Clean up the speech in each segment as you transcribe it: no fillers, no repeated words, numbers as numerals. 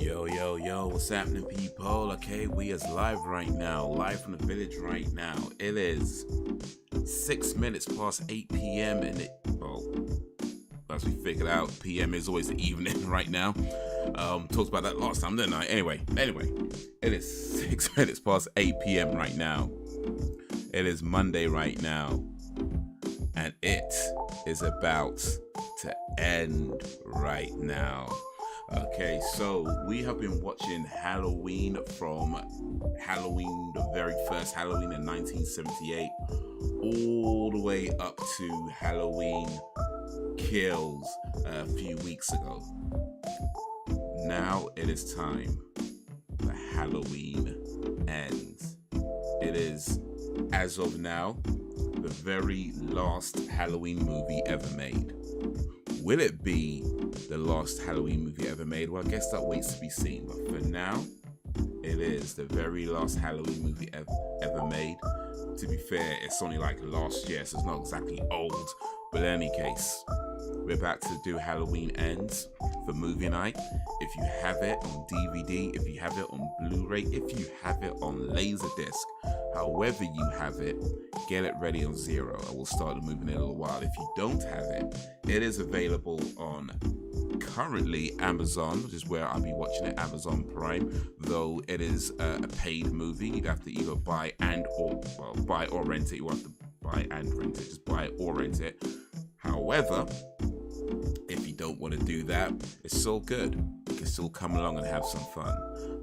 Yo, what's happening, people? Okay, we is live right now, live from the village right now. It is 6 minutes past 8 p.m. and as we figured out, PM is always the evening right now. Talked about that last time, didn't I? Anyway, it is 6 minutes past 8 p.m. right now. It is Monday right now, and it is about to end right now. Okay, so we have been watching Halloween from the very first Halloween in 1978 all the way up to Halloween Kills a few weeks ago. Now it is time for Halloween Ends. It is, as of now, the very last Halloween movie ever made. Will it be the last Halloween movie ever made? Well, I guess that waits to be seen. But for now, it is the very last Halloween movie ever made. To be fair, it's only like last year, so it's not exactly old. But in any case, we're about to do Halloween Ends for movie night. If you have it on DVD, if you have it on Blu-ray, if you have it on Laserdisc, however you have it, get it ready on Zero. I will start the movie in a little while. If you don't have it, it is available on currently Amazon, which is where I'll be watching it, Amazon Prime, though it is a paid movie. You'd have to either buy or rent it. You have to buy and rent it. Just buy or rent it. However, if you don't want to do that, it's still good. You can still come along and have some fun.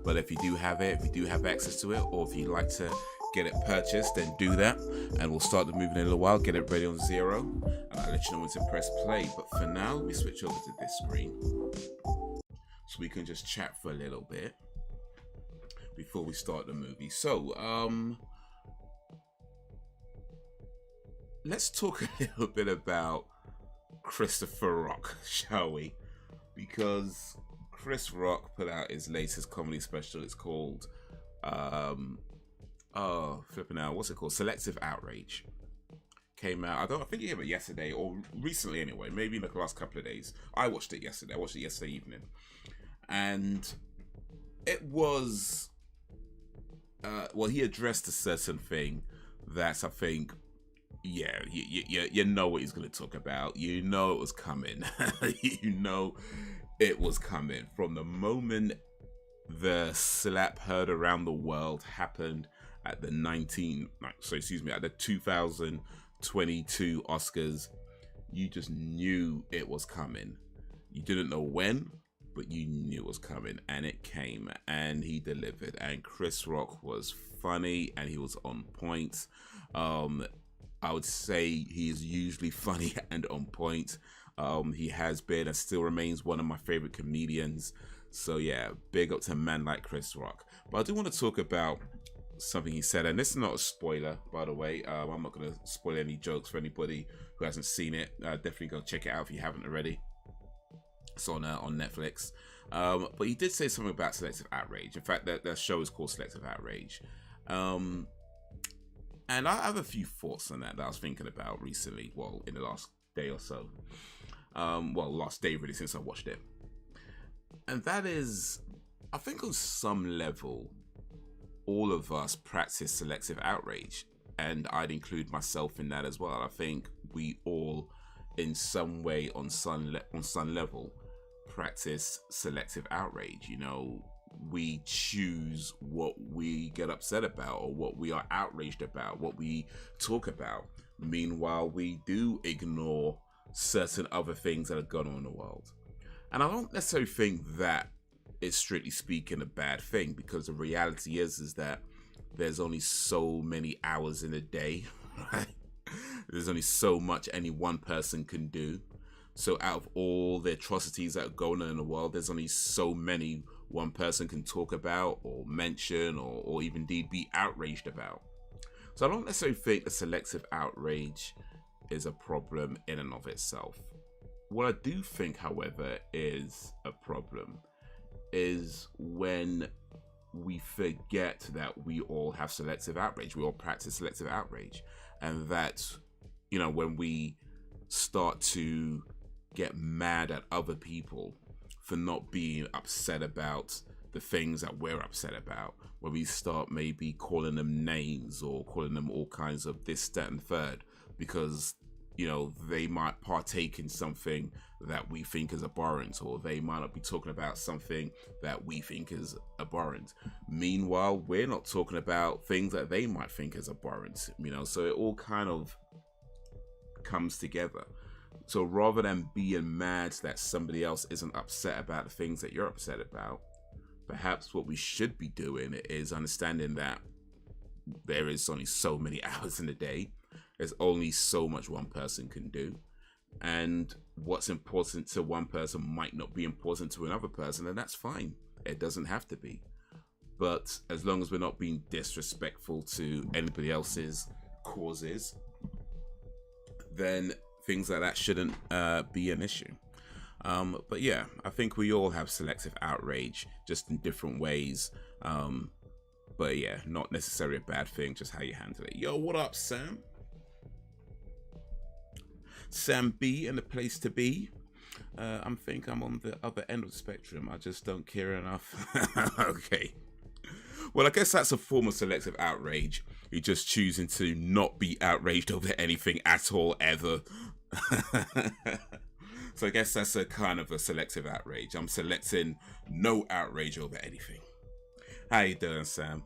But if you do have it, if you do have access to it, or if you'd like to get it purchased, then do that. And we'll start the movie in a little while, get it ready on Zero, and I'll let you know when to press play. But for now, we switch over to this screen so we can just chat for a little bit before we start the movie. So, let's talk a little bit about Christopher Rock, shall we? Because Chris Rock put out his latest comedy special. It's called what's it called? Selective Outrage. Came out, I think it came out yesterday or recently anyway, maybe in the last couple of days. I watched it yesterday. Evening. And it was he addressed a certain thing that I think, yeah, you know what he's going to talk about. You know it was coming. You know it was coming. From the moment the slap heard around the world happened at the 2022 Oscars, you just knew it was coming. You didn't know when, but you knew it was coming, and it came, and he delivered. And Chris Rock was funny, and he was on point. I would say he is usually funny and on point. He has been and still remains one of my favorite comedians. So yeah, big up to a man like Chris Rock. But I do want to talk about something he said, and this is not a spoiler, by the way. I'm not going to spoil any jokes for anybody who hasn't seen it. Definitely go check it out if you haven't already. It's on Netflix. But he did say something about selective outrage. In fact, that show is called Selective Outrage. And I have a few thoughts on that I was thinking about recently, well, in the last day or so. Last day really, since I watched it. And that is, I think on some level, all of us practice selective outrage. And I'd include myself in that as well. I think we all, in some way, on some level, practice selective outrage. You know, we choose what we get upset about or what we are outraged about, what we talk about. Meanwhile, we do ignore certain other things that are going on in the world. And I don't necessarily think that is, strictly speaking, a bad thing, because the reality is that there's only so many hours in a day, right? There's only so much any one person can do. So out of all the atrocities that are going on in the world, there's only so many one person can talk about or mention or even indeed be outraged about. So I don't necessarily think that selective outrage is a problem in and of itself. What I do think, however, is a problem is when we forget that we all have selective outrage. We all practice selective outrage. And that, you know, when we start to get mad at other people for not being upset about the things that we're upset about, when we start maybe calling them names or calling them all kinds of this, that, and third, because, you know, they might partake in something that we think is abhorrent, or they might not be talking about something that we think is abhorrent. Meanwhile, we're not talking about things that they might think is abhorrent, you know, so it all kind of comes together. So rather than being mad that somebody else isn't upset about the things that you're upset about, perhaps what we should be doing is understanding that there is only so many hours in the day. There's only so much one person can do. And what's important to one person might not be important to another person, and that's fine. It doesn't have to be. But as long as we're not being disrespectful to anybody else's causes, then things like that shouldn't be an issue. But yeah, I think we all have selective outrage, just in different ways. But yeah, not necessarily a bad thing, just how you handle it. Yo, what up, Sam? Sam B in the place to be. I think I'm on the other end of the spectrum. I just don't care enough. Okay. Well, I guess that's a form of selective outrage. You're just choosing to not be outraged over anything at all, ever. So I guess that's a kind of a selective outrage. I'm selecting no outrage over anything. How you doing, Sam?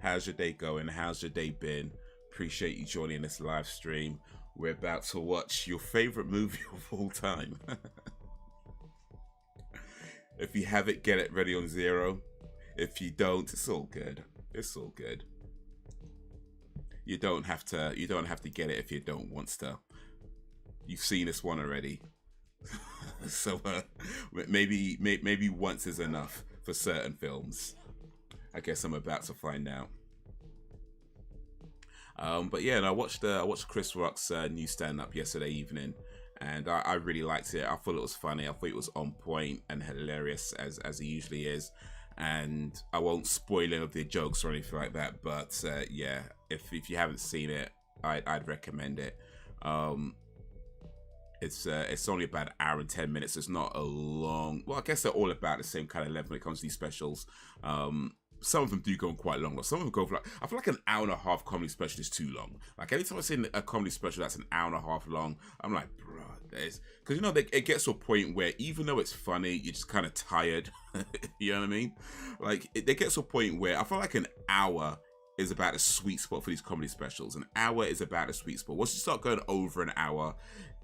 How's your day going? How's your day been? Appreciate you joining this live stream. We're about to watch your favorite movie of all time. If you have it, get it ready on 0. If you don't, it's all good. It's all good. You don't have to get it if you don't want to. You've seen this one already. So maybe once is enough for certain films. I guess I'm about to find out. But yeah, and I watched Chris Rock's new stand-up yesterday evening, and I really liked it. I thought it was funny. I thought it was on point and hilarious as it usually is. And I won't spoil any of the jokes or anything like that. But yeah, if you haven't seen it, I'd recommend it. It's only about an hour and 10 minutes. It's not a long. Well, I guess they're all about the same kind of level when it comes to these specials. Some of them do go on quite long. Some of them go for I feel like an hour and a half comedy special is too long. Like anytime I see a comedy special that's an hour and a half long, I'm like, bro, because you know it gets to a point where even though it's funny, you're just kind of tired. You know what I mean? Like it gets to a point where I feel like an hour is about a sweet spot for these comedy specials. An hour is about a sweet spot. Once you start going over an hour,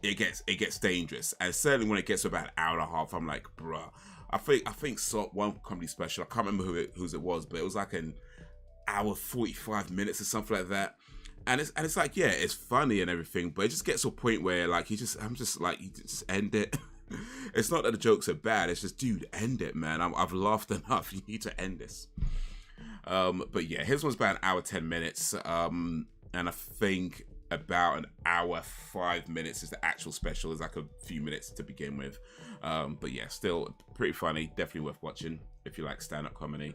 it gets dangerous. And certainly when it gets to about an hour and a half, I'm like, bruh. I think so. One comedy special, I can't remember whose it was, but it was like an hour 45 minutes or something like that. And it's like, yeah, it's funny and everything, but it just gets to a point where like you just end it. It's not that the jokes are bad. It's just, dude, end it, man. I've laughed enough. You need to end this. But yeah, his one's about an hour 10 minutes. And I think about an hour 5 minutes is the actual special. It's like a few minutes to begin with. But yeah, still pretty funny. Definitely worth watching if you like stand-up comedy.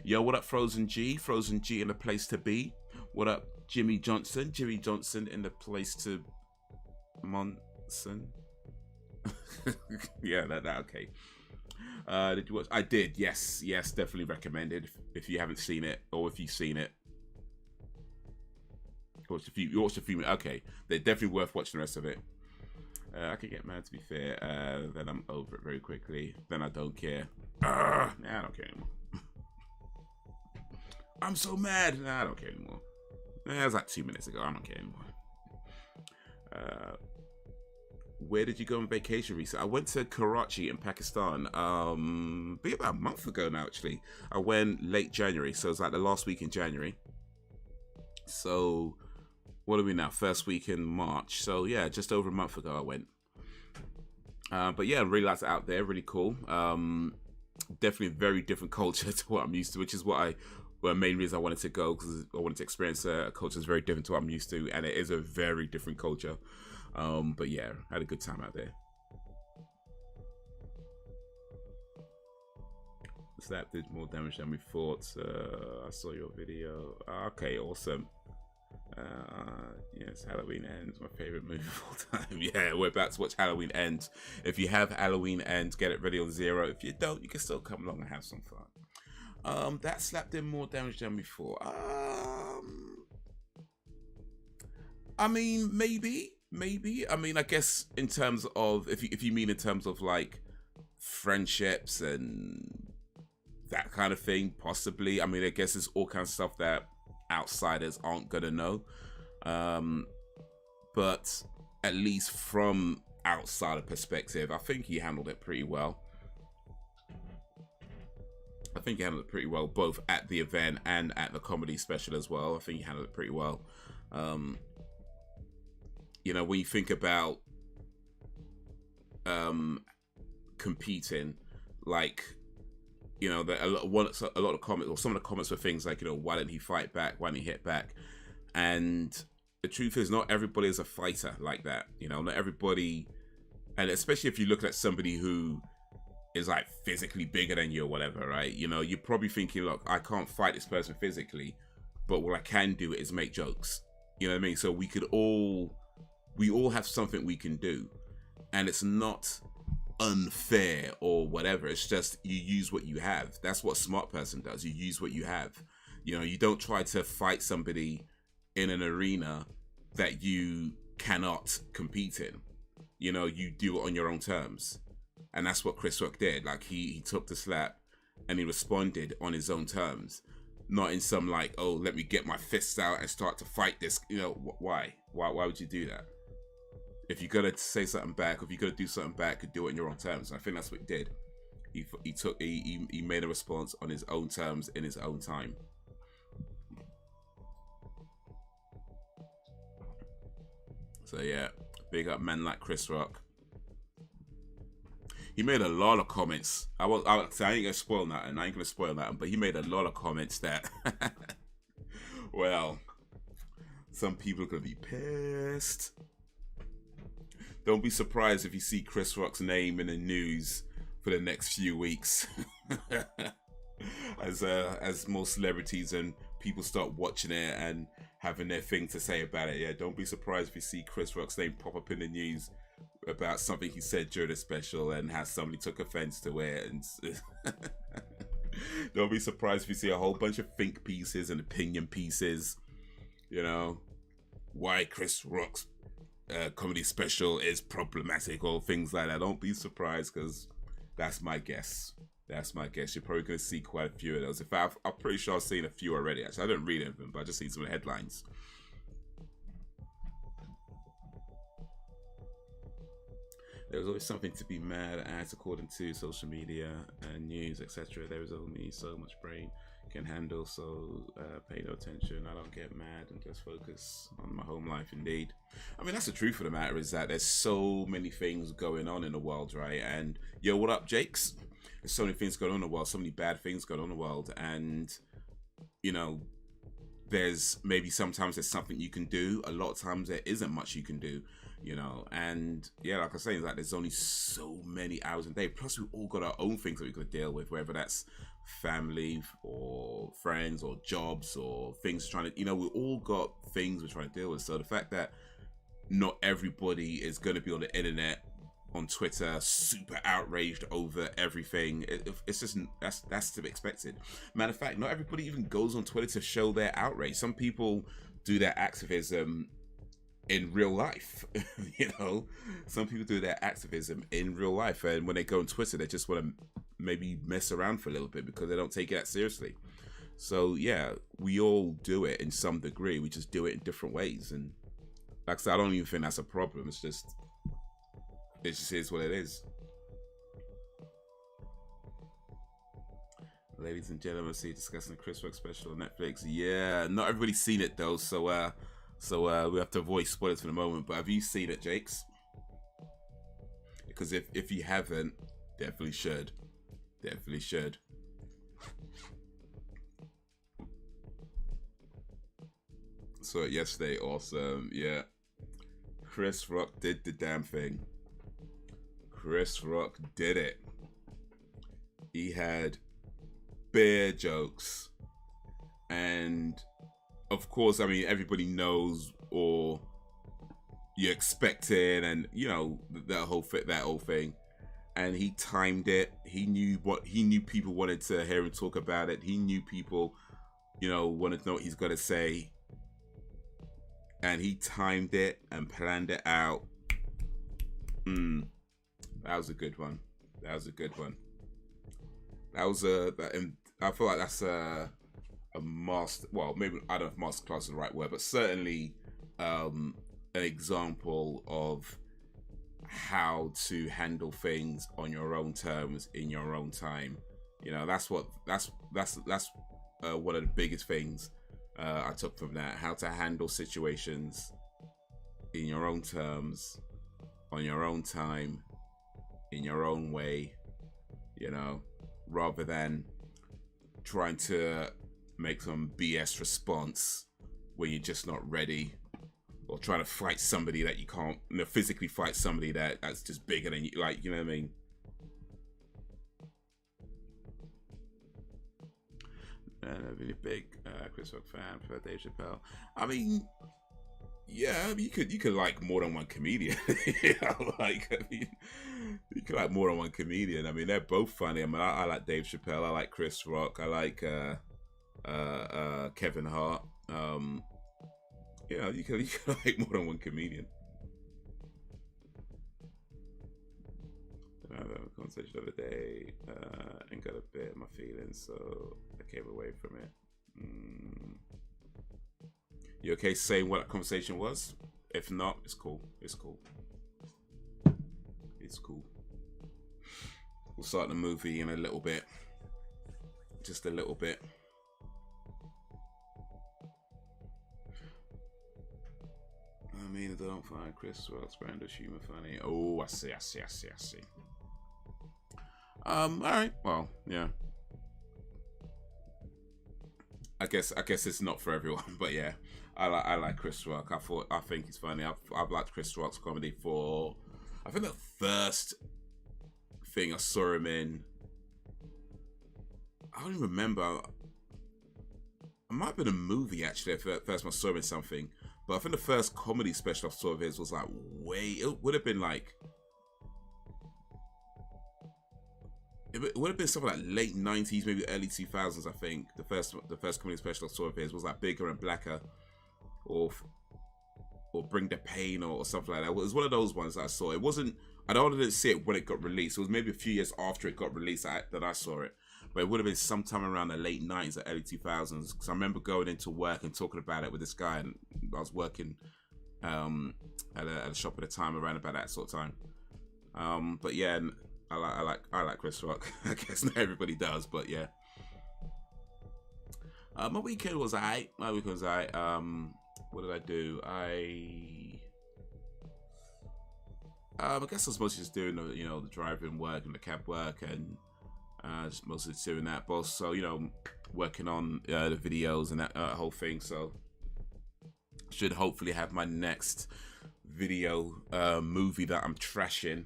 Yo, what up, Frozen G? Frozen G in the place to be. What up, Jimmy Johnson? Jimmy Johnson in the place to Monson. Yeah, that okay. Did you watch? I did. Yes, definitely recommended. If you haven't seen it, or if you've seen it, you watched a few. Okay, they're definitely worth watching the rest of it. I could get mad, to be fair. Then I'm over it very quickly. Then I don't care. Nah, I don't care anymore. I'm so mad. Nah, I don't care anymore. That was like 2 minutes ago. I don't care anymore. Where did you go on vacation recently? I went to Karachi in Pakistan. Be about a month ago now, actually. I went late January, so it was like the last week in January. So what are we now? First week in March. So yeah, just over a month ago I went. But yeah, I really liked it out there. Really cool. Definitely a very different culture to what I'm used to, which is the main reason I wanted to go, because I wanted to experience a culture that's very different to what I'm used to, and it is a very different culture. But yeah, I had a good time out there. Slap did more damage than we thought. I saw your video. Okay, awesome. Yes, Halloween Ends, my favorite movie of all time. Yeah, we're about to watch Halloween Ends. If you have Halloween Ends, get it ready on 0. If you don't, you can still come along and have some fun. That slapped in more damage than before. I mean, maybe. I mean, I guess in terms of if you mean in terms of like friendships and that kind of thing, possibly. I mean, I guess it's all kinds of stuff that outsiders aren't gonna know. But at least from outsider perspective, I think he handled it pretty well. Both at the event and at the comedy special as well. I think he handled it pretty well. You know, when you think about competing, like, you know, a lot of comments, or some of the comments were things like, you know, why didn't he fight back? Why didn't he hit back? And the truth is, not everybody is a fighter like that. You know, not everybody, and especially if you look at somebody who is like physically bigger than you or whatever, right? You know, you're probably thinking, look, I can't fight this person physically, but what I can do is make jokes. You know what I mean? So we all have something we can do, and it's not unfair or whatever. It's just you use what you have. That's what a smart person does. You use what you have. You know, you don't try to fight somebody in an arena that you cannot compete in. You know, you do it on your own terms. And that's what Chris Rock did. Like, he took the slap and he responded on his own terms. Not in some like, oh, let me get my fists out and start to fight this. You know, why? Why would you do that? If you're gonna say something back, if you're gonna do something back, do it in your own terms. And I think that's what he did. He made a response on his own terms in his own time. So yeah, big up man like Chris Rock. He made a lot of comments. I ain't gonna spoil that, but he made a lot of comments that, well, some people are gonna be pissed. Don't be surprised if you see Chris Rock's name in the news for the next few weeks, as more celebrities and people start watching it and having their thing to say about it. Yeah, don't be surprised if you see Chris Rock's name pop up in the news about something he said during the special and how somebody took offense to it. And don't be surprised if you see a whole bunch of think pieces and opinion pieces, you know, why Chris Rock's comedy special is problematic or things like that. Don't be surprised, because that's my guess. You're probably going to see quite a few of those. In fact, I'm pretty sure I've seen a few already. Actually, I don't read any of them, but I just seen some of the headlines. There was always something to be mad at, according to social media and news, etc. There is only so much brain can handle, so pay no attention. I don't get mad and just focus on my home life. Indeed. I mean, that's the truth of the matter, is that there's so many things going on in the world, right? And yo, what up, Jakes? There's so many things going on in the world, so many bad things going on in the world, and you know, there's maybe sometimes there's something you can do. A lot of times there isn't much you can do, you know. And yeah, like I say, like there's only so many hours a day. Plus, we all got our own things that we got to deal with, whether that's family or friends or jobs or things trying to, you know, we all got things we're trying to deal with. So the fact that not everybody is going to be on the internet, on Twitter, super outraged over everything, it's just, that's to be expected. Matter of fact, not everybody even goes on Twitter to show their outrage. Some people do their activism in real life. You know, some people do their activism in real life, and when they go on Twitter, they just want to maybe mess around for a little bit because they don't take it that seriously. So yeah, we all do it in some degree. We just do it in different ways, and like I said, I don't even think that's a problem. It just is what it is. Ladies and gentlemen, see discussing the Chris Rock special on Netflix. Yeah, not everybody's seen it though, so we have to avoid spoilers for the moment. But have you seen it, Jakes? Because if you haven't, definitely should. Definitely should. Saw it yesterday. Awesome. Yeah. Chris Rock did the damn thing. Chris Rock did it. He had bare jokes, and of course, I mean, everybody knows, or you expected, and you know that whole thing. And he timed it. He knew people wanted to hear him talk about it. He knew people, you know, wanted to know what he's got to say. And he timed it and planned it out. That was a good one. That was a good one. That was and I feel like that's a master. Well, maybe I don't know if masterclass is the right word, but certainly an example of how to handle things on your own terms in your own time. You know, that's one of the biggest things I took from that. How to handle situations in your own terms, on your own time, in your own way, you know, rather than trying to make some BS response when you're just not ready, or trying to fight somebody that you can't, you know, physically fight somebody that's just bigger than you, like, you know what I mean? And a really big Chris Rock fan for Dave Chappelle. I mean, yeah, I mean, you could like more than one comedian. You know, like, I mean, you could like more than one comedian. I mean, they're both funny. I mean, I like Dave Chappelle. I like Chris Rock. I like Kevin Hart. You know, you could like more than one comedian. I had a conversation the other day and got a bit of my feelings, so I came away from it. You okay saying what that conversation was? If not, it's cool. It's cool. It's cool. We'll start the movie in a little bit. Just a little bit. I mean, I don't find Chris Rock's brand of humor funny. Oh, I see. All right. Well, yeah. I guess it's not for everyone, but yeah, I like Chris Rock. I think he's funny. I've liked Chris Rock's comedy for, I think the first thing I saw him in, I don't even remember. It might have been a movie actually. First time I saw him in something, but I think the first comedy special I saw of his was like it would have been like. It would have been something like late 90s, maybe early 2000s, I think. The first comedy special I saw of his was like Bigger and Blacker, or Bring the Pain, or something like that. It was one of those ones that I saw. It wasn't, I didn't see it when it got released. It was maybe a few years after it got released that I saw it. But it would have been sometime around the late 90s or early 2000s. Because I remember going into work and talking about it with this guy. And I was working at a shop at the time around about that sort of time. But yeah, I like Chris Rock. I guess not everybody does, but yeah. My weekend was alright. What did I do? I guess I was mostly just doing the driving work and the cab work, and just mostly doing that. But also, working on the videos and that whole thing. So should hopefully have my next video movie that I'm trashing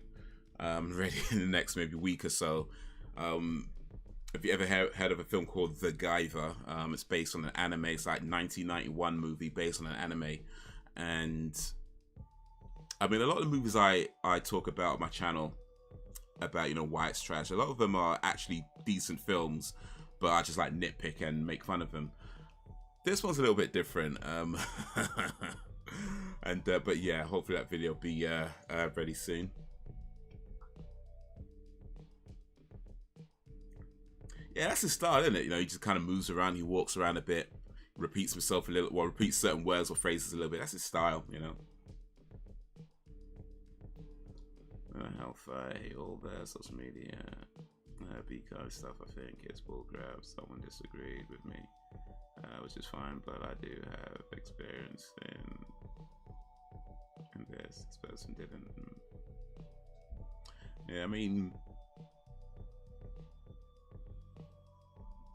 ready in the next maybe week or so. Have you ever heard of a film called The Guyver? It's based on an anime. It's like 1991 movie based on an anime. And I mean, a lot of the movies I talk about on my channel about, why it's trash, a lot of them are actually decent films, but I just like nitpick and make fun of them. This one's a little bit different. But yeah, hopefully that video will be ready soon. Yeah, that's his style, isn't it? He just kind of moves around, he walks around a bit, repeats himself a little, repeats certain words or phrases a little bit. That's his style, Hellfire, all the social media, BK stuff, I think, it's bullcrap. Someone disagreed with me, which is fine, but I do have experience in this. This person didn't. Yeah, I mean,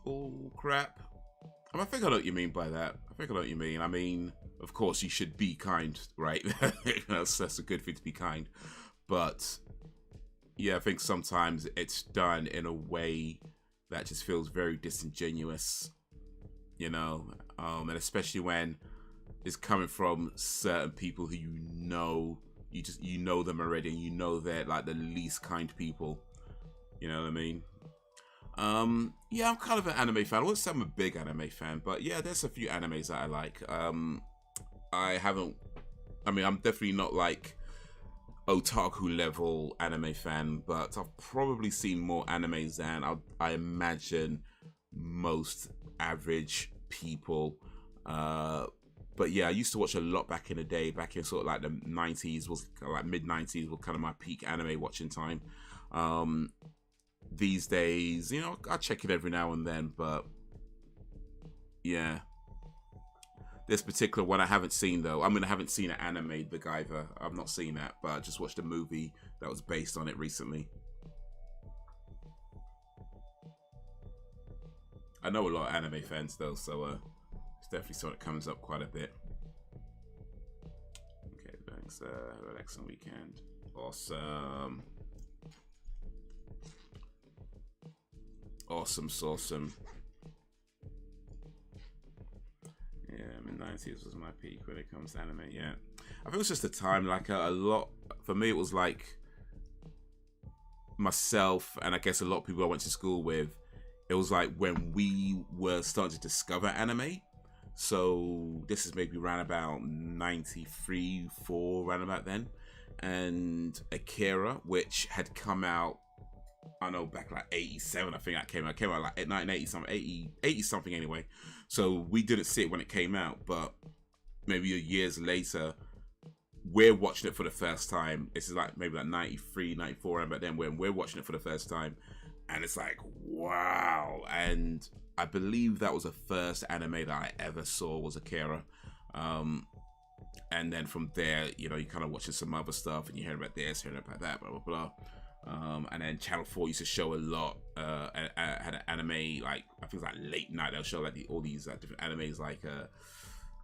bull crap. I think I know what you mean by that. I know what you mean. I mean, of course, you should be kind, right? That's a good thing to be kind. But yeah, I think sometimes it's done in a way that just feels very disingenuous. and especially when it's coming from certain people who you know them already, and you know they're like the least kind people. You know what I mean? Yeah, I'm kind of an anime fan. I wouldn't say I'm a big anime fan, but yeah, there's a few animes that I like. I'm definitely not like otaku level anime fan, but I've probably seen more animes than I imagine most average people. But yeah, I used to watch a lot back in the day, back in sort of like the 90s, was like mid 90s was kind of my peak anime watching time. These days, you know, I check it every now and then, but yeah. This particular one I haven't seen though. I mean, I haven't seen an anime, The Guyver. I've not seen that, but I just watched a movie that was based on it recently. I know a lot of anime fans though, so it's definitely something that comes up quite a bit. Okay, thanks. Relaxing weekend. Awesome. Awesome. Yeah, mid-90s was my peak when it comes to anime, yeah. I think it was just a time, like a lot, for me it was like myself and I guess a lot of people I went to school with, it was like when we were starting to discover anime. So this is maybe around about 93, 4, around about then. And Akira, which had come out, I know back like 87, I think that came out. It came out like 1980 something, 80 something anyway. So we didn't see it when it came out, but maybe years later, we're watching it for the first time. This is like maybe like 93, 94, and back then when we're watching it for the first time, and it's like, wow. And I believe that was the first anime that I ever saw was Akira. And then from there, you know, you kind of watching some other stuff and you hear about this, hearing about that, blah, blah, blah. And then Channel 4 used to show a lot, had an anime, like, I think it was like late night, they'll show like all these different animes, like, I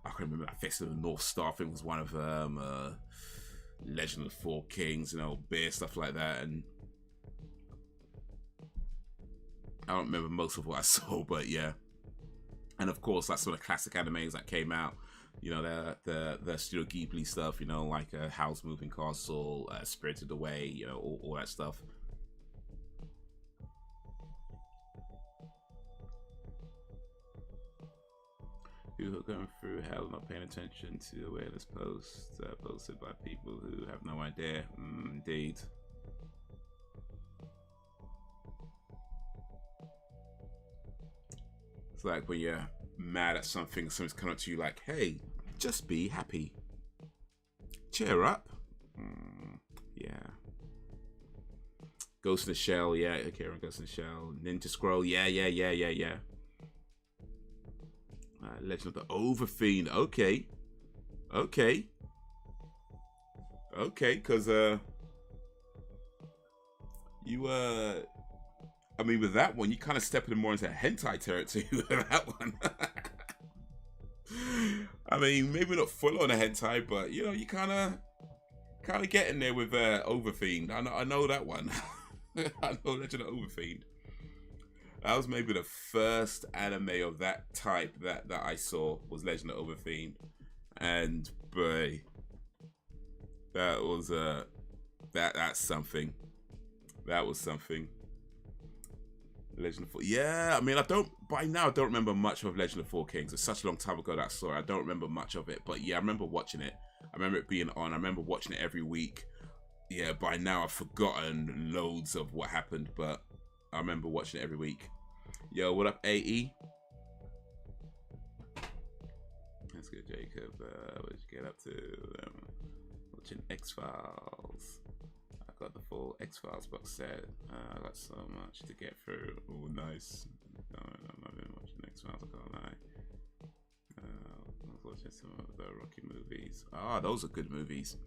can't remember, like Festival of North Star, I think was one of them, Legend of the Four Kings, you know, Bear, stuff like that, and I don't remember most of what I saw, but yeah. And of course, like some of the classic animes that came out, you know, the Studio Ghibli stuff, you know, like Howl's Moving Castle, Spirited Away, you know, all that stuff. Who are going through hell, not paying attention to awareness posts posted by people who have no idea. Indeed. It's like when you're mad at something, someone's coming up to you like, hey, just be happy. Cheer up. Yeah. Ghost in the Shell, yeah. Karen Ghost in the Shell. Ninja Scroll, yeah. Legend of the Overfiend, okay, because you I mean, with that one, you kind of stepping more into hentai territory with that one. I mean, maybe not full on a hentai, but you know, you kind of getting there with Overfiend. I know that one. I know Legend of Overfiend. That was maybe the first anime of that type that I saw was Legend of Overfiend, and boy, that was that's something. That was something. Legend of Four. Yeah, I mean, by now I don't remember much of Legend of Four Kings. It's such a long time ago that I saw it. I don't remember much of it, but yeah, I remember watching it. I remember it being on. I remember watching it every week. Yeah, by now I've forgotten loads of what happened, but I remember watching it every week. Yo, what up, AE? That's good, Jacob. What did you get up to? Watching X-Files. I got the full X-Files box set. I got so much to get through. Oh, nice. I've been watching X-Files, I can't lie. I was watching some of the Rocky movies. Ah, those are good movies.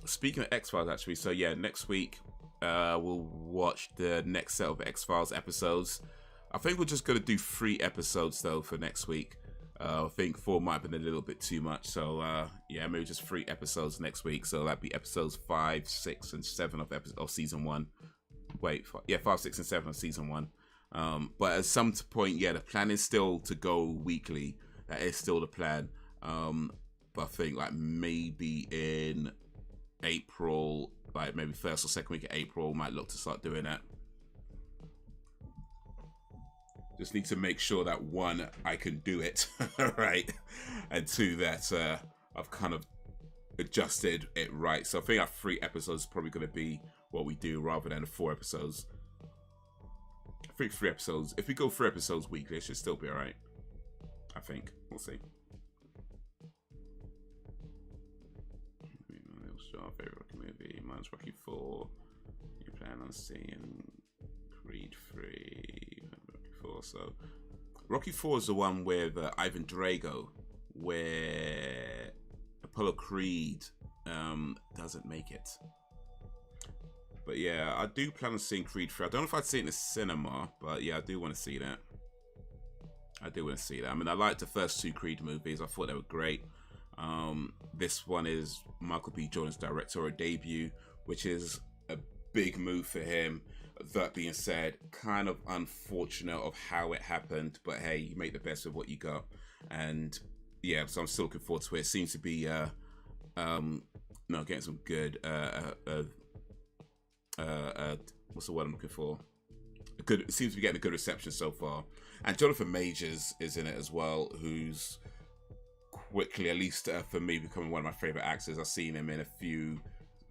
Speaking of X-Files, actually, so yeah, next week we'll watch the next set of X-Files episodes. I think we're just going to do 3 episodes though for next week. I think 4 might have been a little bit too much, so yeah, maybe just 3 episodes next week. So that'd be episodes 5, 6, and 7 of season 1. Wait, 5, 6, and 7 of season 1. But at some point, yeah, the plan is still to go weekly. That is still the plan. But I think like maybe in April, like maybe first or second week of April, might look to start doing that. Just need to make sure that one, I can do it, right? And two, that I've kind of adjusted it right. So I think our 3 episodes is probably going to be what we do rather than the 4 episodes. I think 3 episodes. If we go 3 episodes weekly, it should still be alright. I think. We'll see. Favorite Rocky movie? Mine's Rocky 4. You plan on seeing Creed 3. Rocky 4. So Rocky 4 is the one with Ivan Drago, where Apollo Creed doesn't make it. But yeah, I do plan on seeing Creed 3. I don't know if I'd see it in the cinema, but yeah, I do want to see that. I do want to see that. I mean, I liked the first 2 Creed movies. I thought they were great. This one is Michael B. Jordan's directorial debut, which is a big move for him. That being said, kind of unfortunate of how it happened, but hey, you make the best of what you got. And yeah, so I'm still looking forward to it. It seems to be getting some good what's the word I'm looking for? Good. It seems to be getting a good reception so far. And Jonathan Majors is in it as well, who's quickly, at least for me, becoming one of my favorite actors. I've seen him in a few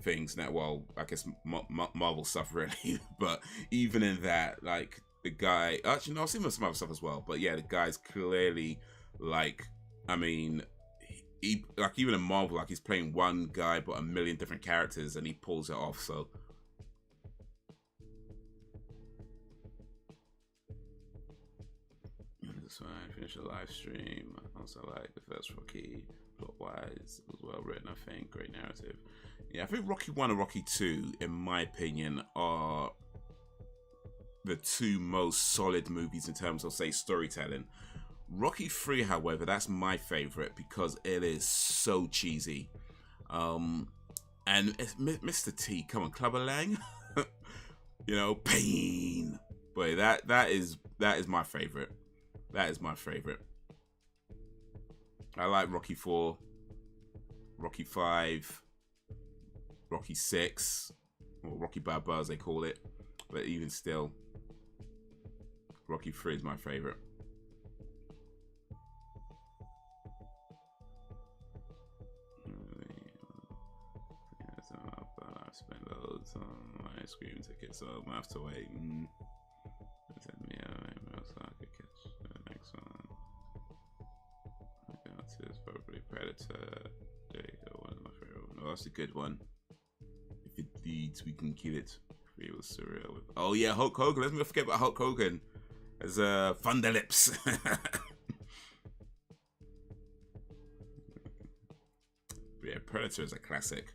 things now. Well, I guess Marvel stuff really, but even in that, like the guy. Actually, no, I've seen him in some other stuff as well. But yeah, the guy's clearly like, I mean, he like even in Marvel, like he's playing one guy but a million different characters, and he pulls it off. So. That's fine. Finish the live stream. Also, like the first Rocky, plot-wise, it was well written. I think great narrative. Yeah, I think Rocky 1 and Rocky 2, in my opinion, are the 2 most solid movies in terms of, say, storytelling. Rocky 3, however, that's my favorite because it is so cheesy. And it's Mr. T, come on, Clubber Lang, you know, pain. But that is my favorite. That is my favorite. I like Rocky 4, Rocky 5, Rocky 6, or Rocky Balboa as they call it. But even still, Rocky 3 is my favorite. I spent loads on my screen tickets, so I'm gonna have to wait. Is probably Predator. There you go, one of my favorite. No, that's a good one. If it bleeds, we can kill it. It was surreal. Oh yeah, Hulk Hogan. Let's not forget about Hulk Hogan as Thunder Lips. Yeah, Predator is a classic.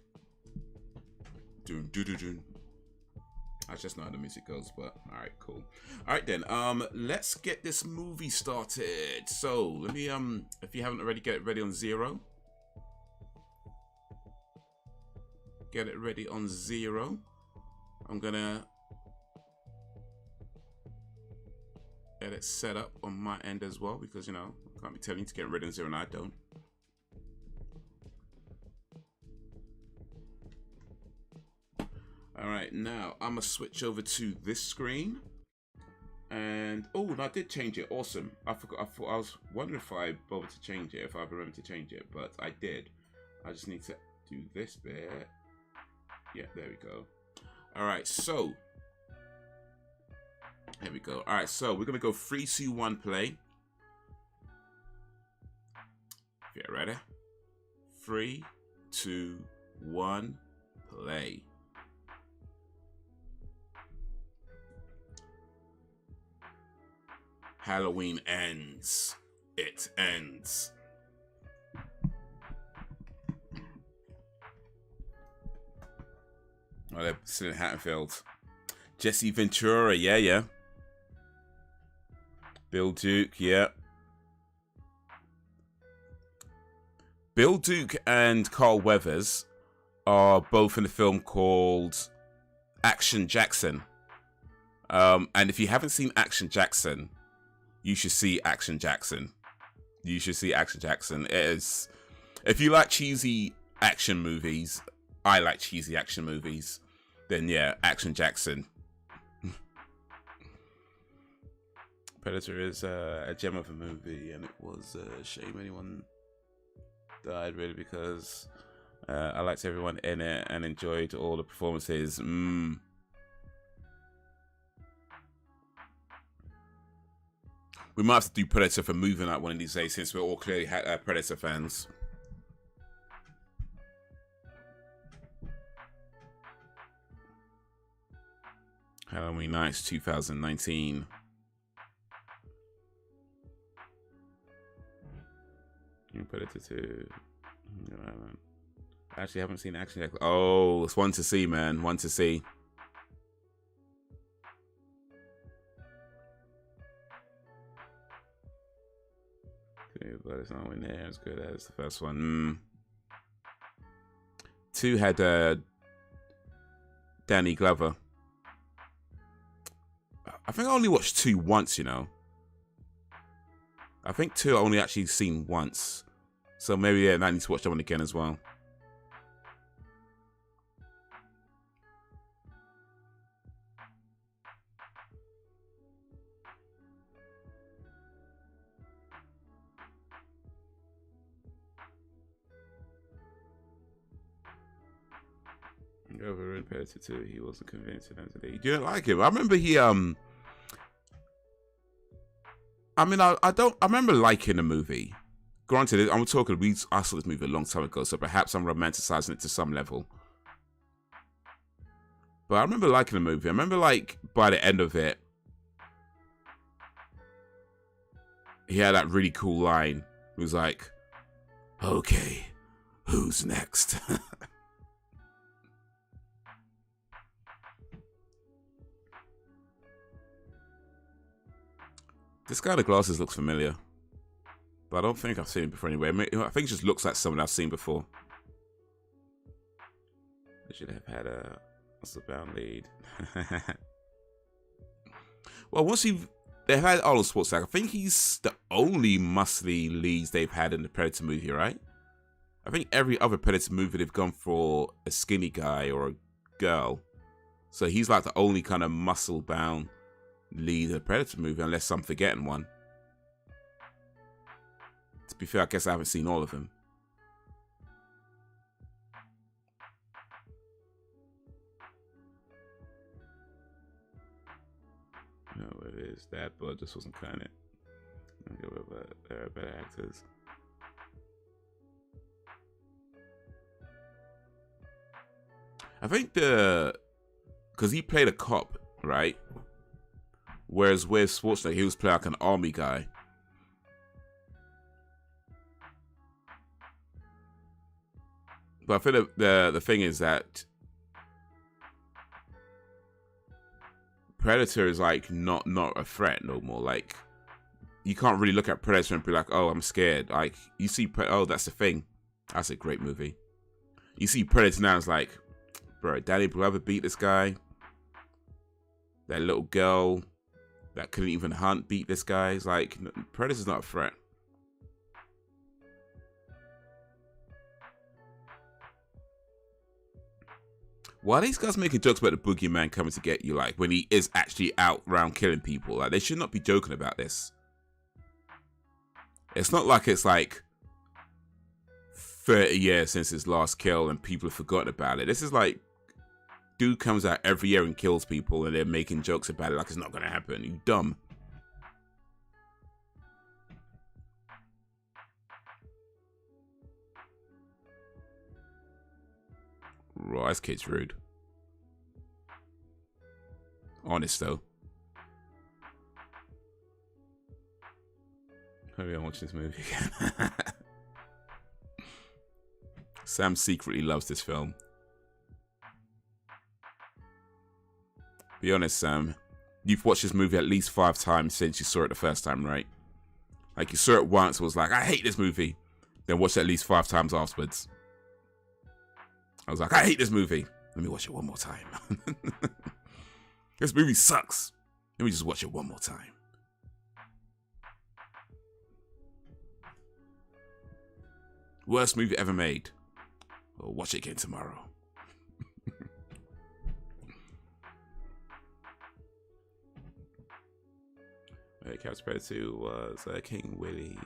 Doom doo doo doo. I just know how the music goes, but alright, cool. Alright then, let's get this movie started. So let me if you haven't already, get it ready on 0. Get it ready on 0. I'm gonna get it set up on my end as well, because you know, I can't be telling you to get it ready on 0 and I don't. Alright, now I'm gonna switch over to this screen. And oh, no, I did change it. Awesome. I forgot. I was wondering if I bothered to change it, if I remember to change it, but I did. I just need to do this bit. Yeah, there we go. Alright, so here we go. Alright, so we're gonna go 3, 2, 1, play. Get ready. 3, 2, 1, play. Halloween ends. It ends. Oh, they're still in Hatfield. Jesse Ventura, yeah. Bill Duke, yeah. Bill Duke and Carl Weathers are both in a film called Action Jackson. And if you haven't seen Action Jackson, you should see Action Jackson. You should see Action Jackson. It is, if you like cheesy action movies, I like cheesy action movies, then yeah, Action Jackson. Predator is a gem of a movie, and it was a shame anyone died, really, because I liked everyone in it and enjoyed all the performances. We might have to do Predator for movie night one of these days, since we're all clearly Predator fans. Halloween Nights 2019. Predator 2. I actually haven't seen Action Jackson. Oh, it's one to see, man. One to see. But it's not in there as good as the first one. 2 had Danny Glover. I think I only watched 2 once, you know. I think 2 I only actually seen once. So maybe, yeah, I need to watch that one again as well. Over in Predator 2, he wasn't convinced enough today. You didn't like him. I remember he I mean, I remember liking the movie. Granted, I saw this movie a long time ago, so perhaps I'm romanticizing it to some level. But I remember liking the movie. I remember, like, by the end of it, he had that really cool line. He was like, "Okay, who's next?" This guy with the glasses looks familiar, but I don't think I've seen him before anyway. I think it just looks like someone I've seen before. They should have had a bound lead. Well, they've had Arnold Schwarzenegger. I think he's the only muscly leads they've had in the Predator movie, right? I think every other Predator movie they've gone for a skinny guy or a girl. So he's like the only kind of muscle-bound lead in the Predator movie, unless I'm forgetting one. To be fair, I guess I haven't seen all of them. No, it is that, but just wasn't cutting it. There are better actors. I think because he played a cop, right? Whereas with Schwarzenegger, he was playing like an army guy. But I feel the thing is that Predator is like not a threat no more. Like, you can't really look at Predator and be like, "Oh, I'm scared." Like, you see, oh, that's the thing. That's a great movie. You see Predator now, it's like, bro, Danny Glover beat this guy. That little girl that couldn't even hunt beat this guy. It's like, Predator's not a threat. Why are these guys making jokes about the boogeyman coming to get you, like, when he is actually out around killing people? Like, they should not be joking about this. It's not like it's like 30 years since his last kill and people have forgotten about it. This is like, dude comes out every year and kills people and they're making jokes about it like it's not going to happen. You dumb. Right, this kid's rude. Honest though. Maybe I'll watch this movie again. Sam secretly loves this film. Be honest, Sam. You've watched this movie at least 5 times since you saw it the first time, right? Like, you saw it once and was like, "I hate this movie." Then watched it at least 5 times afterwards. I was like, "I hate this movie." Let me watch it one more time. This movie sucks. Let me just watch it one more time. Worst movie ever made. Well, watch it again tomorrow. Captain Predator 2 was King Willie,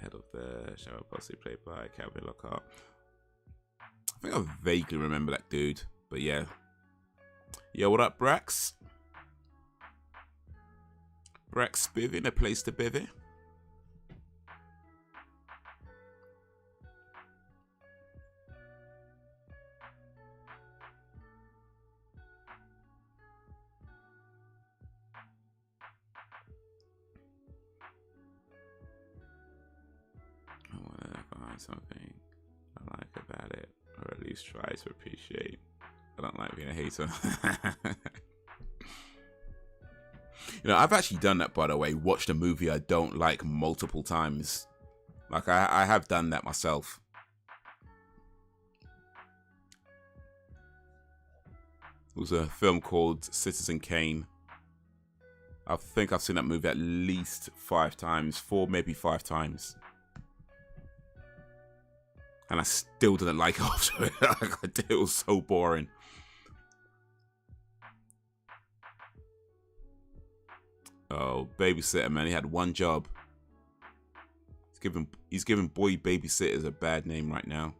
head of the show, possibly played by Calvin Lockhart. I think I vaguely remember that dude, but yeah. Yo, what up, Brax? Brax Bivin, a place to bivy. Something I like about it, or at least try to appreciate. I don't like being a hater. You know, I've actually done that, by the way. Watched a movie I don't like multiple times. Like, I have done that myself. It was a film called Citizen Kane. I think I've seen that movie at least 5 times. 4, maybe 5 times. And I still didn't like it after it. It was so boring. Oh, babysitter, man. He had one job. He's giving boy babysitters a bad name right now.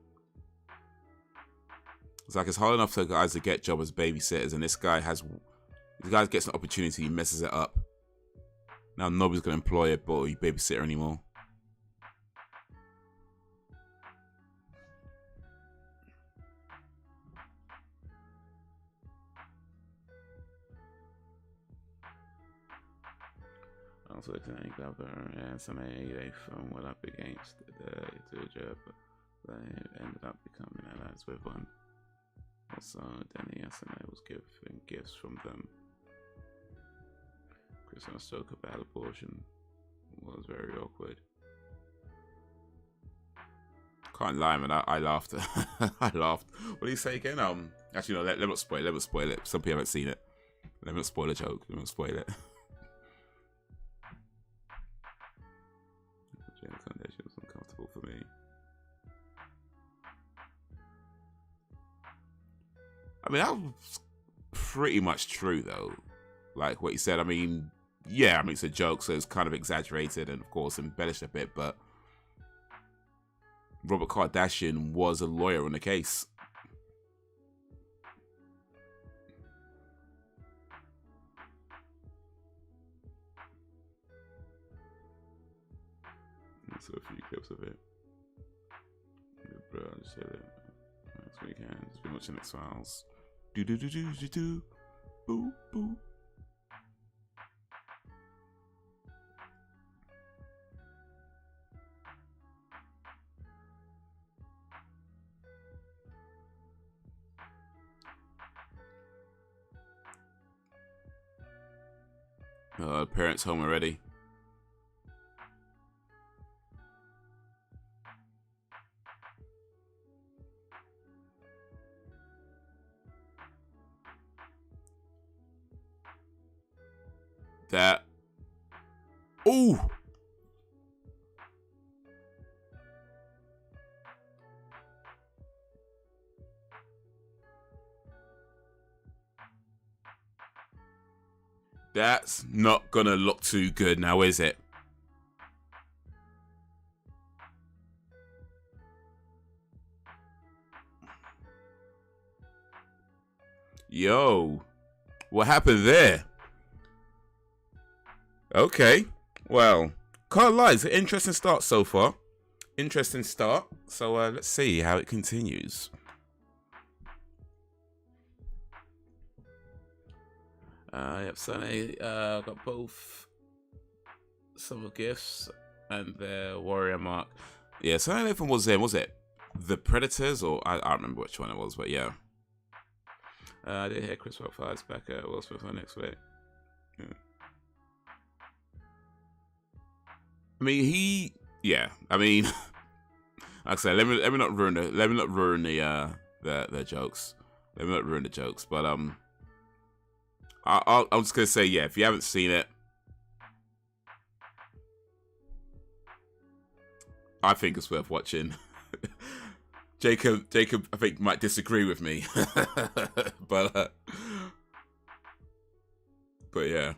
It's like it's hard enough for guys to get jobs as babysitters, and this guy gets an opportunity, he messes it up. Now nobody's gonna employ a boy babysitter anymore. Also, the governor and some they from what up against the job, but they ended up becoming allies with one. Also, Danny SNA was given gifts from them. Christmas joke about abortion was very awkward. Can't lie, man. I laughed. I laughed. What do you say again? Actually, no. Let me not spoil it. Let me not spoil it. Some people haven't seen it. Let me not spoil a joke. Let me not spoil it. The foundation was uncomfortable for me. I mean, that was pretty much true, though. Like what he said. I mean, yeah. I mean, it's a joke, so it's kind of exaggerated and, of course, embellished a bit. But Robert Kardashian was a lawyer on the case. So a few clips of it. Bro, I just said it. Next weekend. Just been watching X-Files. Do. Boo, boo. Parents home already. That. Ooh. That's not gonna look too good now, is it? Yo, what happened there? Okay, well, can't lie, it's an interesting start so far. Interesting start. So let's see how it continues. Yep, Sunny got both summer gifts and the warrior mark. Yeah, so anything was there, was it the Predators or I don't remember which one it was, but yeah. I did hear Chris Rock fires back at Will Smith on next week. Yeah. I mean, I mean, like I said, let me not ruin the jokes. Let me not ruin the jokes. But I'm just gonna say, yeah, if you haven't seen it, I think it's worth watching. Jacob, I think might disagree with me, but yeah.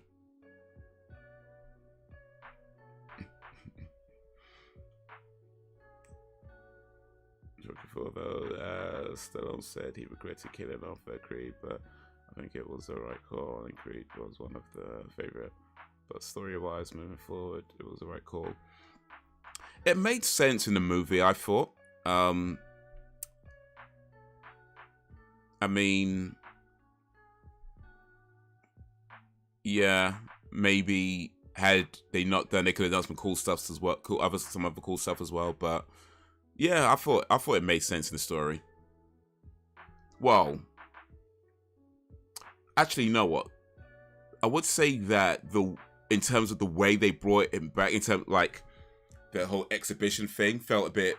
Stallone said he regretted killing off Creed, but I think it was the right call, and Creed was one of the favorite. But story-wise, moving forward, it was the right call. It made sense in the movie, I thought. I mean, yeah, maybe had they not done, they could have done some cool stuff as well, some other cool stuff as well. But yeah, I thought it made sense in the story. Well, actually, you know what? I would say that in terms of the way they brought him back, in terms like the whole exhibition thing, felt a bit.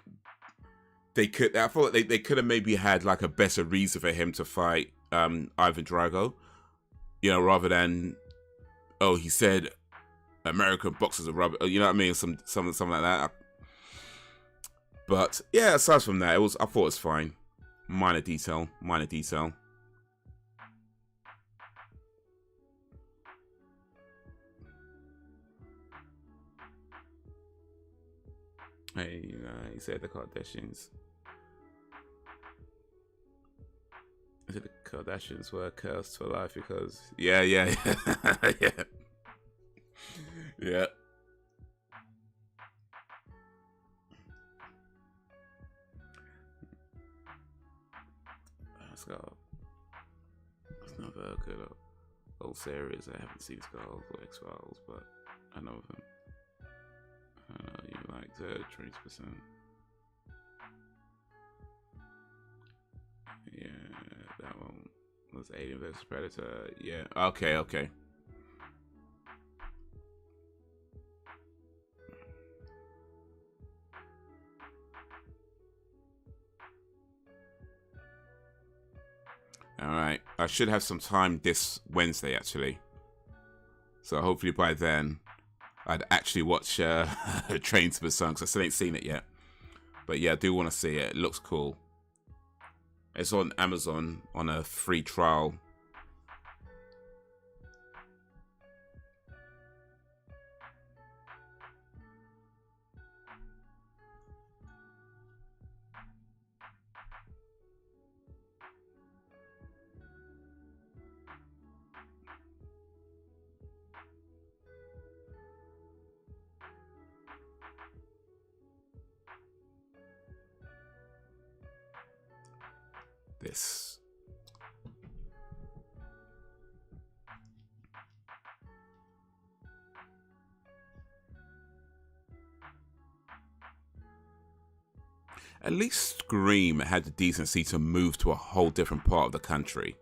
I thought they could have maybe had like a better reason for him to fight Ivan Drago, you know, rather than, oh, he said American boxers are rubber, you know what I mean, something like that. But yeah, aside from that, I thought it was fine. Minor detail. Hey, he said the Kardashians. I said the Kardashians were cursed for life because yeah. Yeah. Let's go. It's not a good old series. I haven't seen Skulls or X-Files, but I know them. You like the 20%. Yeah, that one was Alien vs Predator. Yeah, okay. Alright, I should have some time this Wednesday actually. So hopefully by then I'd actually watch Train to Busan, because I still ain't seen it yet. But yeah, I do want to see it. It looks cool. It's on Amazon on a free trial. This. At least Scream had the decency to move to a whole different part of the country.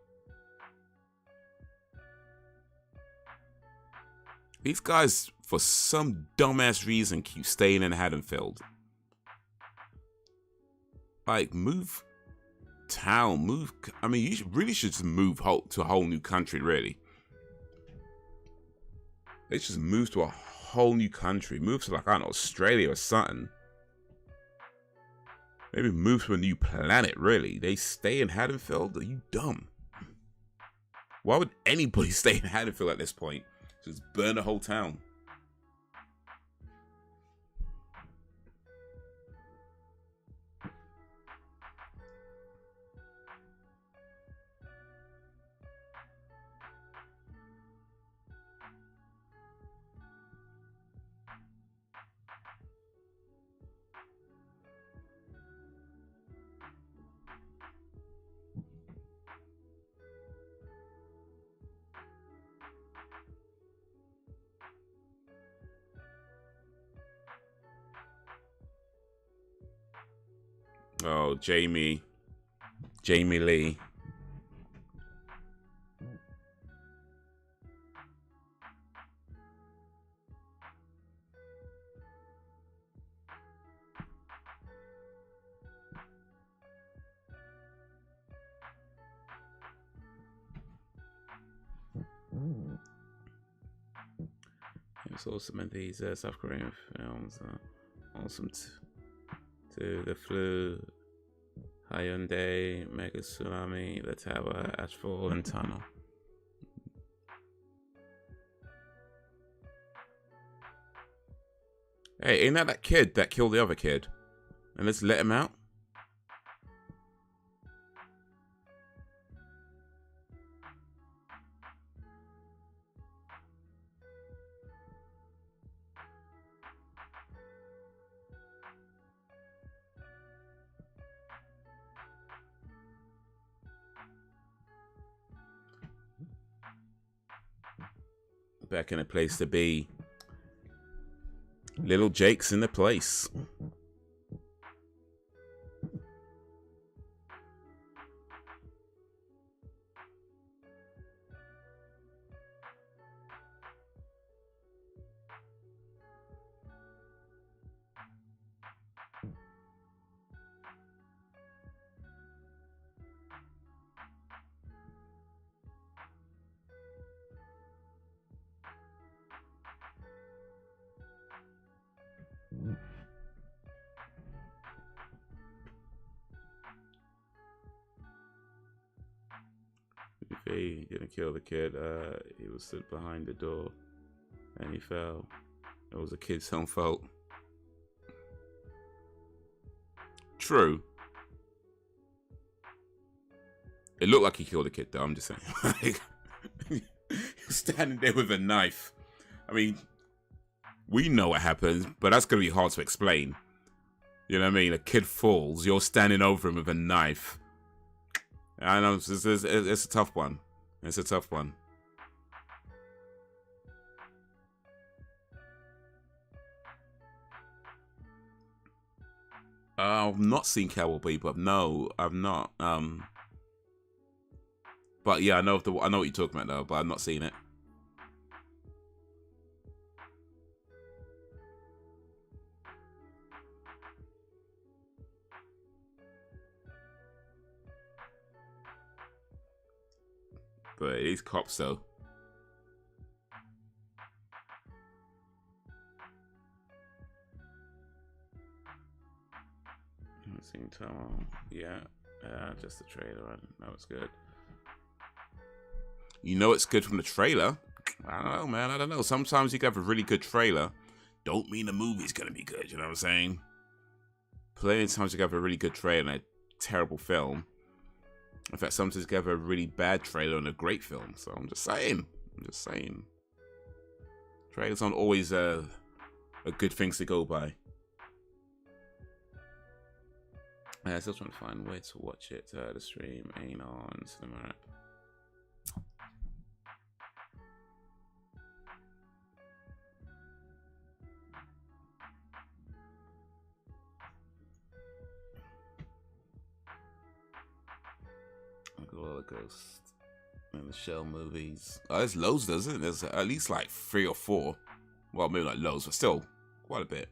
These guys, for some dumbass reason, keep staying in Haddonfield. Like, move town, I mean, you really should just move to a whole new country, really. They just move to a whole new country. Move to, like, I don't know, Australia or something. Maybe move to a new planet, really. They stay in Haddonfield? Are you dumb? Why would anybody stay in Haddonfield at this point? Just burn the whole town. Oh, Jamie Lee. It's awesome in these South Korean films. Awesome to the flu, Hyundai, Mega Tsunami, the Tower, Ashfall, and Tunnel. Hey, ain't that kid that killed the other kid? And let's let him out? Back in a place to be. Little Jake's in the place. He didn't kill the kid. He was stood behind the door and he fell. It was a kid's own fault. True. It looked like he killed the kid though, I'm just saying. He was standing there with a knife. I mean, we know what happens, but that's going to be hard to explain. You know what I mean? A kid falls, you're standing over him with a knife. I know, it's a tough one. It's a tough one. I've not seen Cowboy Bebop. No, I've not. But yeah, I know what you're talking about though, but I've not seen it. But it is cops though. I've seen Tom. Yeah, just the trailer. I know it's good. You know it's good from the trailer? I don't know, man. I don't know. Sometimes you can have a really good trailer. Don't mean the movie's gonna be good. You know what I'm saying? Plenty of times you can have a really good trailer and a terrible film. In fact, sometimes you can have a really bad trailer and a great film. So I'm just saying. Trailers aren't always a good things to go by. I'm still trying to find a way to watch it. The stream ain't on Cinema app. Roller Ghost and the Shell movies. Oh, there's loads, doesn't it? There's at least like 3 or 4. Well, maybe not loads, but still quite a bit.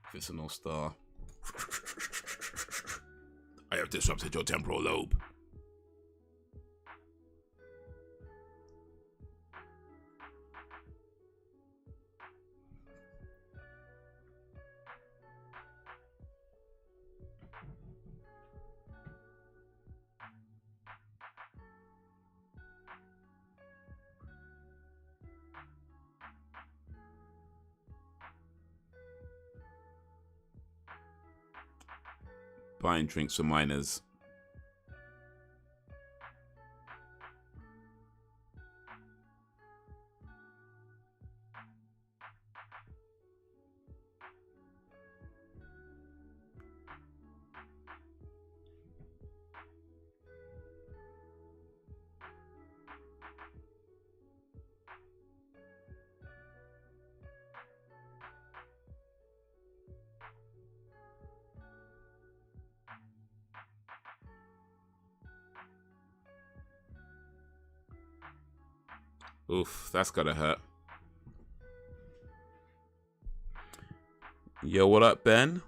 If it's a North Star. I have disrupted your temporal lobe. Buying drinks for minors. Oof, that's gotta hurt. Yo, what up, Ben?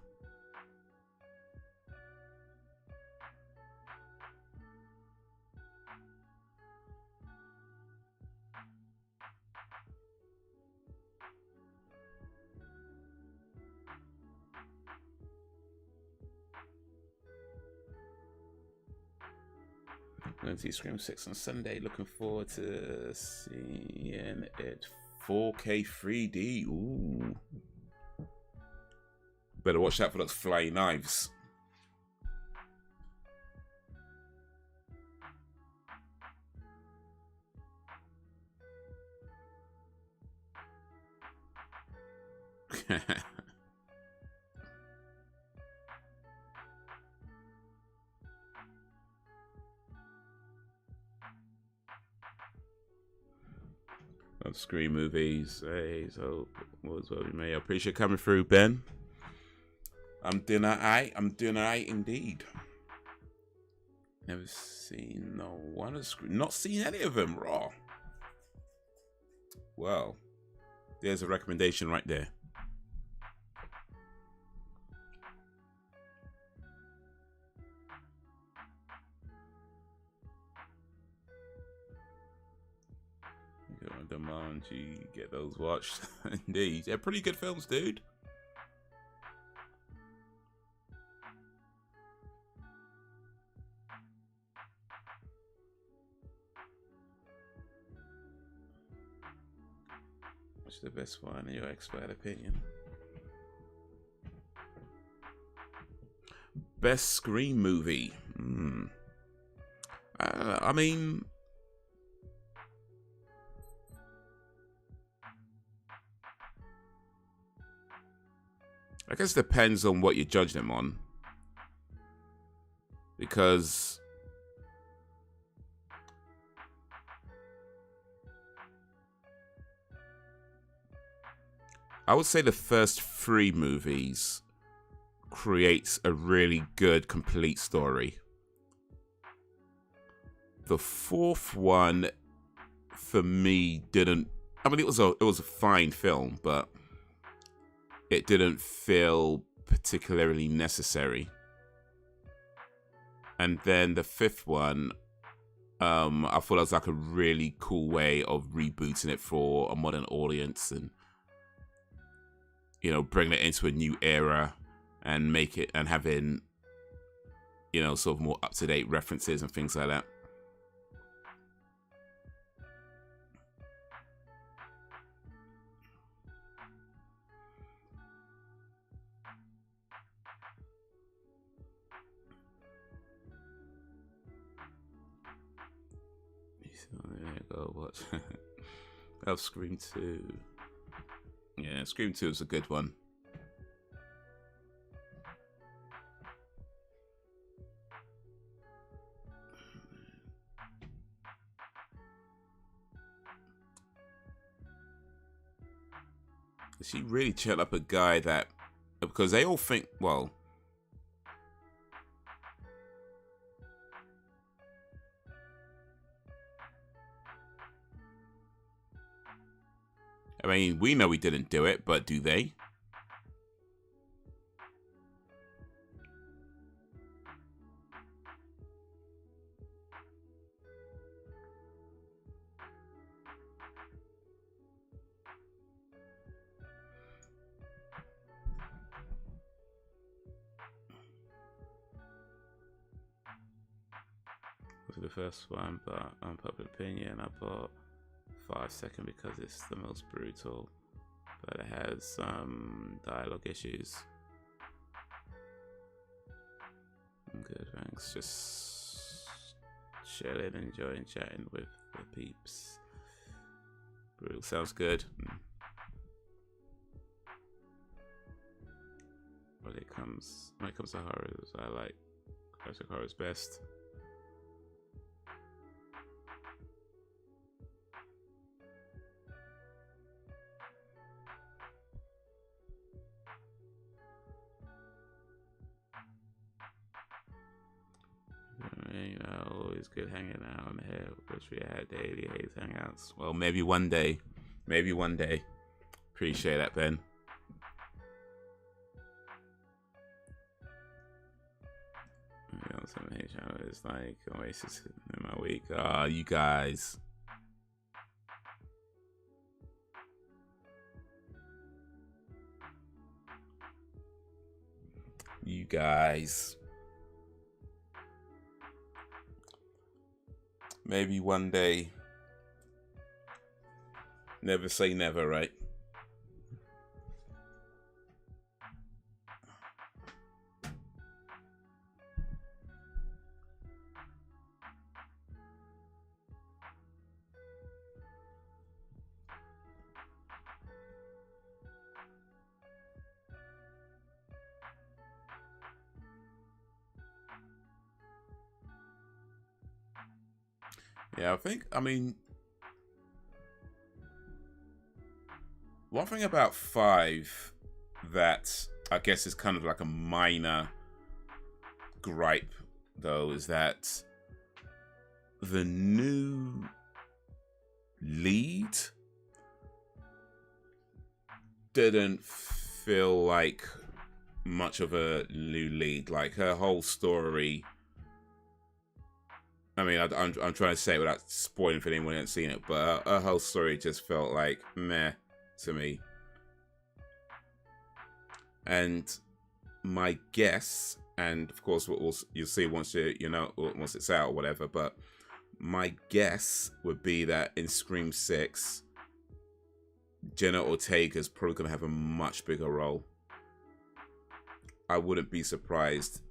going to see Scream 6 on Sunday. Looking forward to seeing it 4K 3D. Ooh. Better watch out for those flying knives. Of Scream movies. Hey, so what was what we made? I appreciate coming through, Ben. I'm doing alright. I'm doing alright indeed. Never seen no one of Scream. Not seen any of them. Raw. Well, there's a recommendation right there. Demand you get those watched. Indeed, they're pretty good films, dude. What's the best one in your expert opinion? Best Scream movie. I mean, I guess it depends on what you judge them on. Because I would say the first 3 movies creates a really good, complete story. The 4th one, for me, didn't. I mean, it was a fine film, but it didn't feel particularly necessary. And then the 5th one, I thought it was like a really cool way of rebooting it for a modern audience and, you know, bringing it into a new era and make it and having, you know, sort of more up-to-date references and things like that. There you go. What? Oh, Scream 2. Yeah, Scream 2 is a good one. She really checked up a guy that, because they all think, well, I mean, we know we didn't do it, but do they? Was the first one, but unpopular opinion, I bought 5 Second because it's the most brutal, but it has some dialogue issues. Good, thanks. Just chilling, enjoying chatting with the peeps. Brutal sounds good. When it comes to horrors, I like classic horrors best. You know, always good hanging out on here. Wish we had daily Haze hangouts. Well, maybe one day. Maybe one day. Appreciate that, Ben. You know, some Haze Channel is like oasis in my week. Ah, you guys. You guys. Maybe one day. Never say never, right? Yeah, I mean, one thing about 5 that I guess is kind of like a minor gripe, though, is that the new lead didn't feel like much of a new lead. Like, her whole story, I mean, I'm trying to say it without spoiling for anyone who hasn't seen it, but her whole story just felt like meh to me. And my guess, and of course you'll see once once it's out or whatever, but my guess would be that in Scream 6, Jenna Ortega's probably going to have a much bigger role. I wouldn't be surprised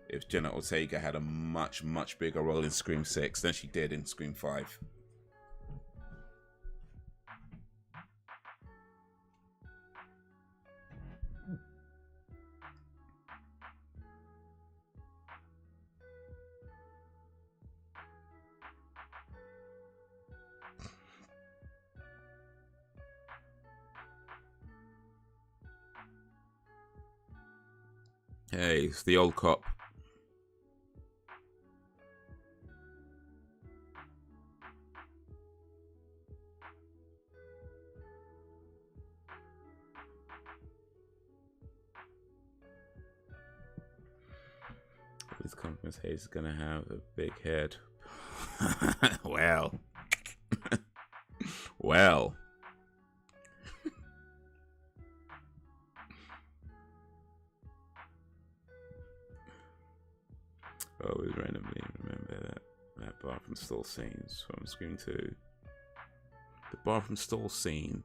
if Jenna Ortega had a much, much bigger role in Scream 6 than she did in Scream 5. Hey, it's the old cop. This conference, Haze is gonna have a big head. Well. Well. I always randomly remember that bathroom stall scenes from Scream 2. The bathroom stall scene.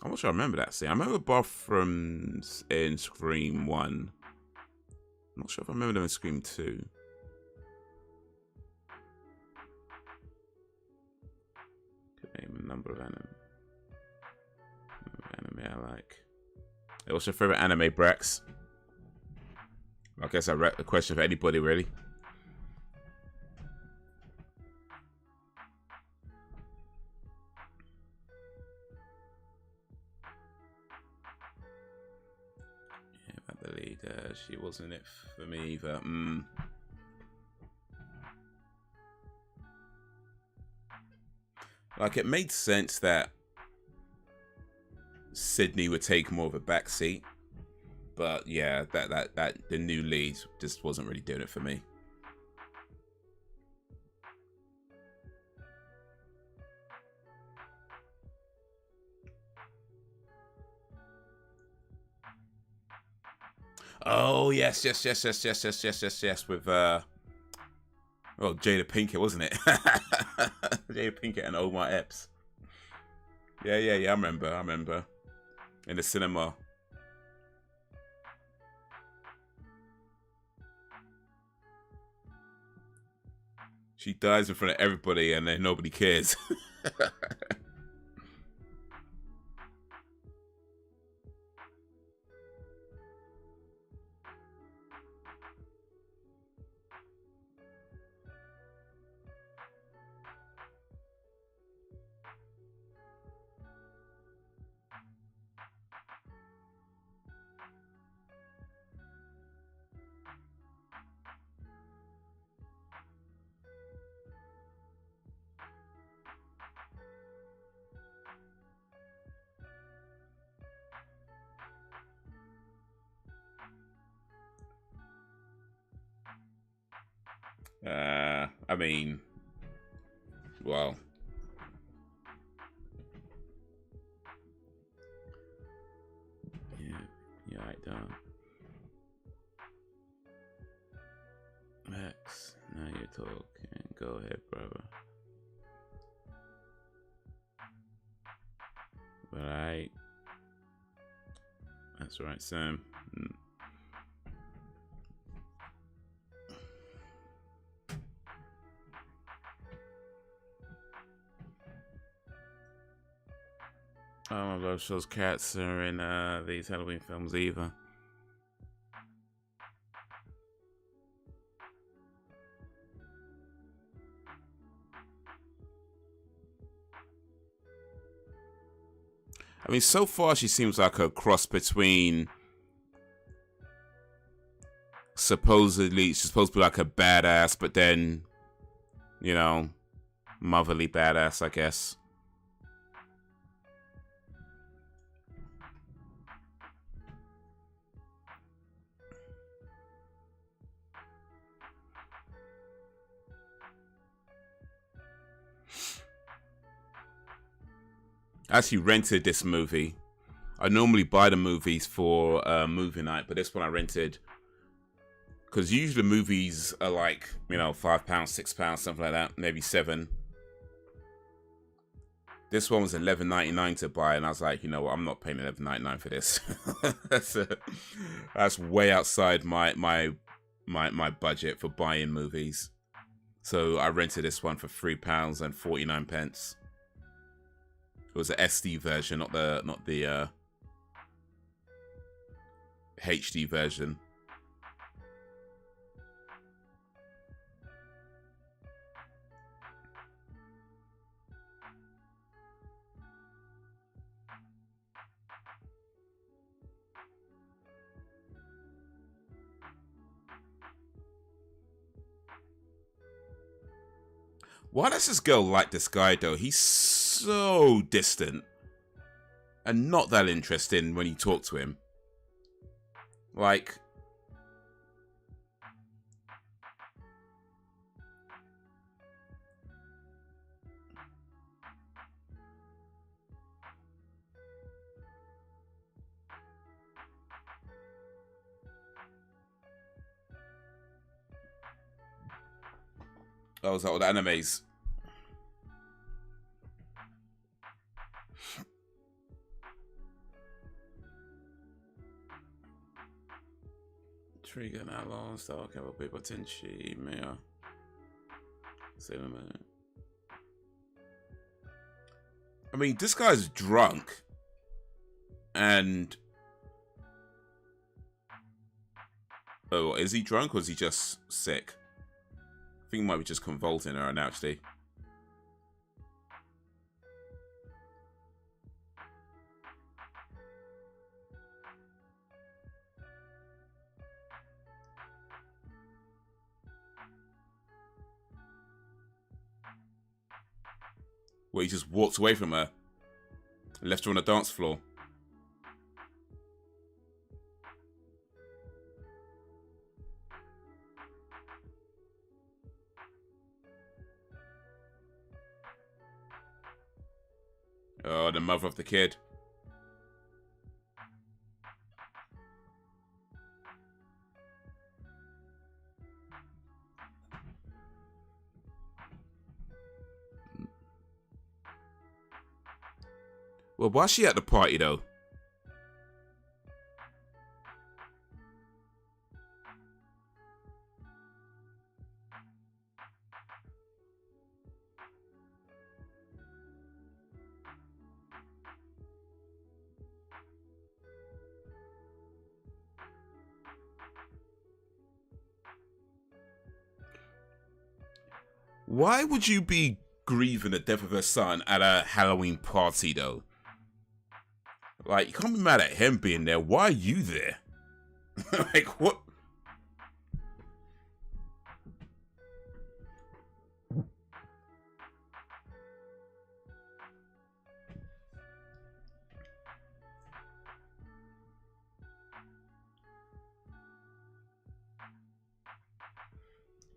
I'm not sure I remember that scene. I remember bathrooms in Scream 1. I'm not sure if I remember them in Scream 2. Could name a number of anime I like. Hey, what's your favorite anime, Brax? I guess a question for anybody, really. Yeah, about the lead. She wasn't it for me either. Like, it made sense that Sydney would take more of a backseat, but yeah, that the new lead just wasn't really doing it for me. Oh yes, with Jada Pinkett, wasn't it? Jada Pinkett and Omar Epps. Yeah, I remember. In the cinema. She dies in front of everybody and then nobody cares. I mean, well, yeah, right, done. talking. Go ahead, brother. Right. That's right, Sam. Oh my gosh, those cats are in these Halloween films either. I mean, so far she seems like a cross between supposedly she's supposed to be like a badass, but then, you know, motherly badass, I guess. I actually rented this movie. I normally buy the movies for movie night, but this one I rented because usually movies are like, you know, £5, £6, something like that, maybe £7. This one was $11.99 to buy, and I was like, you know what, I'm not paying $11.99 for this. That's way outside my budget for buying movies. So I rented this one for £3.49. It was the SD version, not the HD version. Why does this girl like this guy though? He's so distant and not that interesting when you talk to him. Like, oh, is that all the animes? Trigger now long style cover paper tenchi mayor. I mean, this guy's drunk. And oh, is he drunk or is he just sick? I think he might be just convulsing her now, actually. Where he just walked away from her, left her on the dance floor. Oh, the mother of the kid. Well, why's she at the party, though? Why would you be grieving the death of her son at a Halloween party, though? Like, you can't be mad at him being there. Why are you there? Like, what?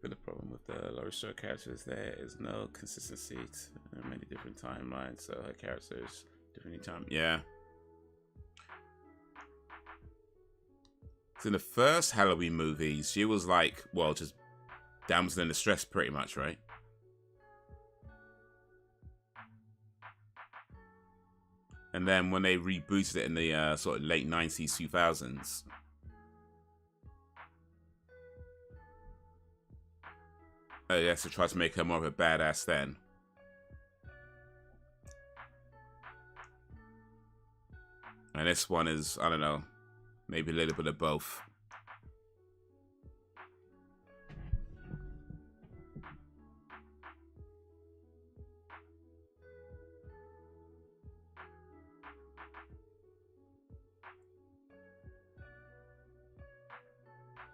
But the problem with the Laurie Strode characters, there is no consistency to many different timelines. So her characters different time. Yeah. So in the first Halloween movies, she was like, well, just damseling the stress pretty much, right? And then when they rebooted it in the sort of late 90s, 2000s, yes, to try to make her more of a badass then. And this one is, I don't know, maybe a little bit of both.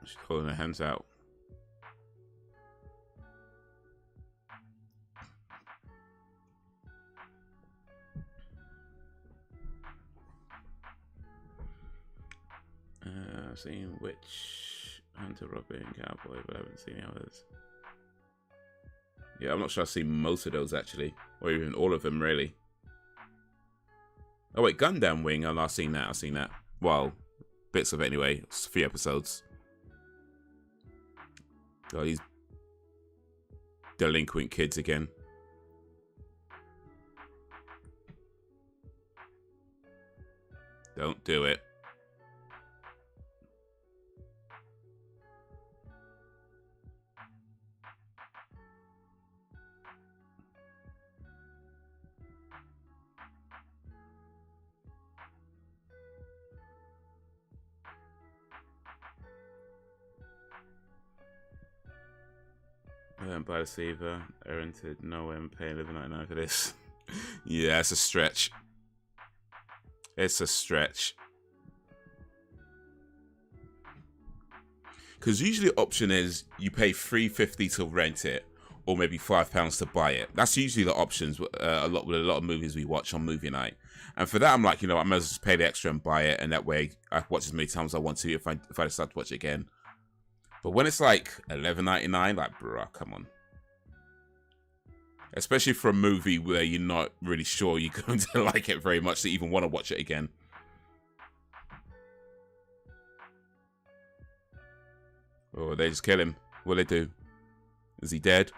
She's holding her hands out. I've seen Witch, Hunter, Robin, Cowboy, but I haven't seen the others. Yeah, I'm not sure I've seen most of those actually, or even all of them really. Oh wait, Gundam Wing, I've seen that. I've seen that. Well, bits of it anyway. It's 3 episodes. Oh, these delinquent kids again. Don't do it. By the Saver, Erranted, no way I'm paying $11.99 for this. Yeah, it's a stretch. It's a stretch. Because usually the option is you pay $3.50 to rent it, or maybe £5 to buy it. That's usually the options with a lot of movies we watch on movie night. And for that, I'm like, you know, I might as well just pay the extra and buy it, and that way I watch as many times as I want to if I decide to watch it again. But when it's like $11.99, like, bruh, come on. Especially for a movie where you're not really sure you're going to like it very much to even want to watch it again. Oh, they just kill him. What do they do? Is he dead?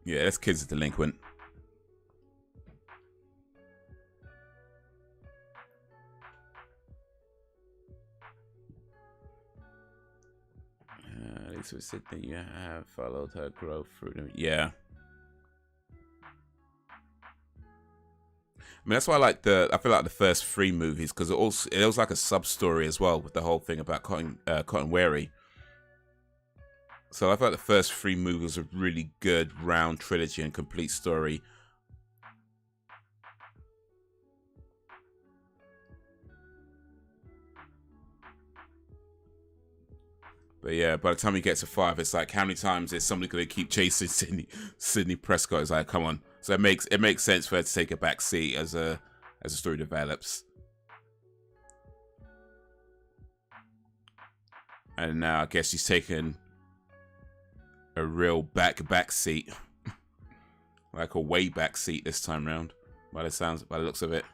Yeah, this kid's a delinquent. At least with Sydney, you have followed her growth through them. Yeah. I mean, that's why I like I feel like the first 3 movies, because it was like a sub story as well with the whole thing about Cotton Wary. So I felt the first 3 movies were a really good round trilogy and complete story. But yeah, by the time you get to 5, it's like, how many times is somebody going to keep chasing Sydney Prescott? It's like, come on. So it makes sense for her to take a back seat as the story develops. And now I guess she's taken a real back seat, like a way back seat this time round. By the looks of it.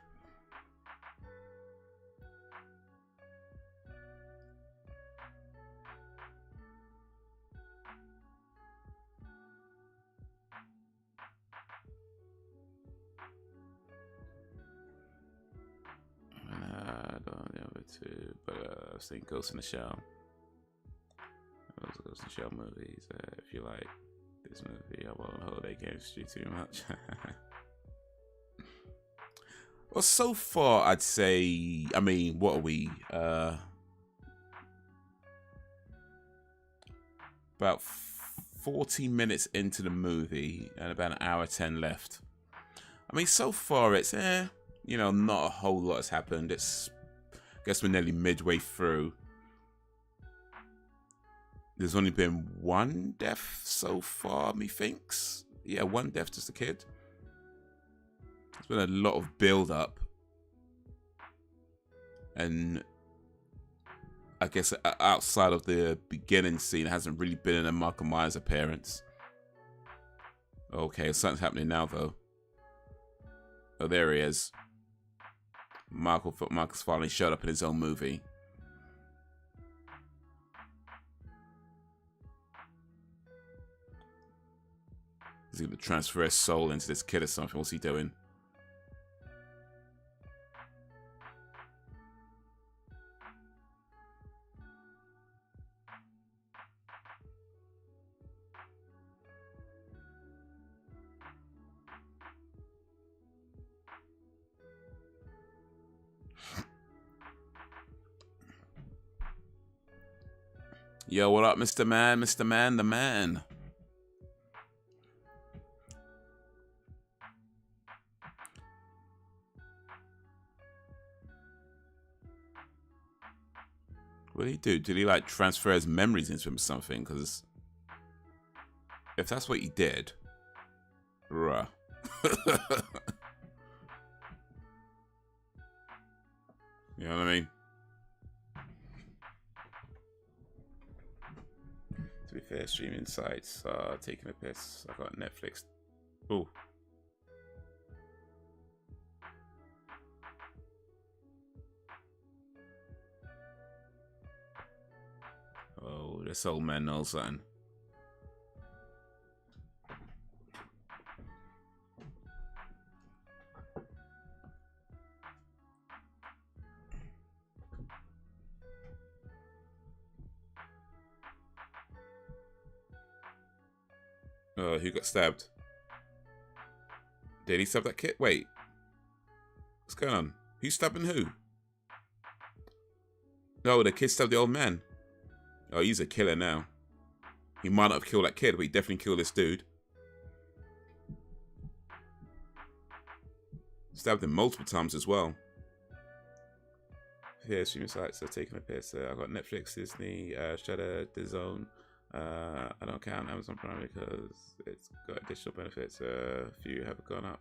I don't know the other 2, but I've seen Ghost in the Shell. Those Ghost in the Shell movies. If you like this movie, I won't hold that against you too much. Well, so far, I'd say, I mean, what are we? About 40 minutes into the movie and about 1:10 left. I mean, so far, it's, you know, not a whole lot has happened. I guess we're nearly midway through. There's only been 1 death so far, methinks. Yeah, 1 death, just a kid. There's been a lot of build-up. And I guess outside of the beginning scene, it hasn't really been in a Michael Myers appearance. Okay, something's happening now, though. Oh, there he is. Marcus finally showed up in his own movie. Is he going to transfer his soul into this kid or something? What's he doing? Yo, what up, Mr. Man? Mr. Man, the man. What did he do? Did he like transfer his memories into him or something? Because if that's what he did, bruh. You know what I mean? To be fair, streaming sites are taking a piss. I got Netflix. Oh. Oh, this old man knows something. Oh, who got stabbed? Did he stab that kid? Wait. What's going on? Who's stabbing who? No, the kid stabbed the old man. Oh, he's a killer now. He might not have killed that kid, but he definitely killed this dude. Stabbed him multiple times as well. Yeah, streaming sites are taking a piss. I got Netflix, Disney, Shudder, DAZN. I don't count Amazon Prime because it's got additional benefits. A few have gone up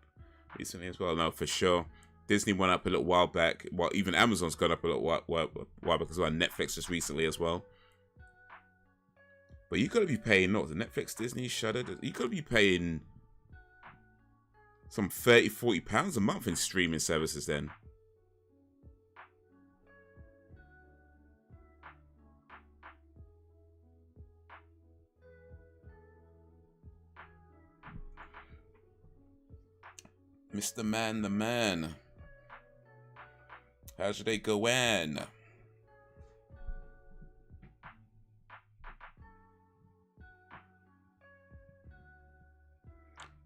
recently as well. No, for sure. Disney went up a little while back. Well, even Amazon's gone up a little while because of Netflix just recently as well. But you gotta be paying, not the Netflix, Disney, Shudder. You gotta be paying some £30-40 a month in streaming services then. Mr. Man, the man. How's your day going?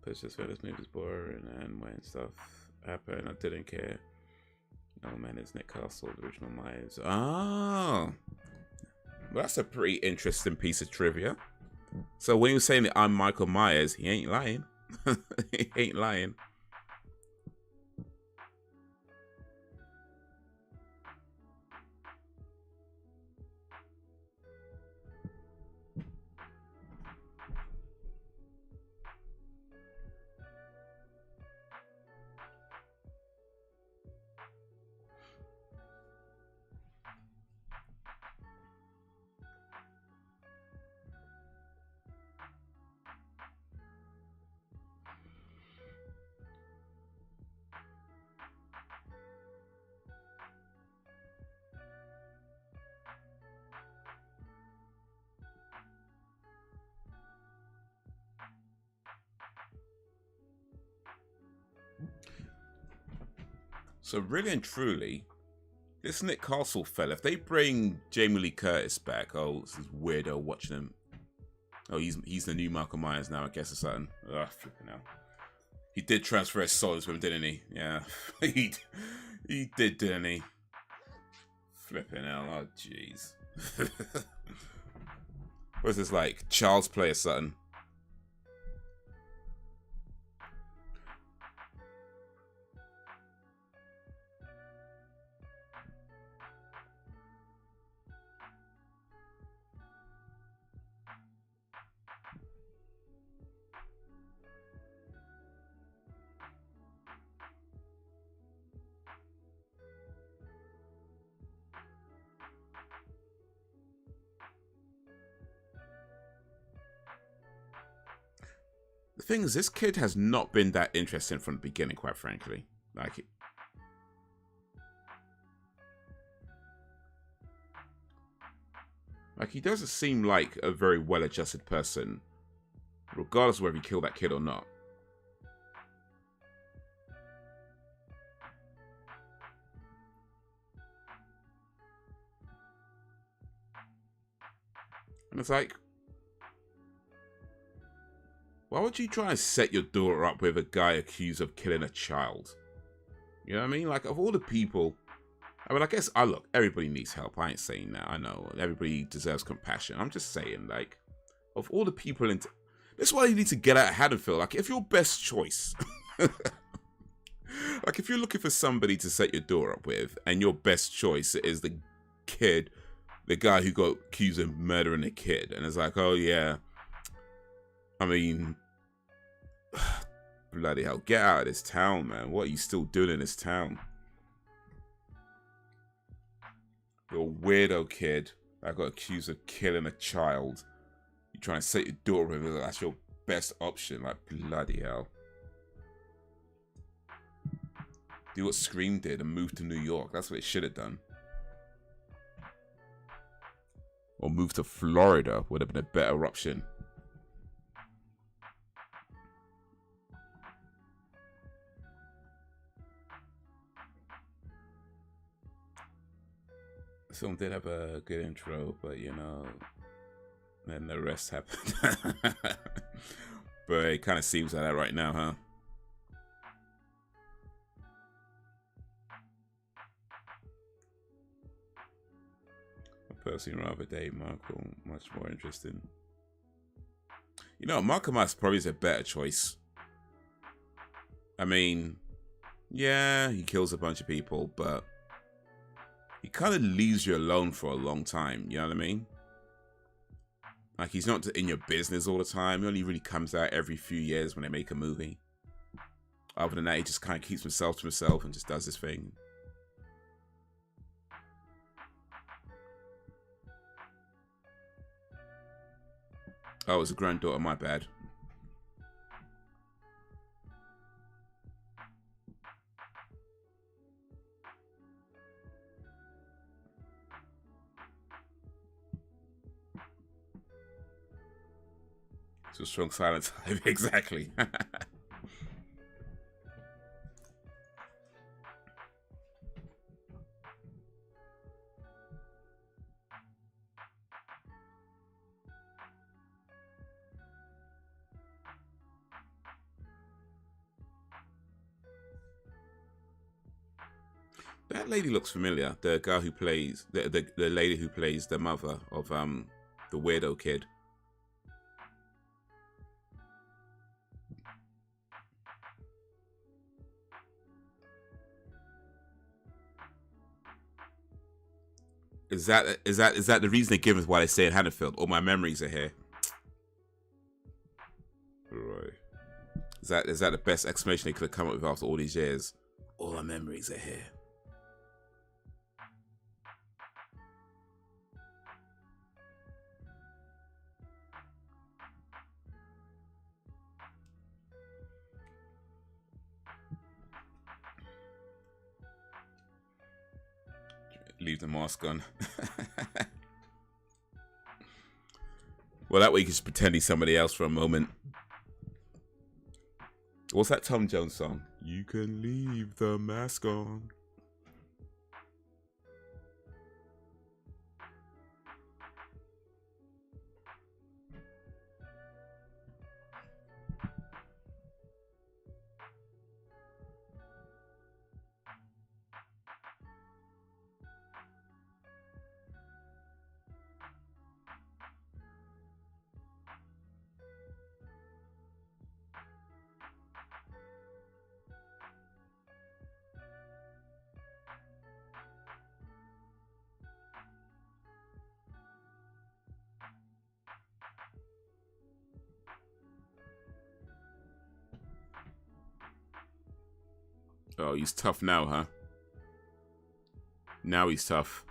But just when this movie's boring and when stuff happened, I didn't care. Oh man, it's Nick Castle, the original Myers. Oh, well, that's a pretty interesting piece of trivia. So when he was saying that I'm Michael Myers, he ain't lying. He ain't lying. So really and truly, this Nick Castle fella, if they bring Jamie Lee Curtis back, oh, this is weirdo watching him. Oh, he's the new Michael Myers now, I guess, or something. Ugh, flipping out. He did transfer his soul to him, didn't he? Yeah, he did, didn't he? Flipping out. Oh, jeez. What's this like? Child's Play or something? The thing is, this kid has not been that interesting from the beginning, quite frankly. Like he doesn't seem like a very well-adjusted person, regardless of whether he killed that kid or not. And it's like, why would you try and set your daughter up with a guy accused of killing a child? You know what I mean? Like, of all the people, I mean, I guess, look, everybody needs help. I ain't saying that. I know. Everybody deserves compassion. I'm just saying, like, of all the people in... This is why you need to get out of Haddonfield. Like, if your best choice... like, if you're looking for somebody to set your daughter up with, and your best choice is the kid, the guy who got accused of murdering a kid, and it's like, oh, yeah, I mean... bloody hell, get out of this town, man. What are you still doing in this town? You're a weirdo kid that got accused of killing a child. You trying to set your daughter with it, that's your best option. Like, bloody hell. Do what Scream did and move to New York. That's what it should have done. Or move to Florida would have been a better option. The film did have a good intro, but you know, then the rest happened. But it kind of seems like that right now, huh? I personally rather date Marco, much more interesting. You know, Marco Mas probably is a better choice. I mean, yeah, he kills a bunch of people, but he kind of leaves you alone for a long time, you know what I mean? Like, he's not in your business all the time. He only really comes out every few years when they make a movie. Other than that, he just kind of keeps himself to himself and just does his thing. Oh, it was a granddaughter, my bad. So strong silence. Exactly. That lady looks familiar. The girl who plays the lady who plays the mother of the weirdo kid. Is that the reason they give us why they stay in Haddonfield? All my memories are here. Right. Is that the best explanation they could have come up with after all these years? All our memories are here. Leave the mask on. Well, that way you can just pretend he's somebody else for a moment. What's that Tom Jones song? You can leave the mask on. Oh, he's tough now, huh? Now he's tough.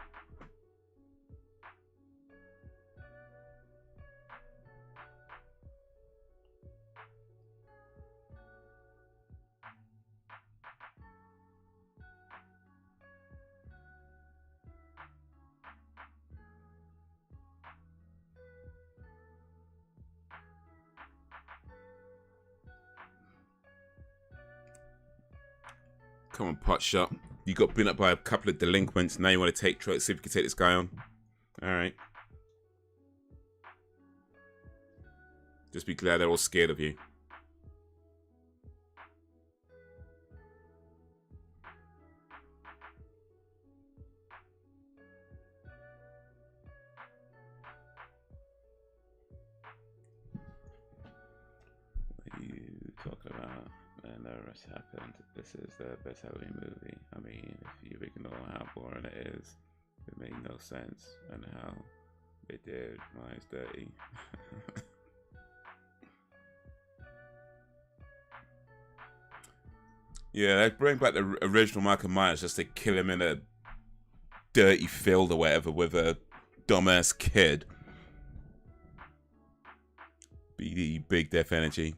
Come on, pot shot. You got beaten up by a couple of delinquents. Now you want to try to see if you can take this guy on. All right. Just be glad they're all scared of you. What are you talking about? And the rest happened. This is the best Halloween movie. I mean, if you ignore how boring it is, it made no sense. And how they did. Mine's dirty. Yeah, they bring back the original Michael Myers just to kill him in a dirty field or whatever with a dumbass kid. Big death energy.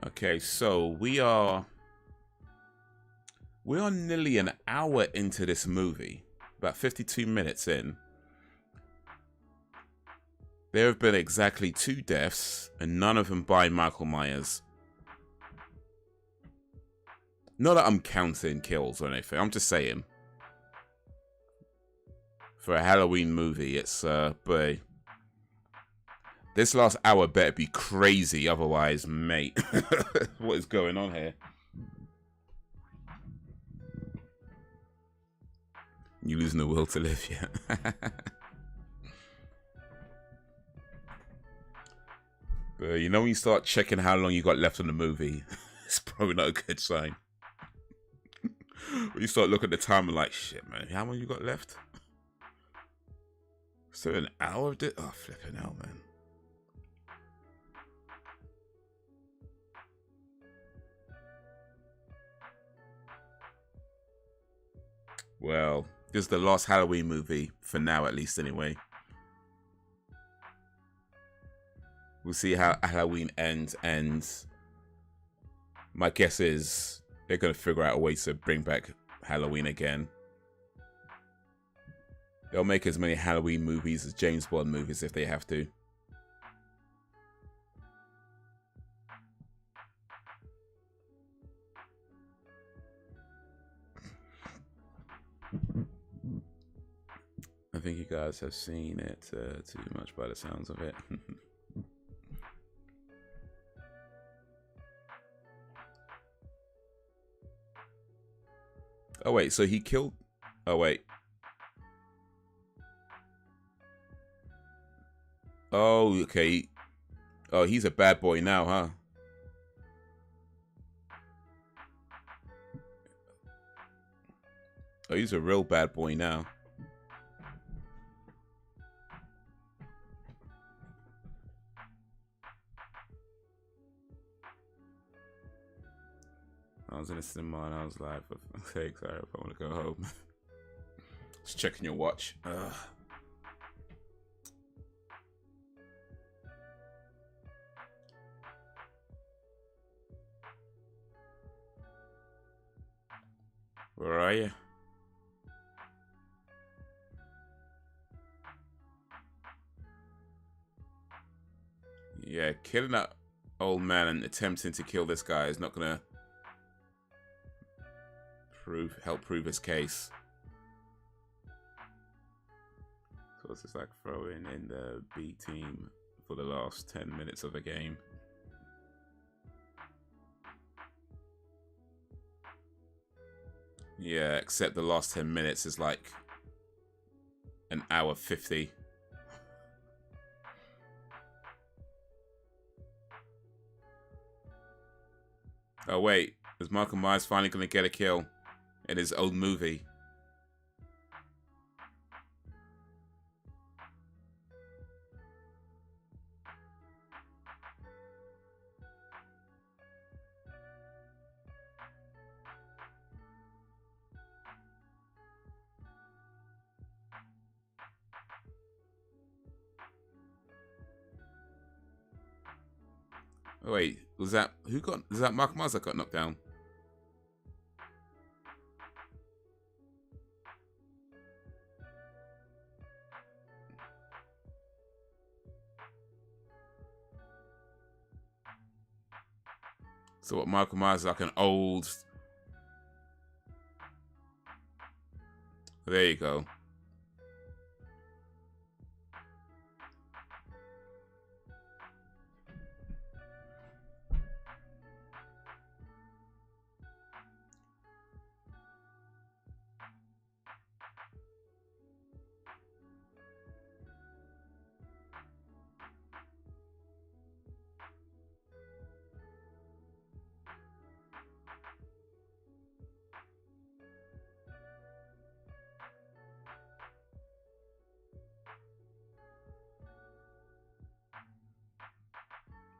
Okay, so we are nearly an hour into this movie, about 52 minutes in. There have been exactly 2 deaths, and none of them by Michael Myers. Not that I'm counting kills or anything, I'm just saying. For a Halloween movie, it's, but this last hour better be crazy, otherwise, mate. What is going on here? You losing the will to live, yeah. But you know when you start checking how long you got left on the movie, it's probably not a good sign. When you start looking at the time and like, shit, man, how long you got left? So an hour of it? Oh, flipping hell, man. Well, this is the last Halloween movie, for now at least anyway. We'll see how Halloween ends, and my guess is they're going to figure out a way to bring back Halloween again. They'll make as many Halloween movies as James Bond movies if they have to. I think you guys have seen it too much by the sounds of it. Oh wait, so he killed... Oh wait. Oh, okay. Oh, he's a bad boy now, huh? Oh, he's a real bad boy now. I was in a cinema and I was like, for fuck's sake, sorry if I want to go home. Just checking your watch. Ugh. Where are you? Yeah, killing that old man and attempting to kill this guy is not gonna help prove his case. So it's just like throwing in the B team for the last 10 minutes of the game. Yeah, except the last 10 minutes is like an hour 50. Oh wait, is Michael Myers finally gonna get a kill in his own movie? Wait, was that who got? Was that Mark Mars that got knocked down? So what? Michael Myers is like an old. There you go.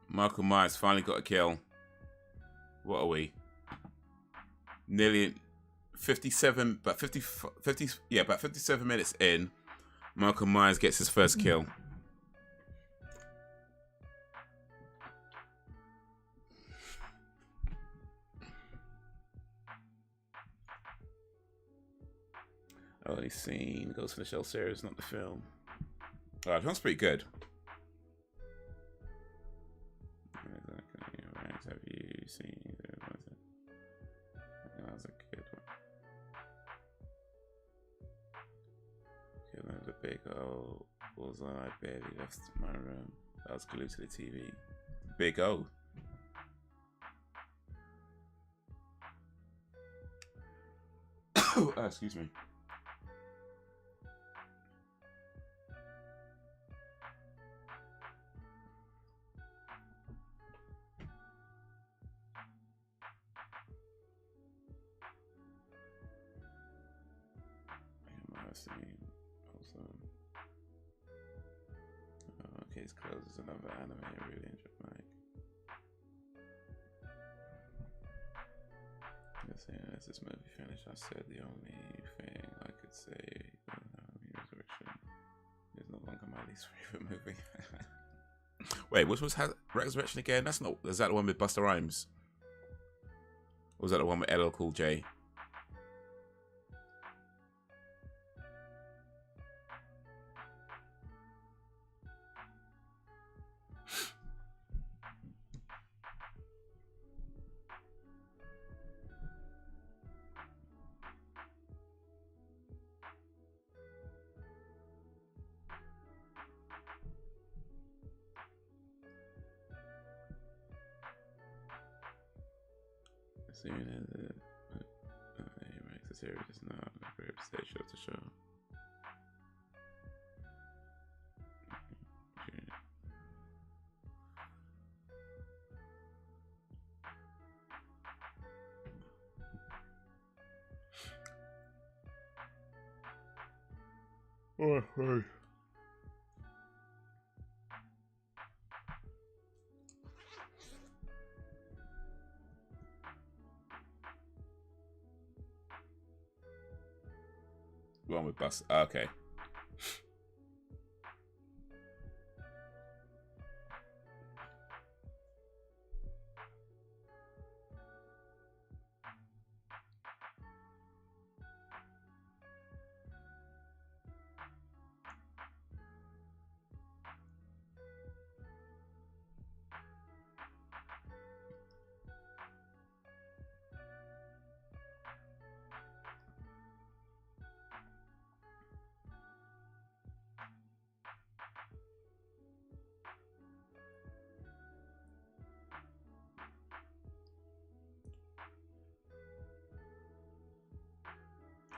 Michael Myers finally got a kill. What are we? Nearly 57, about 50, yeah, about 57 minutes in. Michael Myers gets his first kill. Only seen Ghost in the Shell series, not the film. Alright, the film's pretty good. Have you seen when I was a kid? Killing the big O was on my bed. He left my room. I was glued to the TV. Big O. Excuse me. Case Closed is another anime I really enjoy. Like, as this movie finished, I said the only thing I could say Resurrection is no longer my least favorite movie. Wait, which was Resurrection again? That's not. Is that the one with Busta Rhymes? Or was that the one with LL Cool J? The series is not a very stage show to show. Oh, hey. One with bus. Okay.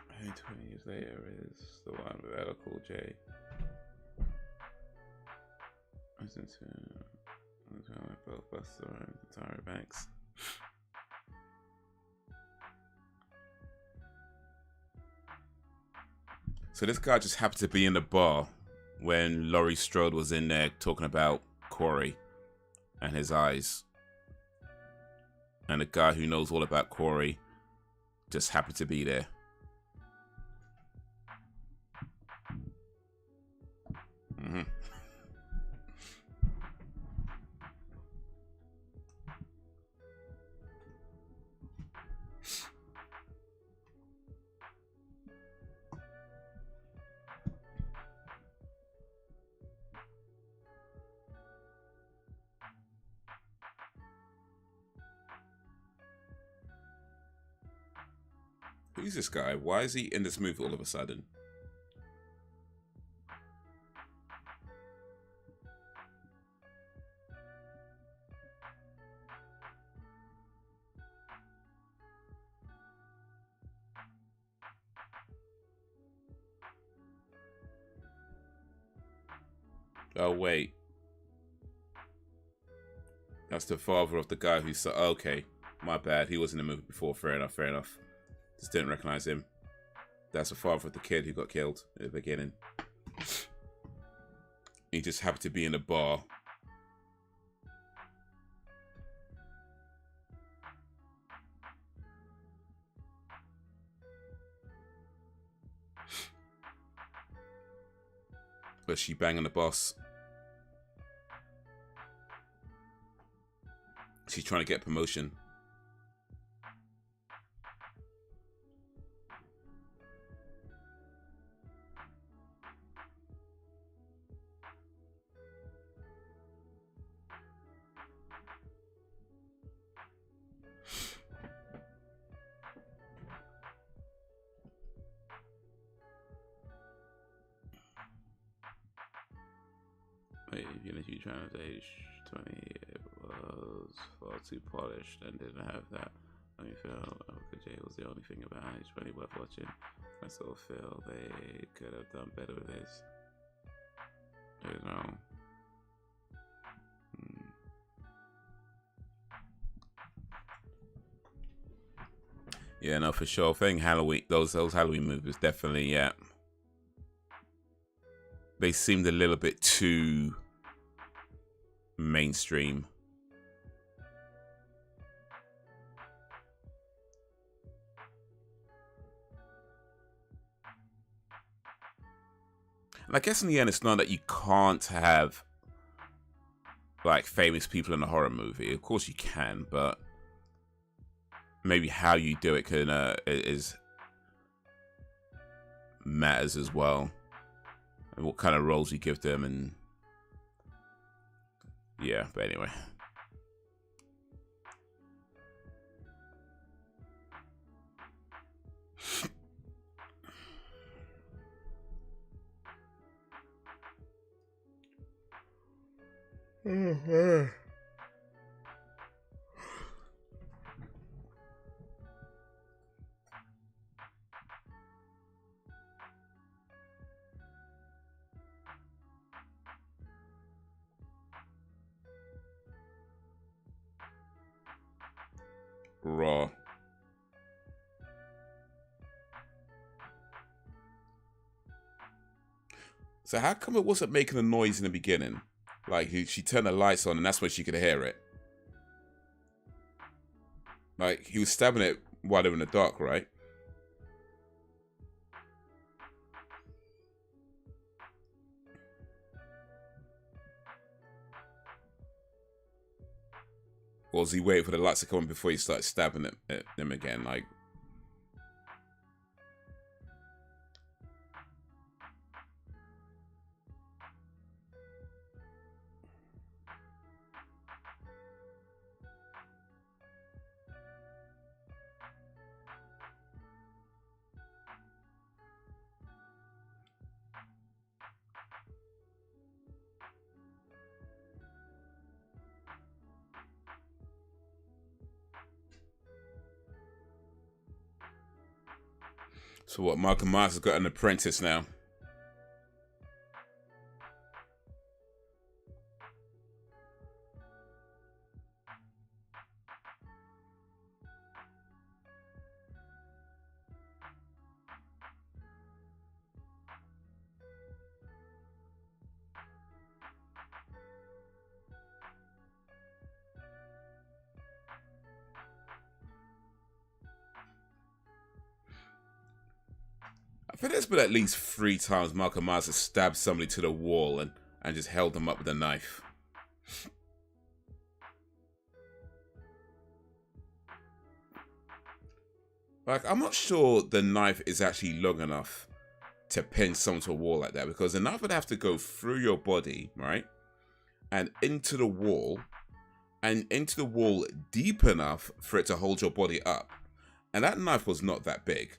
I think 20 years later is the one with LL Cool J. Listen to both Busta Rhymes and Tyra Banks. So this guy just happened to be in the bar when Laurie Strode was in there talking about Corey and his eyes. And the guy who knows all about Corey just happened to be there. Who's this guy? Why is he in this movie all of a sudden? Oh, wait. That's the father of the guy who saw. Okay, my bad. He was in the movie before. Fair enough, fair enough. Just didn't recognize him. That's the father of the kid who got killed at the beginning. He just happened to be in a bar. But she banging the boss. She's trying to get promotion. Wait, you know, you trying to age 20, it was far too polished and didn't have that. I mean, feel OKJ was the only thing about age 20 worth watching. I still feel they could have done better with this. You know. Yeah, no, for sure. I think Halloween, those Halloween movies definitely, yeah. They seemed a little bit too mainstream. And I guess in the end, it's not that you can't have like famous people in a horror movie. Of course you can, but maybe how you do it can is matters as well, and what kind of roles you give them, and yeah. But anyway. Raw. So how come it wasn't making a noise in the beginning? Like she turned the lights on and that's when she could hear it. Like he was stabbing it while they were in the dark, right? Or was he waiting for the lights to come on before he started stabbing them again? Like, so what? Michael Myers has got an apprentice now. I think there's been at least 3 times Michael Myers has stabbed somebody to the wall and just held them up with a knife. Like, I'm not sure the knife is actually long enough to pin someone to a wall like that, because the knife would have to go through your body, right? And into the wall, and into the wall deep enough for it to hold your body up. And that knife was not that big.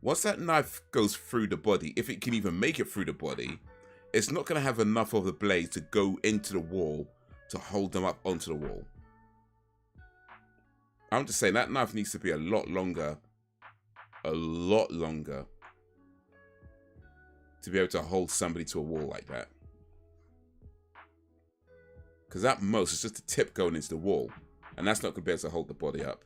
once that knife goes through the body, if it can even make it through the body, it's not going to have enough of the blade to go into the wall to hold them up onto the wall. I'm just saying that knife needs to be a lot longer to be able to hold somebody to a wall like that. Because at most, it's just a tip going into the wall, and that's not going to be able to hold the body up.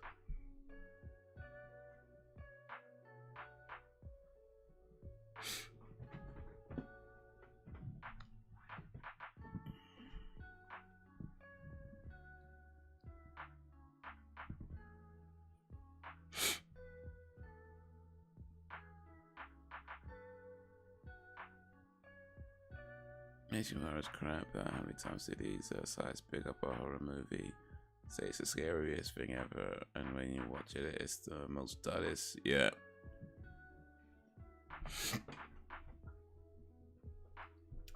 Asian horror is crap. How many times did these sites pick up a horror movie? Say it's the scariest thing ever, and when you watch it, it's the most dullest. Yeah. I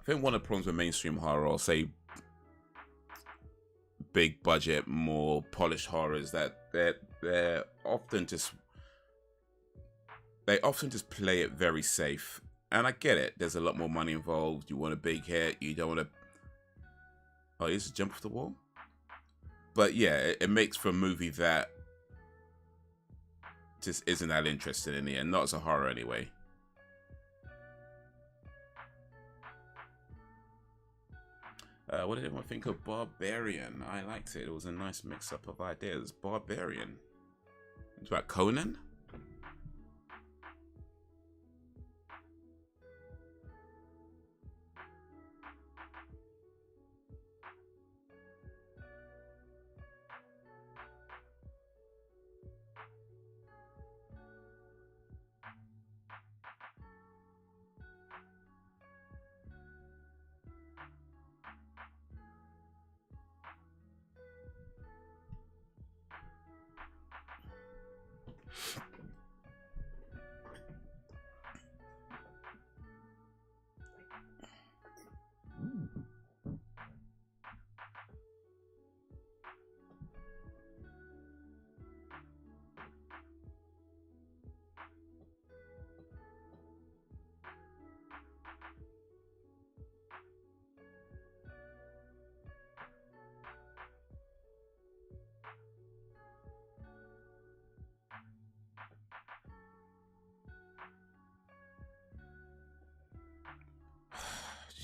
think one of the problems with mainstream horror, or say big budget, more polished horror, is that they often just play it very safe. And I get it. There's a lot more money involved. You want a big hit. You don't want to... Oh, here's a jump off the wall? But yeah, it makes for a movie that just isn't that interesting in the end. Not as a horror anyway. What did everyone think of Barbarian? I liked it. It was a nice mix-up of ideas. Barbarian. It's about Conan?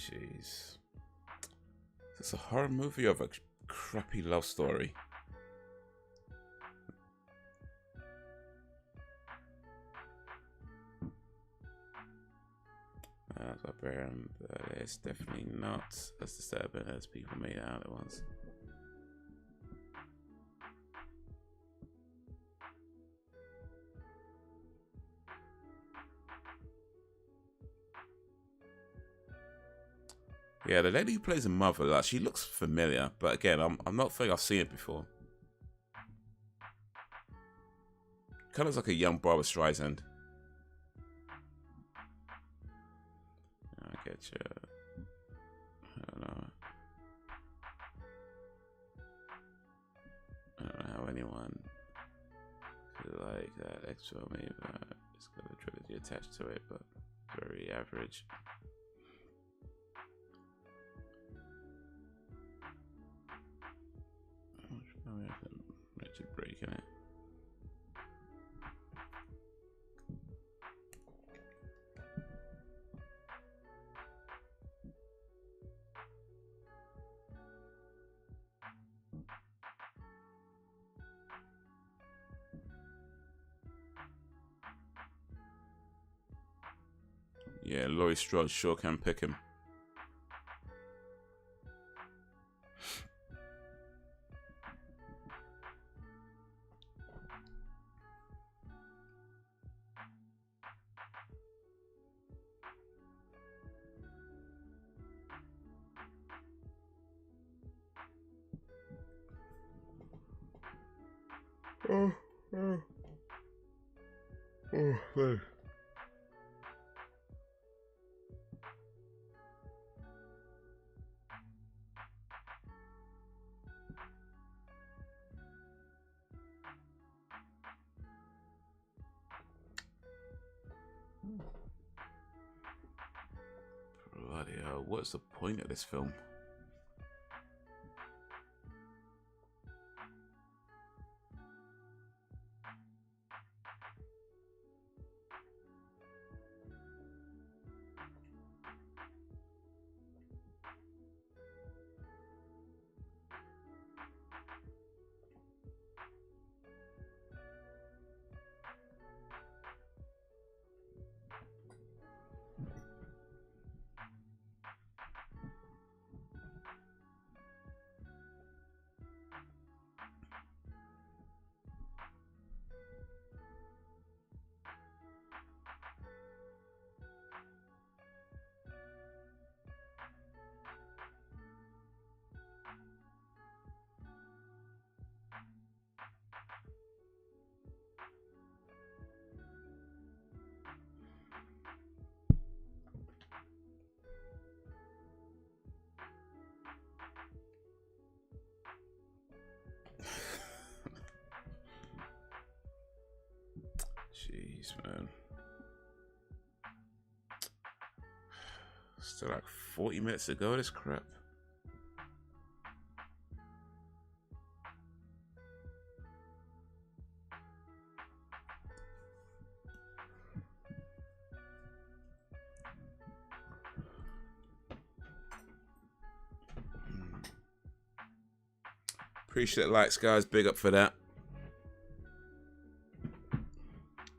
Jeez. It's a horror movie of a crappy love story. Barbarian, but it's definitely not as disturbing as people made out at once. Yeah, the lady who plays a mother, like, she looks familiar, but again, I'm not thinking I've seen it before. Kind of looks like a young Barbra Streisand. I get you. I don't know. I don't know how anyone could like that extra maybe, but it's got a trilogy attached to it, but very average. Richard breaking it. Yeah, Laurie Strode sure can pick him. Bloody hell, what's the point of this film? Jeez, man. Still like 40 minutes to go, this crap. Appreciate the likes, guys. Big up for that.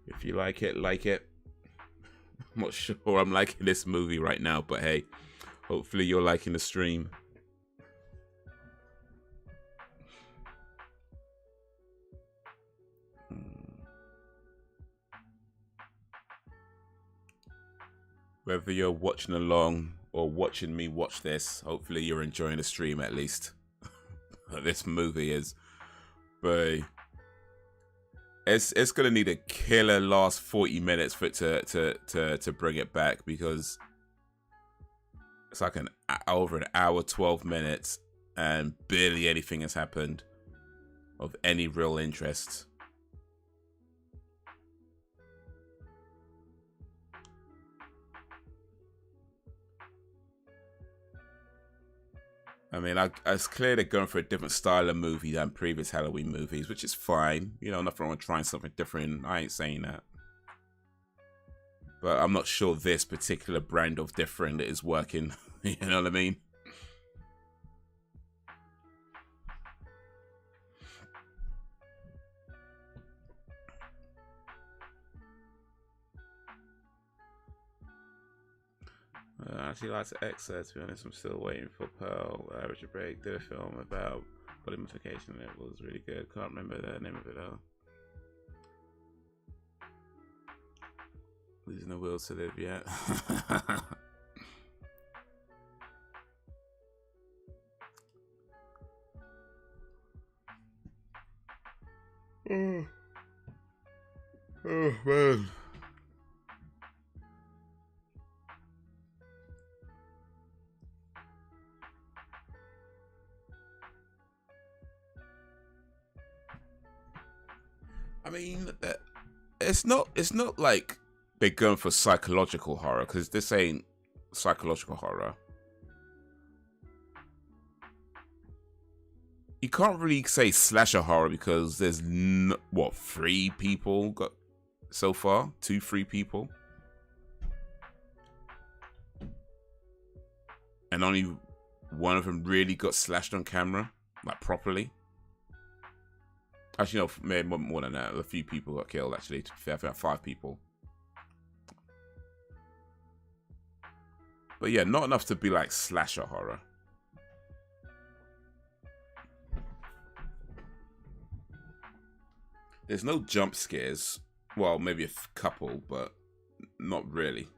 If you like it, like it. I'm not sure I'm liking this movie right now, but hey, hopefully you're liking the stream. Whether you're watching along or watching me watch this, hopefully you're enjoying the stream at least. This movie is, but it's gonna need a killer last 40 minutes for it to bring it back, because it's like over an hour 12 minutes and barely anything has happened of any real interest. I mean, it's clear they're going for a different style of movie than previous Halloween movies, which is fine. You know, nothing wrong with trying something different. I ain't saying that. But I'm not sure this particular brand of different is working. You know what I mean? I actually like to XSplit, to be honest. I'm still waiting for Pearl. Richard Brake did a film about body modification. It was really good. Can't remember the name of it though. Losing the will to live yet. Oh man. I mean, it's not like they're going for psychological horror, because this ain't psychological horror. You can't really say slasher horror because there's what, 3 people got so far, 3 people, and only one of them really got slashed on camera, like properly. Actually, no, maybe more than that. A few people got killed, actually. To be fair, I think 5 people. But yeah, not enough to be like slasher horror. There's no jump scares. Well, maybe a couple, but not really.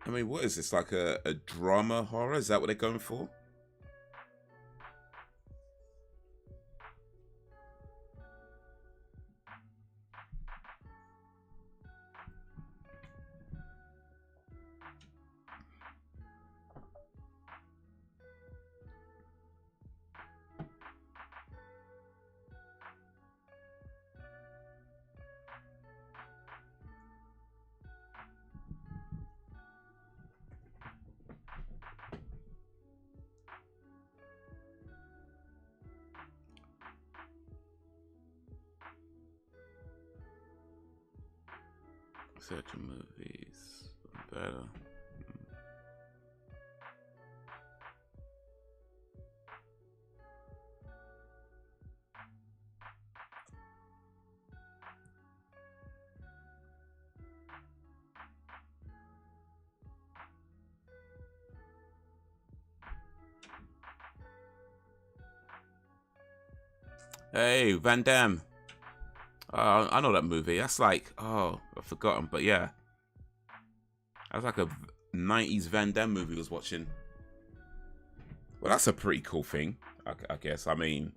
I mean, what is this? Like a drama horror? Is that what they're going for? Searching movies. Better. Hey, Van Damme. I know that movie. That's like, oh, I've forgotten, but yeah. That's like a 90s Van Damme movie I was watching. Well, that's a pretty cool thing, I guess. I mean,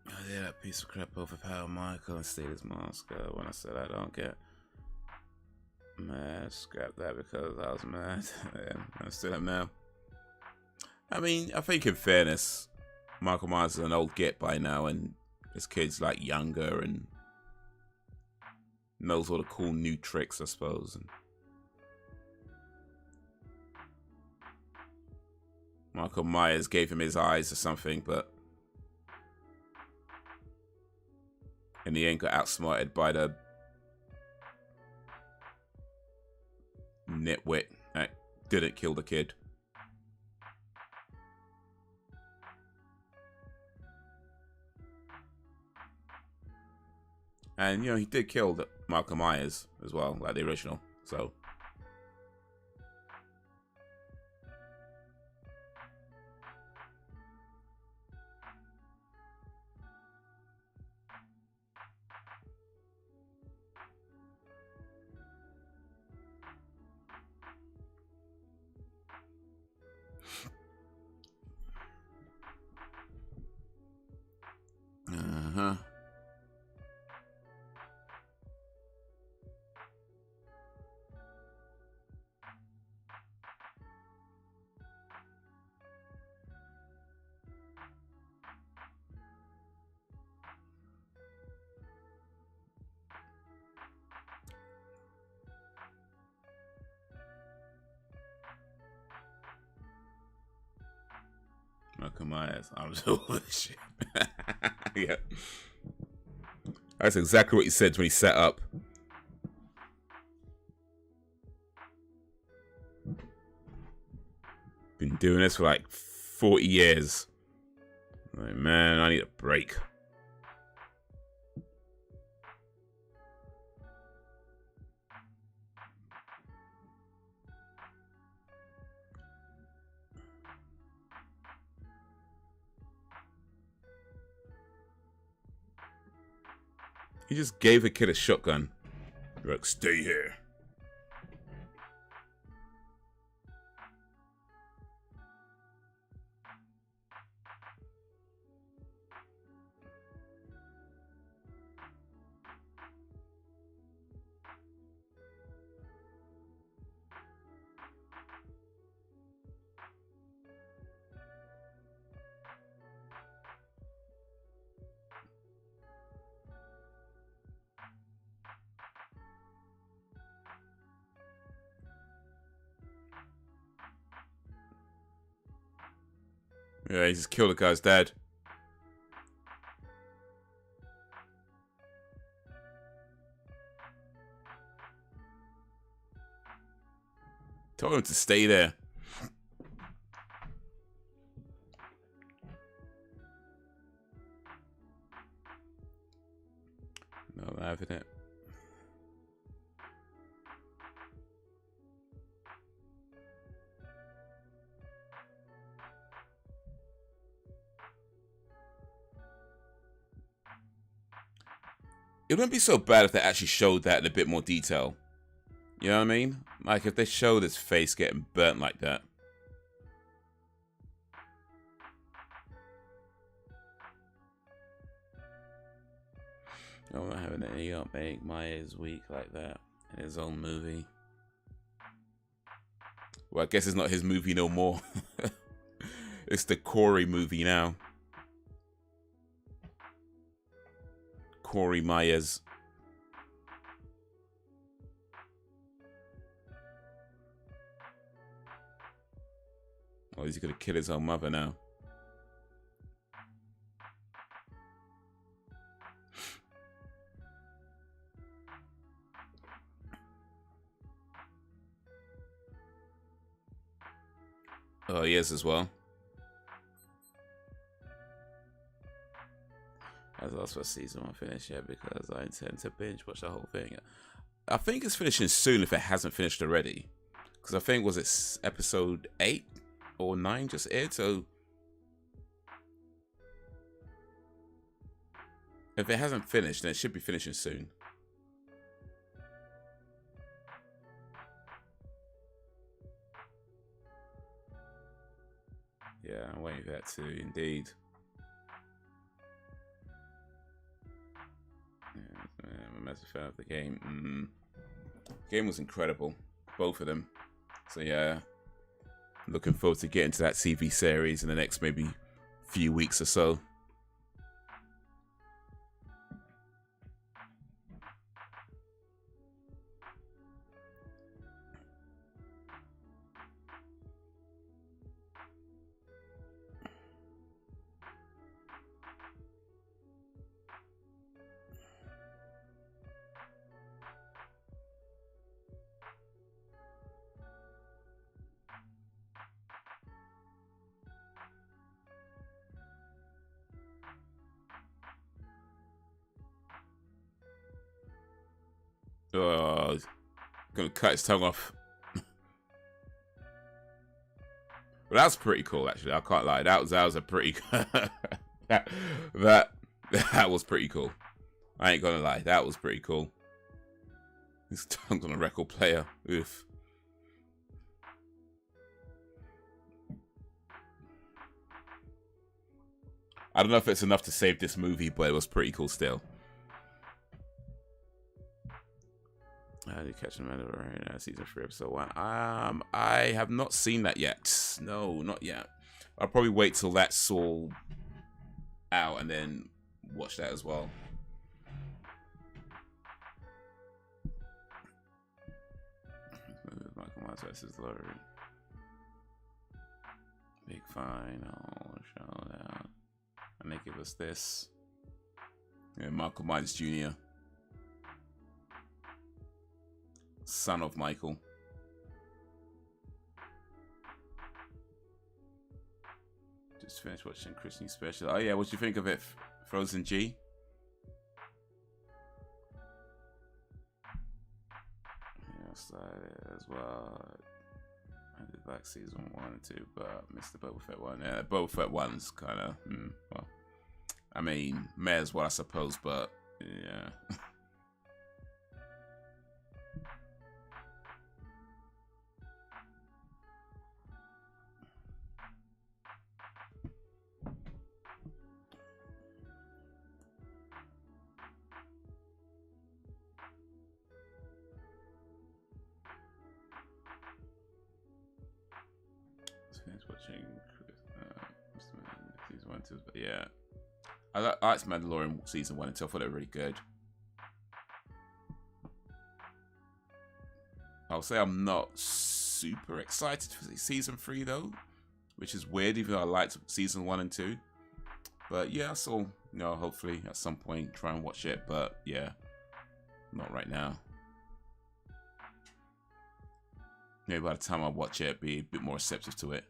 oh yeah, that piece of crap overpowered Michael and stayed his mask. When I said I don't get mad, scrap that because I was mad. Yeah, I still am now. I mean, I think in fairness, Michael Myers is an old git by now, and this kid's like younger and knows all the cool new tricks, I suppose. And Michael Myers gave him his eyes or something, but in the end got outsmarted by the nitwit that didn't kill the kid. And, you know, he did kill Michael Myers as well, like the original, so. Uh-huh. Michael Myers, I'm so shit. Yeah. That's exactly what he said when he set up. Been doing this for like 40 years. Like, man, I need a break. He just gave a kid a shotgun. Like, stay here. Yeah, he just killed the guy's dad. Told him to stay there. No, I'm having it. It wouldn't be so bad if they actually showed that in a bit more detail. You know what I mean? Like, if they showed his face getting burnt like that. I'm not having it. You don't make Myers weak like that in his own movie. Well, I guess it's not his movie no more. It's the Corey movie now. Corey Myers. Or is he gonna kill his own mother now? Oh, he is as well. As I was for season 1 finish yet, because I intend to binge watch the whole thing. I think it's finishing soon if it hasn't finished already. Because I think, was it episode 8 or 9 just aired? So if it hasn't finished, then it should be finishing soon. Yeah, I'm waiting for that too, indeed. Yeah, I'm a massive fan of the game. The game was incredible, both of them. So yeah, looking forward to getting to that TV series in the next maybe few weeks or so. Gonna cut his tongue off. Well, that's pretty cool, actually. I can't lie. That was a pretty that was pretty cool. I ain't gonna lie. That was pretty cool. His tongue's on a record player. Oof. I don't know if it's enough to save this movie, but it was pretty cool still. How do you catch them right season 3 episode 1? I have not seen that yet. No, not yet. I'll probably wait till that's all out and then watch that as well. Michael Myers versus Laurie. Big final showdown. And they give us this. Yeah, Michael Myers Jr. Son of Michael. Just finished watching Christmas special. Oh yeah, what do you think of it, Frozen G? Yeah, I started as well. I did like season 1 and 2, but I missed the Boba Fett one. Yeah, Boba Fett one's kind of, well, I mean, may as well, I suppose, but yeah. Watching season 1 and 2, but yeah, I liked Mandalorian season 1 and 2. I thought they were really good. I'll say I'm not super excited for season 3 though, which is weird, even though I liked season 1 and 2. But yeah, so hopefully at some point try and watch it, but yeah, not right now. Maybe by the time I watch it, be a bit more receptive to it.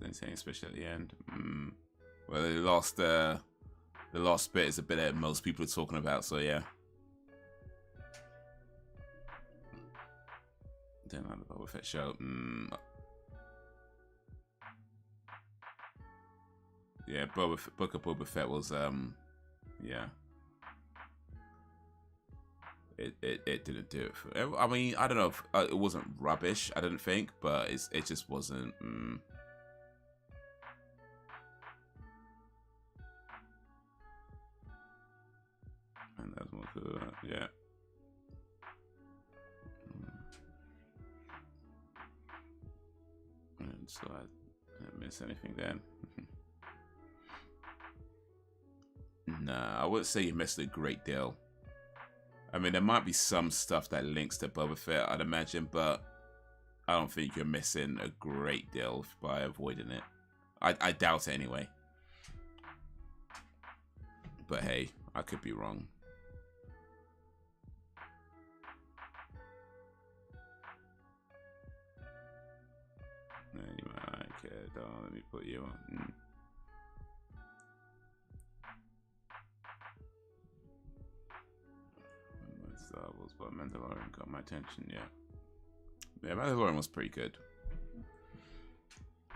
Anything especially at the end. Well, the last bit is a bit that most people are talking about, so yeah. Don't like the Boba Fett show. Yeah, Book of Boba Fett was yeah. It didn't do it for. I mean, I don't know if it wasn't rubbish. I didn't think, but it just wasn't. And that's more cool. Yeah. And so I didn't miss anything then. Nah, I wouldn't say you missed a great deal. I mean, there might be some stuff that links to Boba Fett, I'd imagine, but I don't think you're missing a great deal by avoiding it. I doubt it anyway. But hey, I could be wrong. Anyway, okay, let me put you on. Star Wars, but Mandalorian got my attention, yeah. Yeah, Mandalorian was pretty good.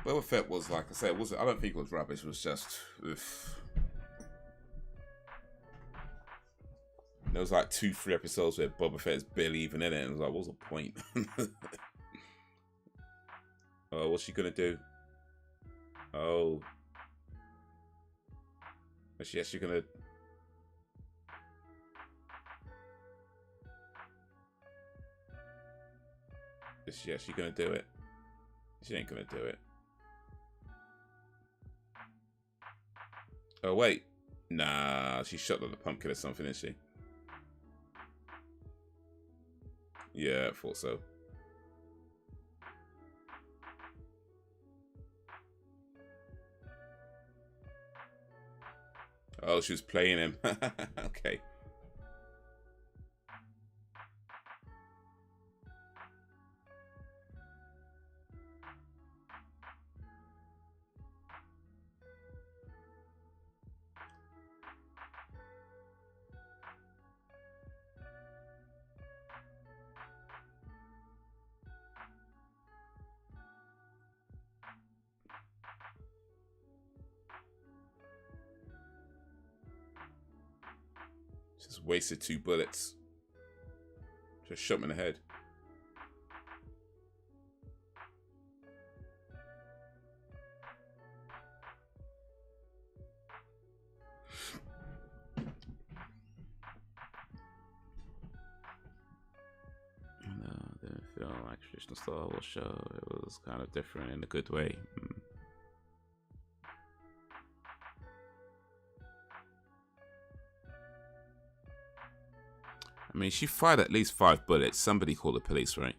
Boba Fett was, like I said, I don't think it was rubbish, it was just, there was like 2-3 episodes where Boba Fett is barely even in it, and I was like, what's the point? Oh, what's she gonna do? Oh. Is she actually gonna... Is she actually gonna do it? She ain't gonna do it. Oh, wait. Nah, she shot at the pumpkin or something, is she? Yeah, I thought so. Oh, she was playing him. Okay. Just wasted 2 bullets. Just shot him in the head. No, didn't feel like traditional Star Wars show. It was kind of different in a good way. I mean, she fired at least 5 bullets. Somebody called the police, right?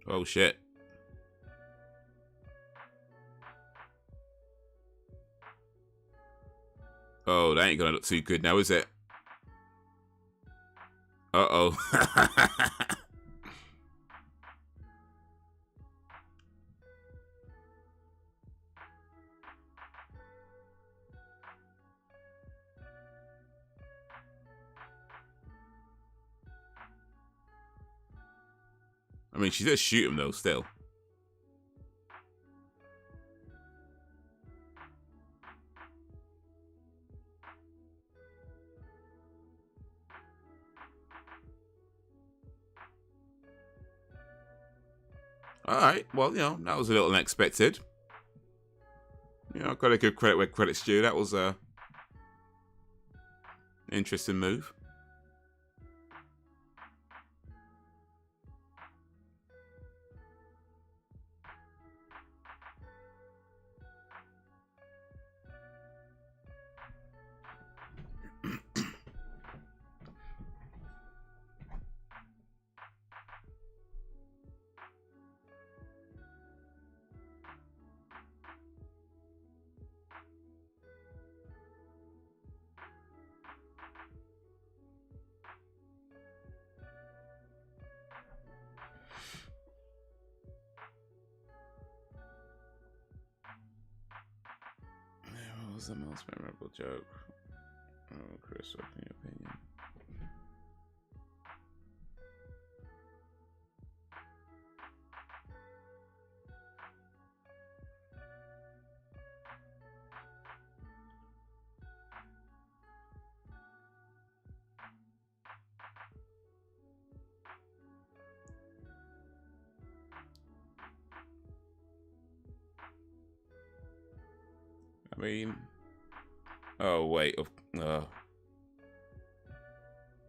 Oh, shit. Oh, that ain't gonna look too good now, is it? Uh-oh. I mean, she does shoot him, though, still. Alright, well, you know, that was a little unexpected. You know, gotta give credit where credit's due. That was a interesting move. What was the most memorable joke? Oh, Chris, what in your opinion? I mean, oh wait,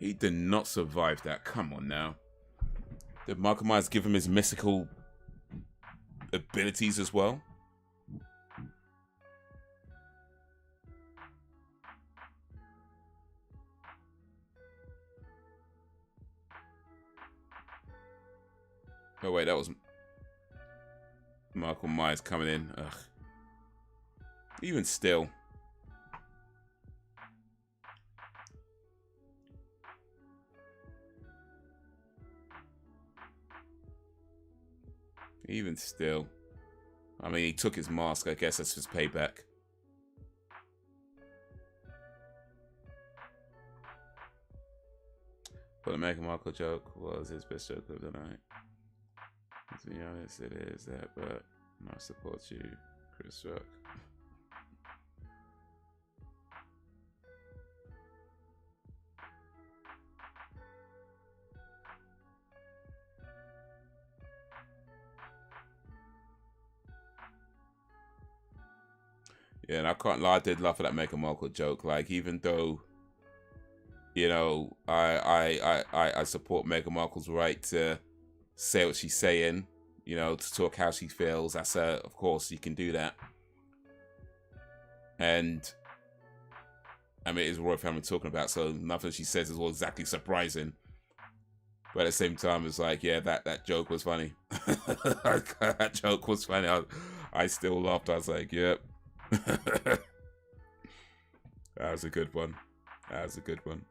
He did not survive that. Come on now. Did Michael Myers give him his mystical abilities as well? Oh wait, that was Michael Myers coming in. Ugh. Even still. Even still. I mean, he took his mask. I guess that's his payback. But the Meghan Markle joke was his best joke of the night. To be honest, it is that, but I support you, Chris Rock. Yeah, and I can't lie, I did laugh at that Meghan Markle joke. Like, even though, you know, I support Meghan Markle's right to say what she's saying, you know, to talk how she feels. That's of course, you can do that. And I mean, it's royal family talking about, so nothing she says is all exactly surprising. But at the same time, it's like, yeah, that joke was funny. That joke was funny. I still laughed. I was like, yep. That was a good one. That was a good one.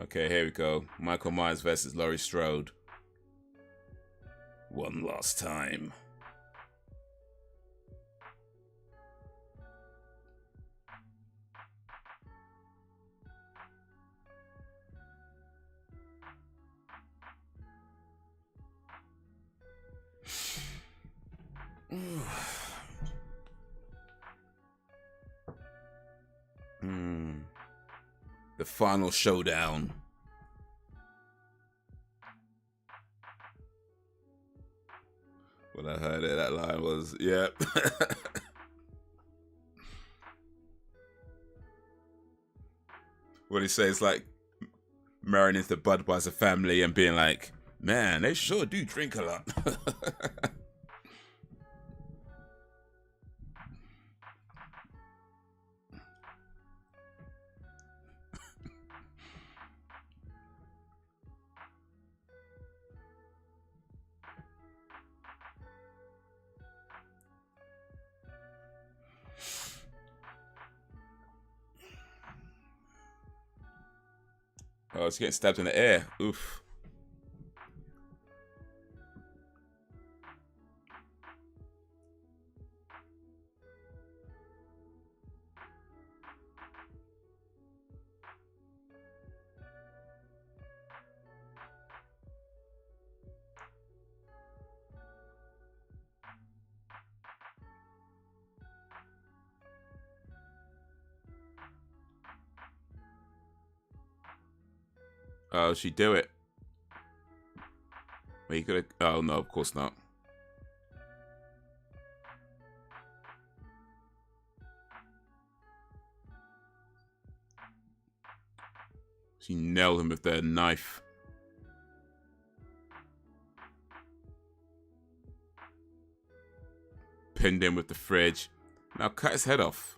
Okay, here we go. Michael Myers versus Laurie Strode. One last time. The final showdown. When I heard it, that line was, yep. What he says, like marrying into the Budweiser family and being like, man, they sure do drink a lot. Oh, it's getting stabbed in the air. Oof. Oh, she do it. Well, you could have. Oh no, of course not. She nailed him with the knife. Pinned him with the fridge. Now cut his head off.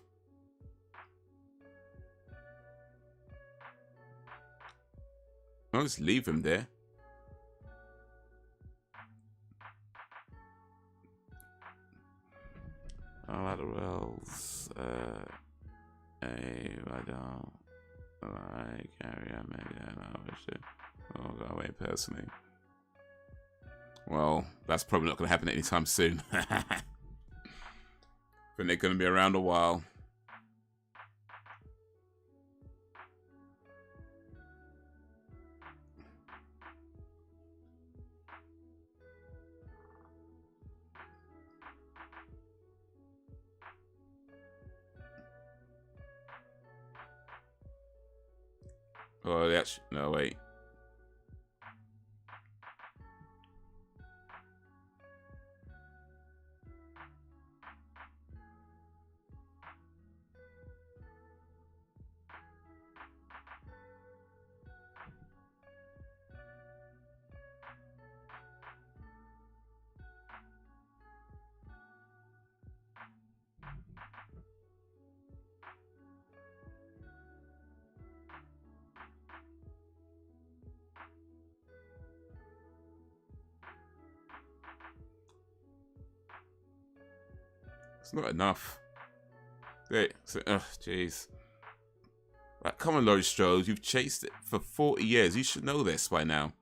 I'll just leave him there. Laterals. I don't like carry on maybe I know I should. Oh, go away personally. Well, that's probably not going to happen anytime soon. I think they're going to be around a while. Oh, that's no wait. It's not enough. Wait, so, jeez. Like, come on, Laurie Strode. You've chased it for 40 years. You should know this by now.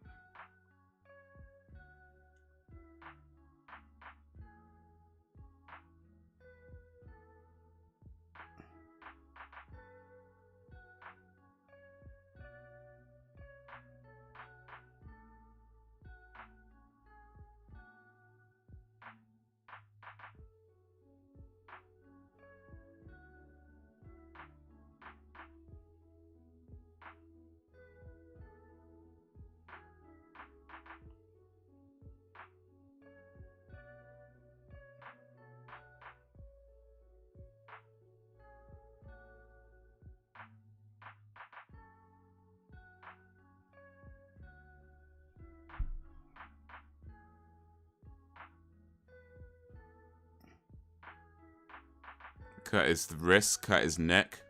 Cut his wrist, cut his neck.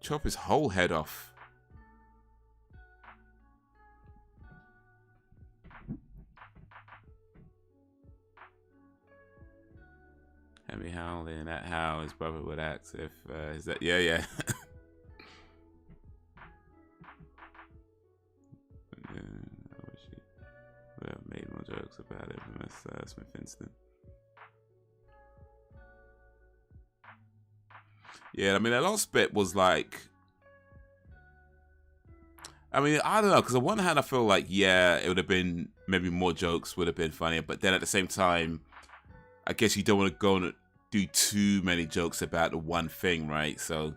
Chop his whole head off. Hemi howling at how his brother would act if is that yeah. I wish he would have made more jokes about it from Miss Smith Instant. Yeah, I mean, that last bit was like, I mean, I don't know, because on one hand, I feel like, yeah, it would have been, maybe more jokes would have been funnier, but then at the same time, I guess you don't want to go and do too many jokes about the one thing, right? So,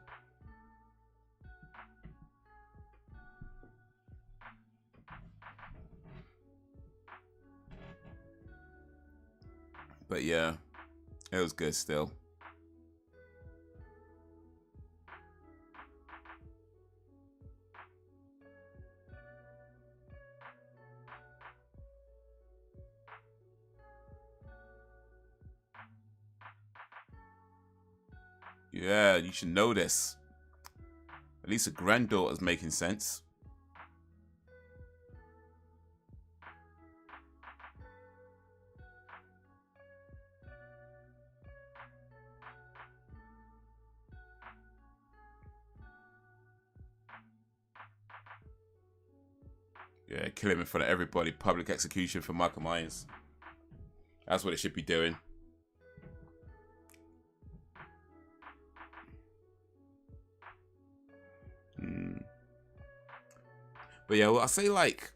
but yeah, it was good still. Yeah, you should know this. At least a granddaughter's making sense. Yeah, kill him in front of everybody. Public execution for Michael Myers. That's what it should be doing. But yeah, well, I say like,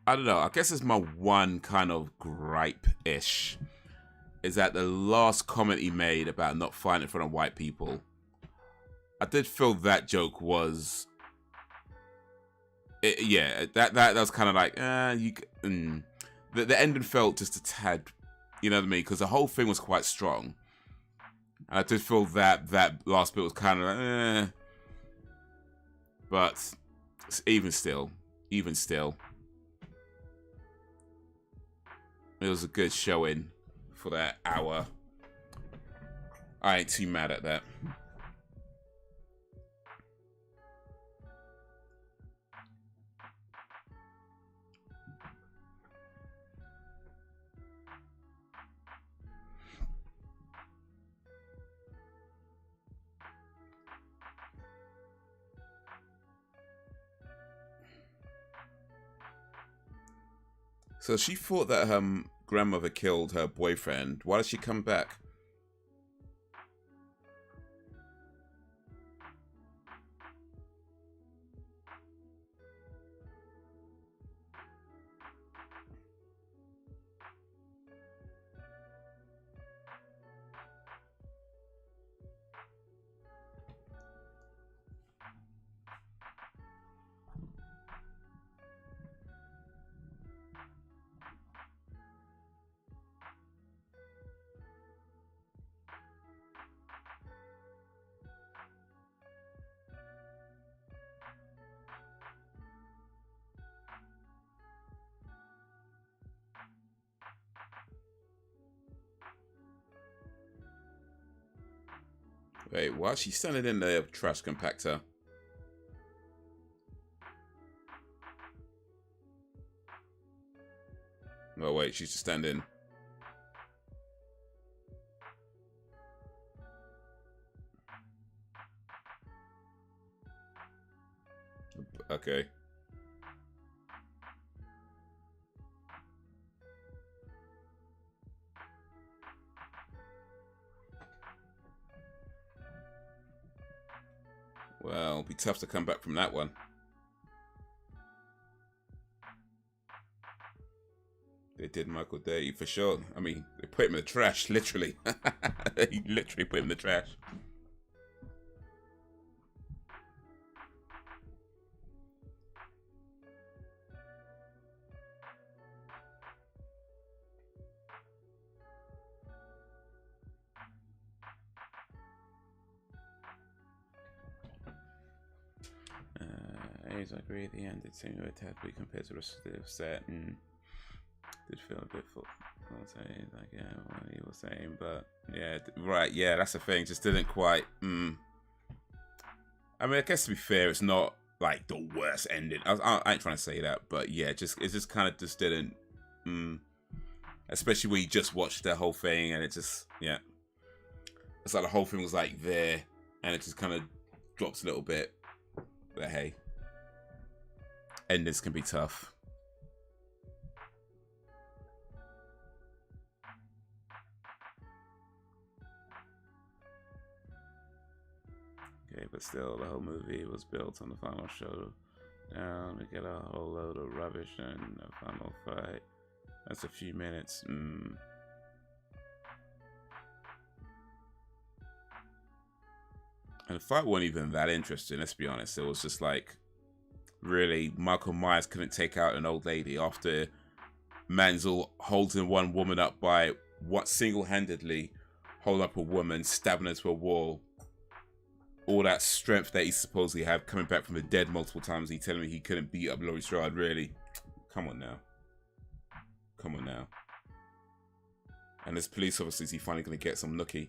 I don't know. I guess it's my one kind of gripe-ish. Is that the last comment he made about not fighting in front of white people. I did feel that joke was, yeah, that was kind of like, the ending felt just a tad, you know what I mean? Because the whole thing was quite strong. And I did feel that last bit was kind of like, but even still, it was a good showing for that hour. I ain't too mad at that. So she thought that her grandmother killed her boyfriend. Why did she come back? Wait, why is she standing in the trash compactor? Oh wait, she's just standing. Okay. Well, it'll be tough to come back from that one. They did Michael Day for sure. I mean, they put him in the trash, literally. He literally put him in the trash. I agree. At the end, it seemed a tad weak compared to the rest of the set, and did feel a bit full. I'll say, like, yeah, what he was saying, but yeah, right, yeah, that's the thing. Just didn't quite. I mean, I guess to be fair, it's not like the worst ending. I ain't trying to say that, but yeah, it just kind of just didn't. Especially when you just watched the whole thing, and it just, yeah, it's like the whole thing was like there, and it just kind of drops a little bit. But hey, endings can be tough. Okay, but still, the whole movie was built on the final showdown to get a whole load of rubbish and a final fight. That's a few minutes. And the fight wasn't even that interesting, let's be honest. It was just like, really, Michael Myers couldn't take out an old lady after Manzel holding one woman up by what single-handedly holding up a woman, stabbing her to a wall. All that strength that he supposedly had coming back from the dead multiple times. He telling me he couldn't beat up Laurie Strode. Really? Come on now. Come on now. And this police officer, is he finally going to get some nookie?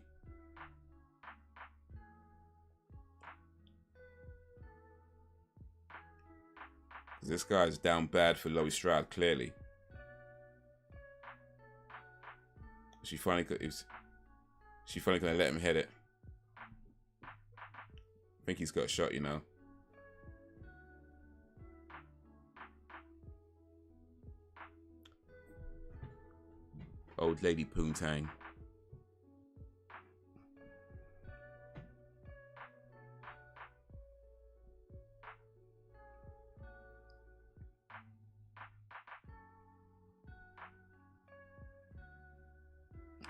This guy is down bad for Laurie Strode, clearly. She finally going to let him hit it. I think he's got a shot, you know. Old lady Poontang.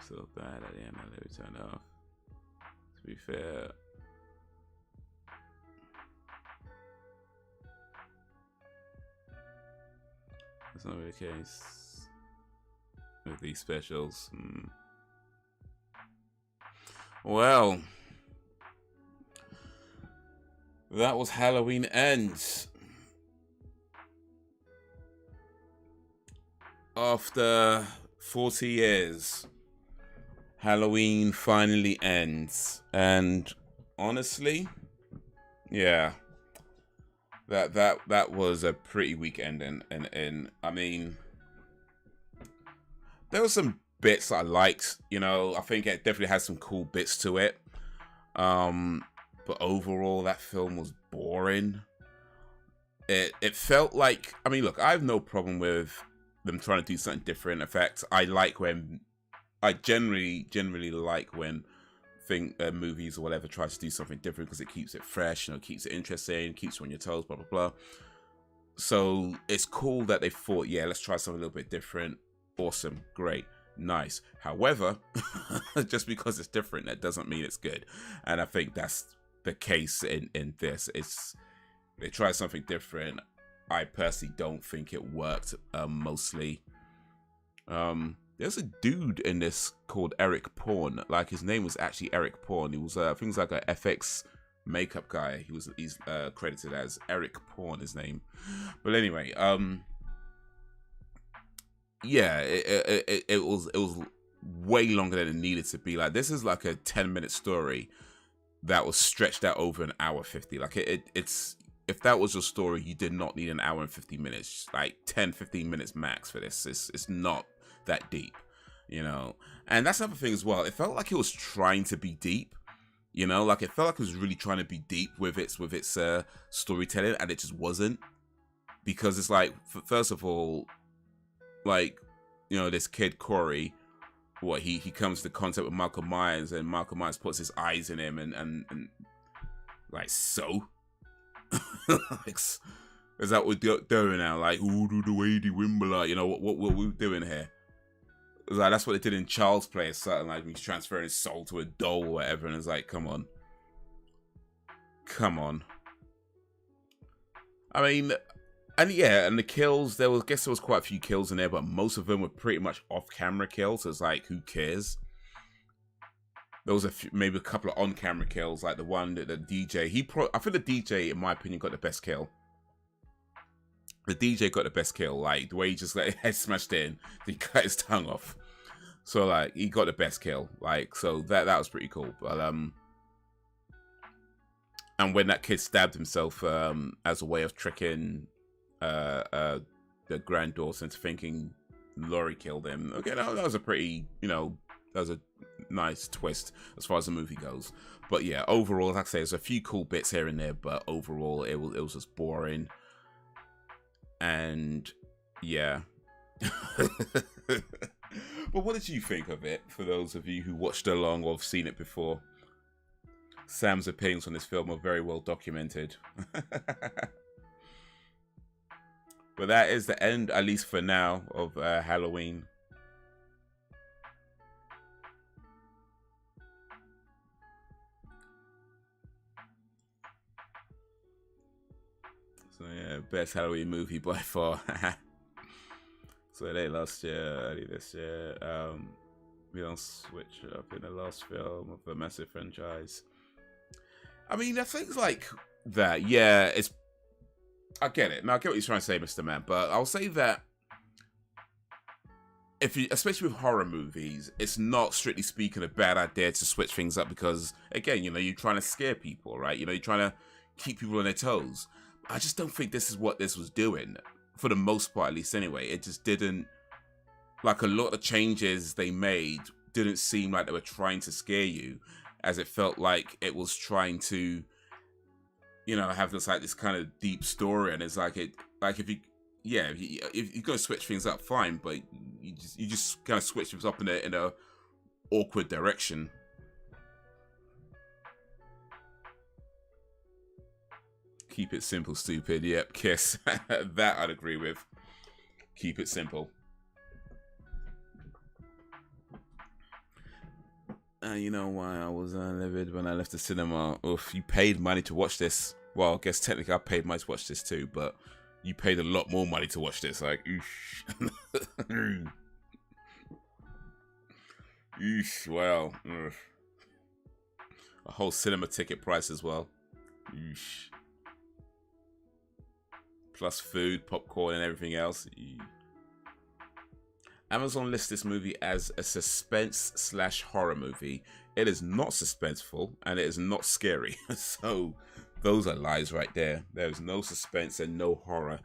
So bad at the end that they turned off. To be fair, that's not really the case with these specials. Well, that was Halloween Ends. After 40 years, Halloween finally ends. And honestly, yeah, that was a pretty weak ending. And I mean, there were some bits I liked, you know. I think it definitely has some cool bits to it. But overall, that film was boring. It felt like, I mean, look, I have no problem with them trying to do something different. In fact, I generally like when movies or whatever try to do something different, because it keeps it fresh, you know, keeps it interesting, keeps you on your toes, blah blah blah. So it's cool that they thought, yeah, let's try something a little bit different. Awesome, great, nice. However, just because it's different, that doesn't mean it's good. And I think that's the case in this. They tried something different. I personally don't think it worked mostly. There's a dude in this called Eric Porn. Like, his name was actually Eric Porn. He was I think he was like a FX makeup guy. He's credited as Eric Porn, his name. But anyway, yeah, it was way longer than it needed to be. Like, this is like a 10-minute story that was stretched out over an hour 50. Like it's if that was your story, you did not need an hour and 50 minutes, like 10-15 minutes max for this. It's not that deep, you know. And that's another thing as well. It felt like it was trying to be deep, you know, like it felt like it was really trying to be deep with its storytelling, and it just wasn't. Because it's like, first of all, like, you know, this kid Corey, he comes to contact with Michael Myers, and Michael Myers puts his eyes in him, and like, so like, is that what we're doing now? Like, ooh, do the way the Wimbler, you know, what we're doing here? It's like, that's what they did in Child's Play, or something, like he's transferring his soul to a doll or whatever, and it's like, come on. I mean, and yeah, and the kills, I guess there was quite a few kills in there, but most of them were pretty much off-camera kills, so it's like, who cares? There was maybe a couple of on-camera kills, like the one that the DJ, I think the DJ, in my opinion, got the best kill. The DJ got the best kill, like the way he just let his head smashed in, he cut his tongue off. So like, he got the best kill, like, so that was pretty cool. But and when that kid stabbed himself as a way of tricking the granddaughter into thinking Laurie killed him. Okay, that was a pretty, you know, that was a nice twist as far as the movie goes. But yeah, overall, like I say, there's a few cool bits here and there, but overall, it was just boring. And yeah. But what did you think of it, for those of you who watched along or have seen it before? Sam's opinions on this film are very well documented. But that is the end, at least for now, of Halloween. So yeah, best Halloween movie by far. So late last year, early this year, we don't switch up in the last film of a massive franchise. I mean, things like that, yeah, I get it. Now, I get what you're trying to say, Mr. Man, but I'll say that especially with horror movies, it's not, strictly speaking, a bad idea to switch things up because, again, you know, you're trying to scare people, right? You know, you're trying to keep people on their toes. I just don't think this is what this was doing, for the most part, at least anyway. It just didn't, like, a lot of changes they made didn't seem like they were trying to scare you, as it felt like it was trying to, you know, have this, like, this kind of deep story. And it's like, if you're gonna switch things up, fine, but you just kind of switch things up in a awkward direction. Keep it simple, stupid. Yep, Kiss. That I'd agree with. Keep it simple. You know why I was livid when I left the cinema? Oof, you paid money to watch this. Well, I guess technically I paid money to watch this too, but you paid a lot more money to watch this. Like, oosh. Oosh, well. Ugh. A whole cinema ticket price as well. Oosh. Plus food, popcorn, and everything else. Amazon lists this movie as a suspense/horror movie. It is not suspenseful, and it is not scary. So, those are lies right there. There is no suspense and no horror.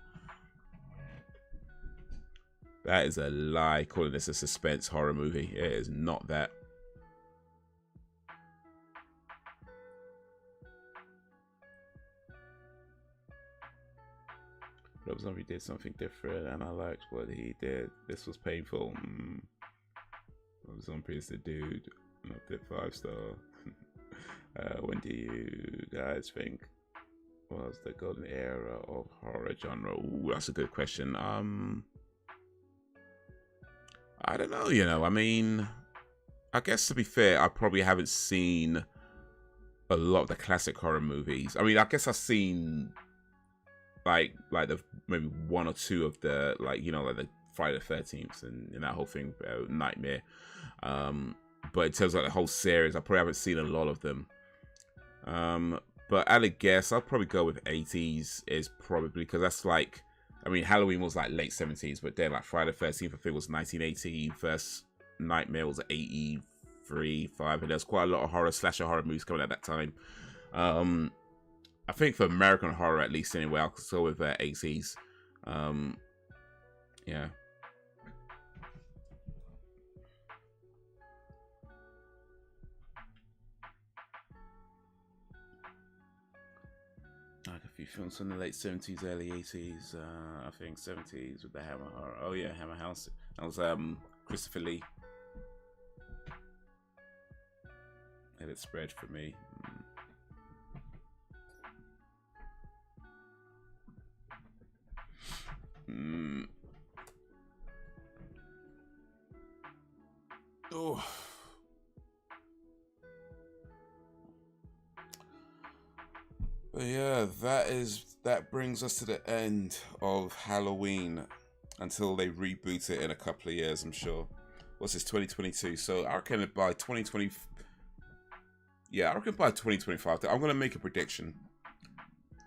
That is a lie, calling this a suspense horror movie. It is not that. Rob Zombie did something different, and I liked what he did. This was painful. Rob Zombie is the dude. Not the 5-star. When do you guys think was the golden era of horror genre? Ooh, that's a good question. I don't know. You know, I mean, I guess to be fair, I probably haven't seen a lot of the classic horror movies. I mean, I guess I've seen like the maybe one or two of the, like, you know, like the Friday the 13th and that whole thing, Nightmare. But in terms of like the whole series, I probably haven't seen a lot of them. But at a guess, I'll probably go with 80s is probably, because that's like, I mean, Halloween was like late 70s, but then like Friday the 13th, I think, was 1980. First Nightmare was 84 3, 5, and there's quite a lot of slasher horror movies coming at that time. I think for American horror, at least anyway, I'll go with 80s. Yeah. Like a few films from the late 70s, early 80s. I think 70s with the Hammer horror. Oh yeah, Hammer House. That was Christopher Lee. And it spread for me. Oh. But yeah, that brings us to the end of Halloween until they reboot it in a couple of years, I'm sure. What's this, 2022? So I reckon by 2020. Yeah, I reckon by 2025. I'm gonna make a prediction.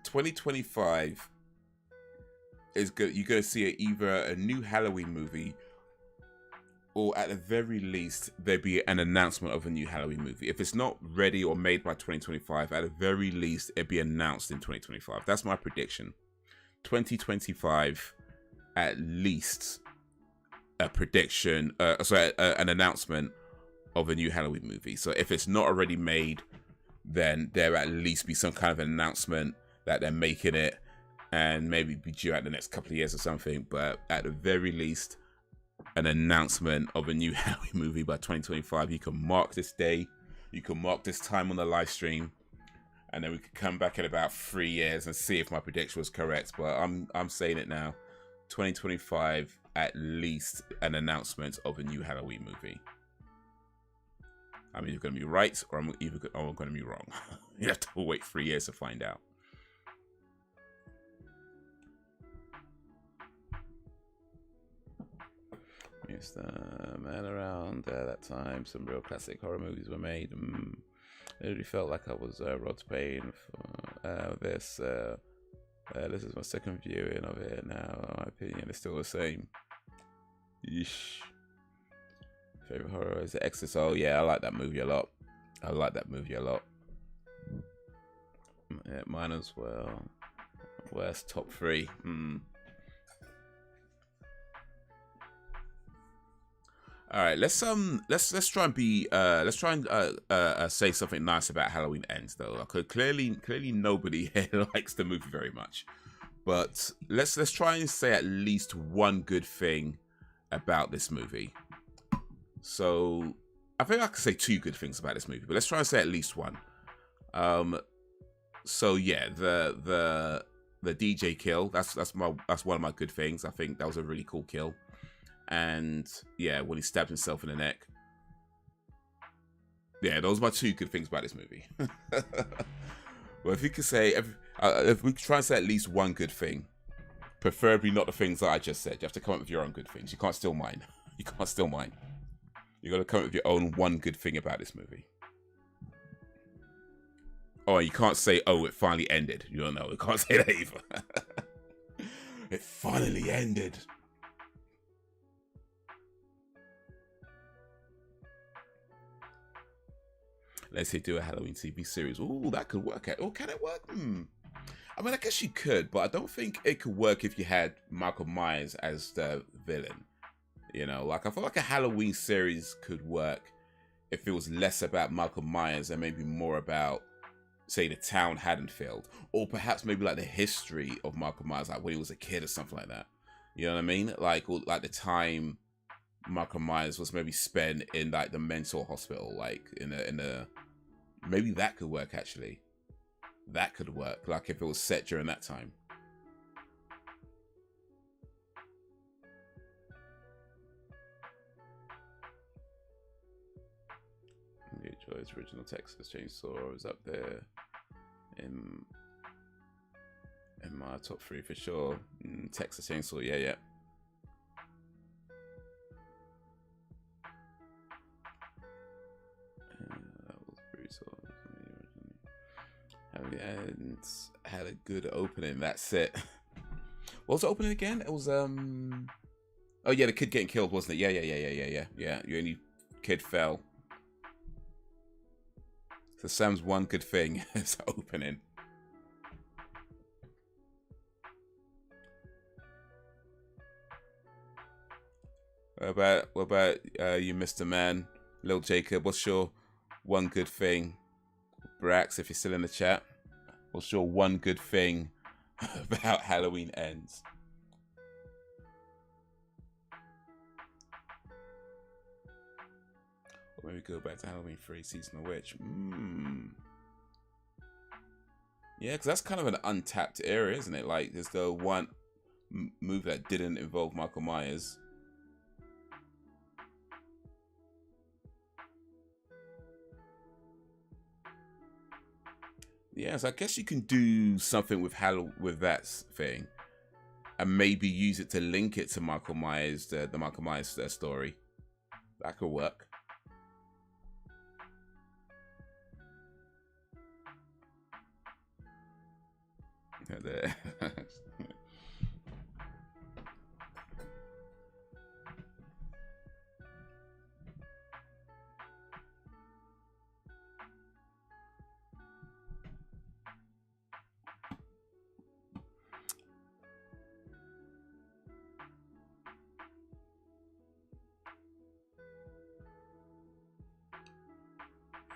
2025 is good. You're gonna see either a new Halloween movie, or at the very least, there'd be an announcement of a new Halloween movie. If it's not ready or made by 2025, at the very least, it'd be announced in 2025. That's my prediction. 2025, at least, a prediction. An announcement of a new Halloween movie. So if it's not already made, then there at least be some kind of an announcement that they're making it, and maybe be due out the next couple of years or something. But at the very least, an announcement of a new Halloween movie by 2025. You can mark this day, you can mark this time on the live stream, and then we could come back in about 3 years and see if my prediction was correct. But I'm saying it now. 2025, at least an announcement of a new Halloween movie. I'm either going to be right, or I'm going to be wrong. You have to wait 3 years to find out. Yes, man, around that time, some real classic horror movies were made. It really felt like I was Rod's paying for this. This is my second viewing of it now. My opinion is still the same. Yeesh. Favorite horror is The Exorcist. Oh yeah, I like that movie a lot. Yeah, mine as well. Worst top 3. All right, let's try and be say something nice about Halloween Ends though. Because clearly nobody here likes the movie very much, but let's try and say at least one good thing about this movie. So I think I could say 2 good things about this movie, but let's try and say at least one. So yeah, the DJ kill, that's one of my good things. I think that was a really cool kill. And yeah, when he stabbed himself in the neck. Yeah, those are my 2 good things about this movie. Well, if you could say, if we try and say at least one good thing, preferably not the things that I just said. You have to come up with your own good things. You can't steal mine. You can't steal mine. You got to come up with your own one good thing about this movie. Oh, you can't say, oh, it finally ended. You don't know. You can't say that either. It finally ended. Let's say do a Halloween TV series. Ooh, that could work. Oh, can it work? I mean, I guess you could, but I don't think it could work if you had Michael Myers as the villain. You know, like I feel like a Halloween series could work if it was less about Michael Myers and maybe more about, say, the town Haddonfield, or perhaps maybe like the history of Michael Myers, like when he was a kid or something like that. You know what I mean? Like the time Michael Myers was maybe spent in like the mental hospital, like in a maybe that could work actually. That could work, like if it was set during that time. Joy's original Texas Chainsaw is up there in my top 3 for sure. Texas Chainsaw, yeah. That was brutal. And had a good opening. That's it. What was the opening again? It was oh yeah, the kid getting killed, wasn't it? Yeah. The only kid fell. So Sam's one good thing is opening. What about you, Mr. Man? Lil Jacob, what's your one good thing? Brax, if you're still in the chat, what's your one good thing about Halloween Ends? Or maybe go back to Halloween 3 Seasonal Witch. Yeah, because that's kind of an untapped area, isn't it? Like, there's the one movie that didn't involve Michael Myers. Yeah, so I guess you can do something with that thing, and maybe use it to link it to Michael Myers, the Michael Myers story. That could work. There.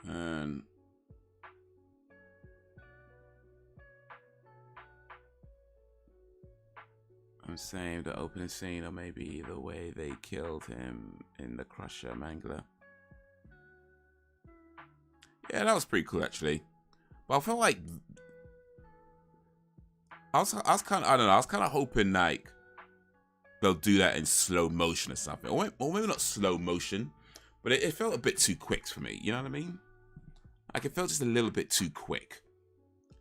And I'm saying the opening scene, or maybe the way they killed him in the Crusher Mangler. Yeah, that was pretty cool actually. But I felt like I was kind of, I don't know, I was kind of hoping like they'll do that in slow motion or something, or maybe not slow motion, but it felt a bit too quick for me. You know what I mean? Like it felt just a little bit too quick.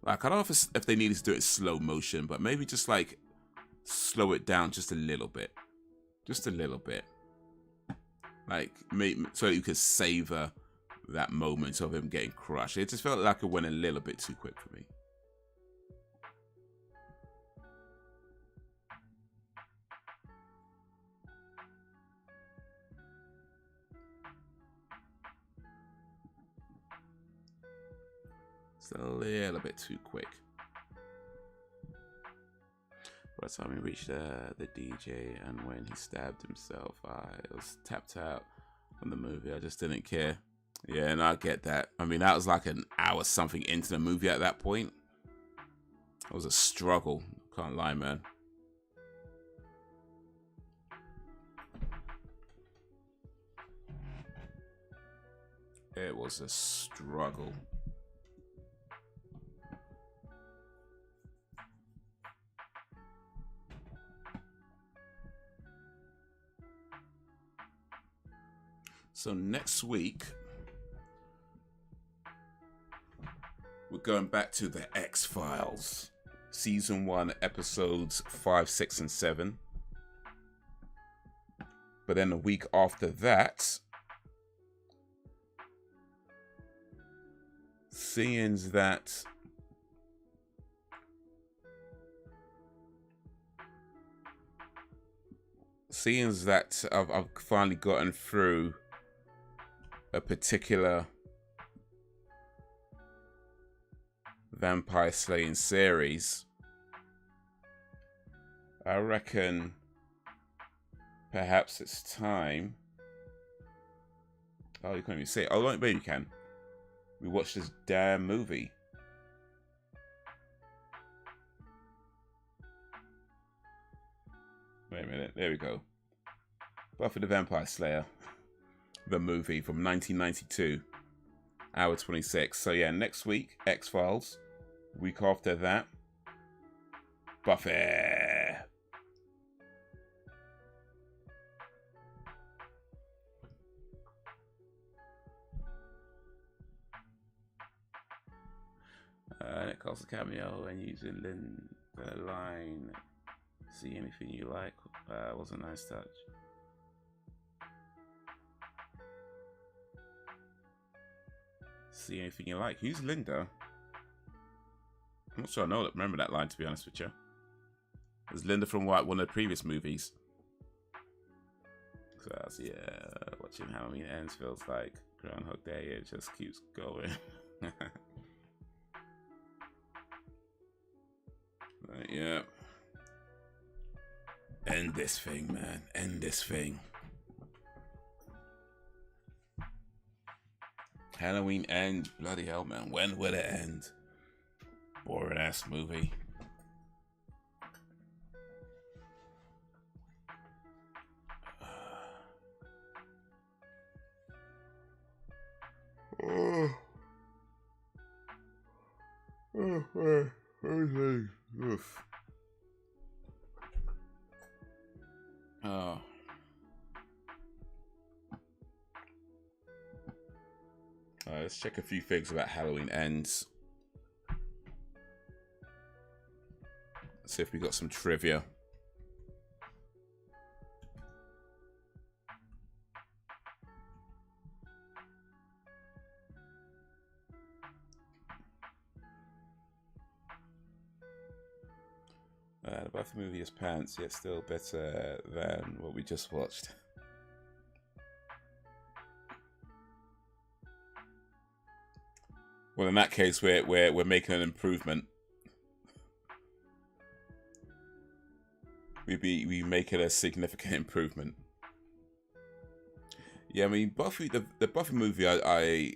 Like I don't know if they needed to do it in slow motion, but maybe just like slow it down just a little bit, like maybe so you could savor that moment of him getting crushed. It just felt like it went a little bit too quick for me. It's a little bit too quick. By the time we reached the DJ and when he stabbed himself, I was tapped out from the movie. I just didn't care. Yeah, and I get that. I mean, that was like an hour something into the movie at that point. It was a struggle. Can't lie, man. It was a struggle. So next week, we're going back to the X-Files. Season 1, episodes 5, 6, and 7. But then a week after that, seeing that I've finally gotten through a particular vampire slaying series, I reckon perhaps it's time. Oh, you can't even say it. Oh, maybe you can. We watched this damn movie. Wait a minute. There we go. Buffy the Vampire Slayer. The movie from 1992. Hour 26. So yeah, next week, X-Files. Week after that, Buffy. It calls a cameo and using the line, see anything you like, was a nice touch. See anything you like. Who's Linda? I'm not sure I remember that line, to be honest with you. It was Linda from one of the previous movies. So yeah, watching Halloween Ends feels like Groundhog Day. It just keeps going. Yeah. End this thing, man. End this thing. Halloween end. Bloody hell, man. When will it end? Boring ass movie. Oof. Oh. Let's check a few things about Halloween ends. See if we got some trivia. The Buffy movie is pants, yet still better than what we just watched. Well, in that case, we're making an improvement. We make it a significant improvement. Yeah, I mean Buffy, the Buffy movie, I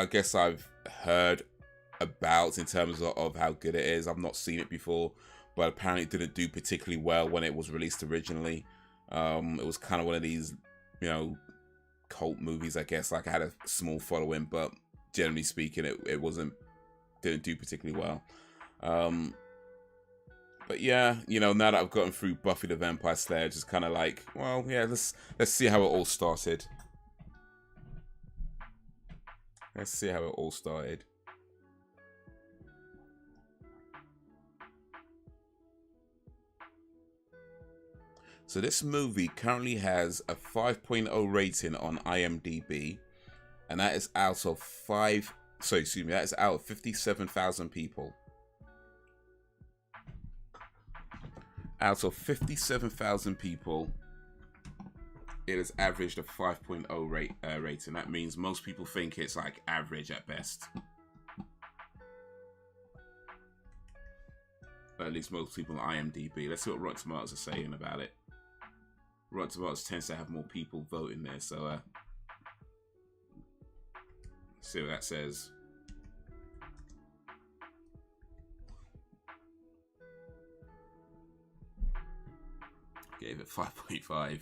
guess I've heard about in terms of how good it is. I've not seen it before, but apparently it didn't do particularly well when it was released originally. It was kind of one of these, you know, cult movies, I guess. Like, I had a small following, but generally speaking, it didn't do particularly well. But yeah, you know, now that I've gotten through Buffy the Vampire Slayer, just kind of like, well, yeah, let's see how it all started. Let's see how it all started. So this movie currently has a 5.0 rating on IMDb, and that is out of that is out of 57,000 people. Out of 57,000 people, it has averaged a 5.0 rating. That means most people think it's like average at best. At least most people on IMDb. Let's see what Rotten Tomatoes are saying about it. Rotten Tomatoes tends to have more people voting there, so let's see what that says. Gave it 5.5.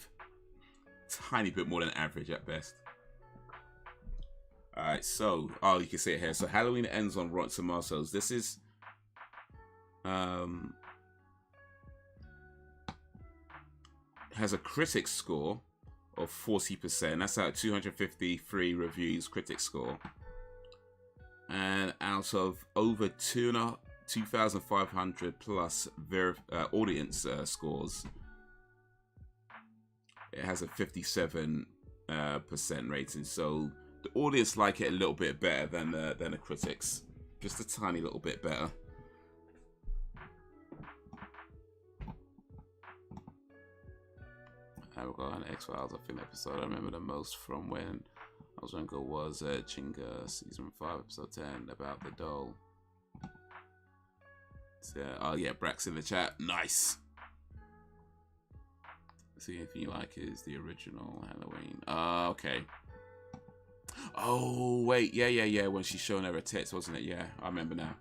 Tiny bit more than average at best. Alright, so, you can see it here. So Halloween ends on Rotten Tomatoes. This is has a critic score of 40%. That's out of 253 reviews, critic score. And out of over 2,500 plus audience scores, it has a 57% rating. So the audience like it a little bit better than the critics. Just a tiny little bit better. I got an X-Files, I think, episode I remember the most from when I was younger was Chinga season 5 episode 10 about the doll. So, oh yeah, Brax in the chat. Nice. See, anything you like is the original Halloween. Okay. Oh wait, yeah. When she's showing her tits, wasn't it? Yeah, I remember now.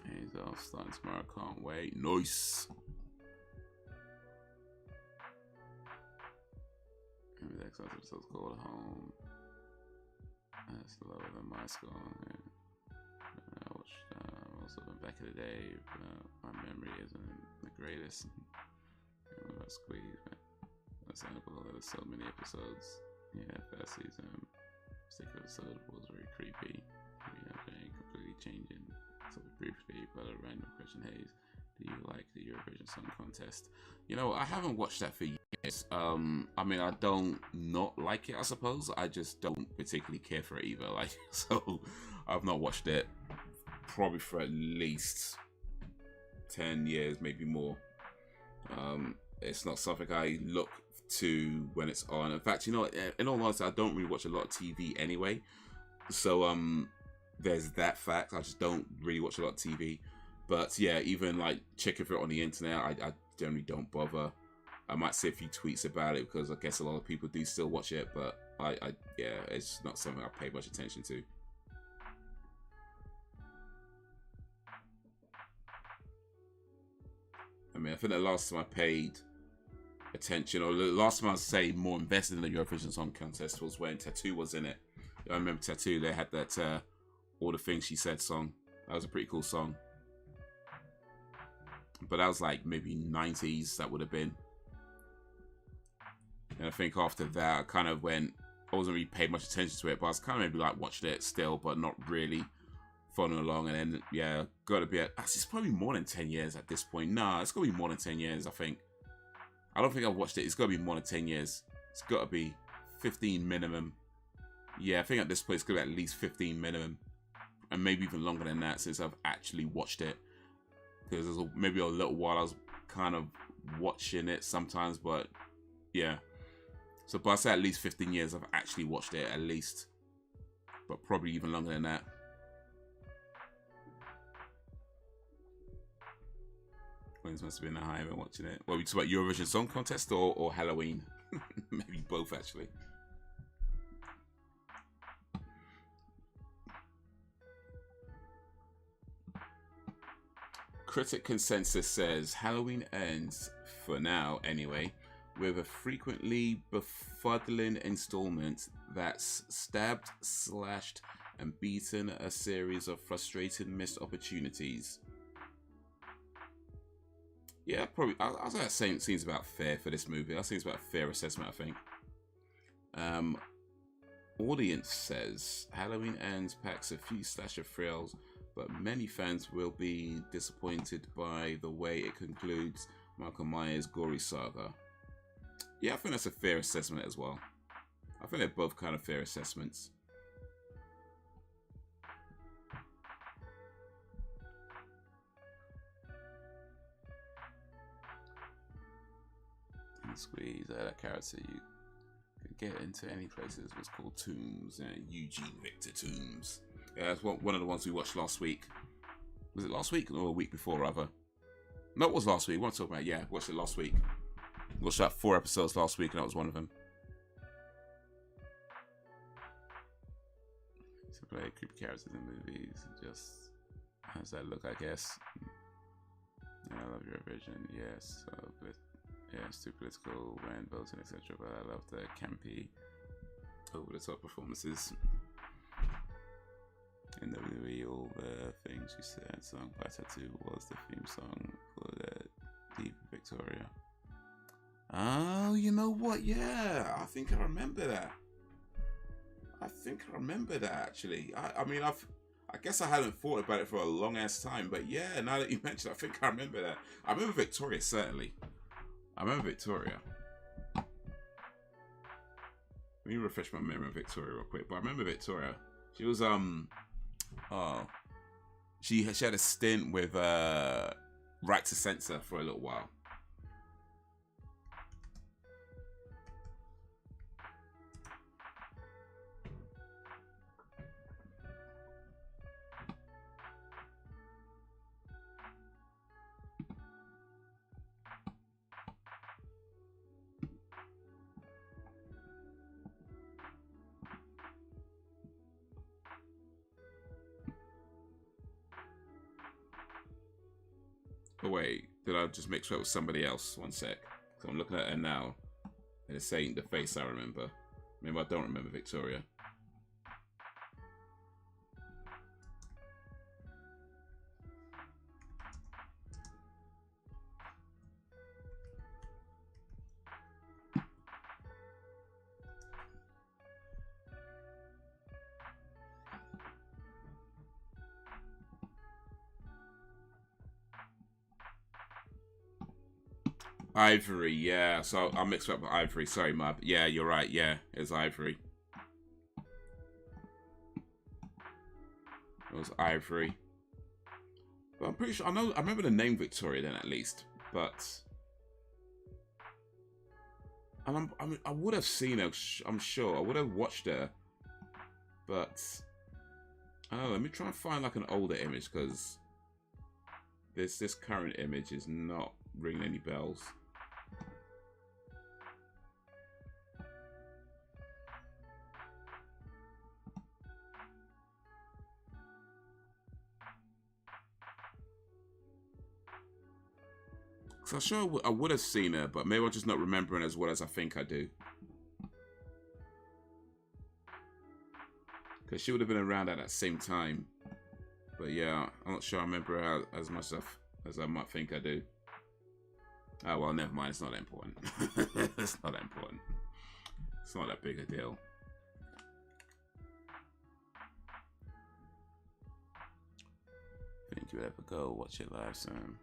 He's all starting tomorrow. Can't wait. Nice. Maybe the next episode's called Home. That's lower than my score. I watched most of them back in the day. My memory isn't the greatest. About Squeeze, man. That's below. There's so many episodes. Yeah, first season. Particular episode was very creepy. Completely changing. So briefly, but a random question, Haze, do you like the Eurovision Song Contest? You know, I haven't watched that for years. I mean, I don't not like it, I suppose. I just don't particularly care for it either. Like, so I've not watched it probably for at least 10 years, maybe more. It's not something I look to when it's on. In fact, you know, in all honesty, I don't really watch a lot of TV anyway. So there's that fact. I just don't really watch a lot of TV. But yeah, even like checking for it on the internet, I generally don't bother. I might see a few tweets about it because I guess a lot of people do still watch it, but yeah, it's not something I pay much attention to. I mean, I think the last time I paid attention, or the last time I say more invested in the Eurovision Song Contest, was when Tattoo was in it. I remember Tattoo, they had that All the Things She Said song. That was a pretty cool song. But that was like maybe 90s, that would have been. And I think after that, I kind of went, I wasn't really paying much attention to it, but I was kind of maybe like watching it still, but not really following along. And then, yeah, got to be, it's probably more than 10 years at this point. Nah, it's got to be more than 10 years, I think. I don't think I've watched it. It's got to be more than 10 years. It's got to be 15 minimum. Yeah, I think at this point, it's got to be at least 15 minimum. And maybe even longer than that since I've actually watched it. Because there's maybe a little while I was kind of watching it sometimes, but yeah. So, but I say at least 15 years I've actually watched it, at least. But probably even longer than that. When's must have been a high when watching it. Well, we talk about Eurovision Song Contest or Halloween? Maybe both, actually. Critic consensus says Halloween ends, for now anyway, with a frequently befuddling installment that's stabbed, slashed, and beaten a series of frustrating missed opportunities. Yeah, probably. I'll say that seems about fair for this movie. That seems about a fair assessment, I think. Audience says Halloween ends packs a few slasher thrills, but many fans will be disappointed by the way it concludes Michael Myers' gory saga. Yeah, I think that's a fair assessment as well. I think they're both kind of fair assessments. And squeeze that character you could get into any places was called Tombs, Eugene Victor Tombs. Yeah, that's one of the ones we watched last week. Was it last week or a week before, rather? No, it was last week. What am I talking about? Yeah, watched it last week. Watched that 4 episodes last week, and that was one of them. To play creepy characters in movies, just how's that look? I guess. Yeah, I love your vision. Yes, but yeah, it's too political when voting, etc. But I love the campy, over-the-top performances. In WWE, all the things you said, song by Tattoo was the theme song for the Deep Victoria. Oh, you know what? Yeah, I think I remember that. Actually. I mean, I guess I hadn't thought about it for a long ass time, but yeah, now that you mentioned it, I think I remember that. I remember Victoria, certainly. I remember Victoria. Let me refresh my memory of Victoria real quick. But I remember Victoria. She was she had a stint with Right to Censor for a little while. Oh wait, did I just mix her up with somebody else? One sec. So I'm looking at her now, and it's saying the face I remember. Maybe I don't remember Victoria. Ivory, yeah. So I mixed up with Ivory. Sorry, Mub. Yeah, you're right. Yeah, it's Ivory. It was Ivory. But I'm pretty sure I remember the name Victoria then at least. But and I would have seen her. I'm sure I would have watched her. But I don't know. Let me try and find like an older image because this current image is not ringing any bells. So I'm sure I would have seen her, but maybe I'm just not remembering as well as I think I do. Because she would have been around at that same time. But yeah, I'm not sure I remember her as much as I might think I do. Oh, well, never mind. It's not that important. It's not that important. It's not that big a deal. Think you would ever go watch it live soon?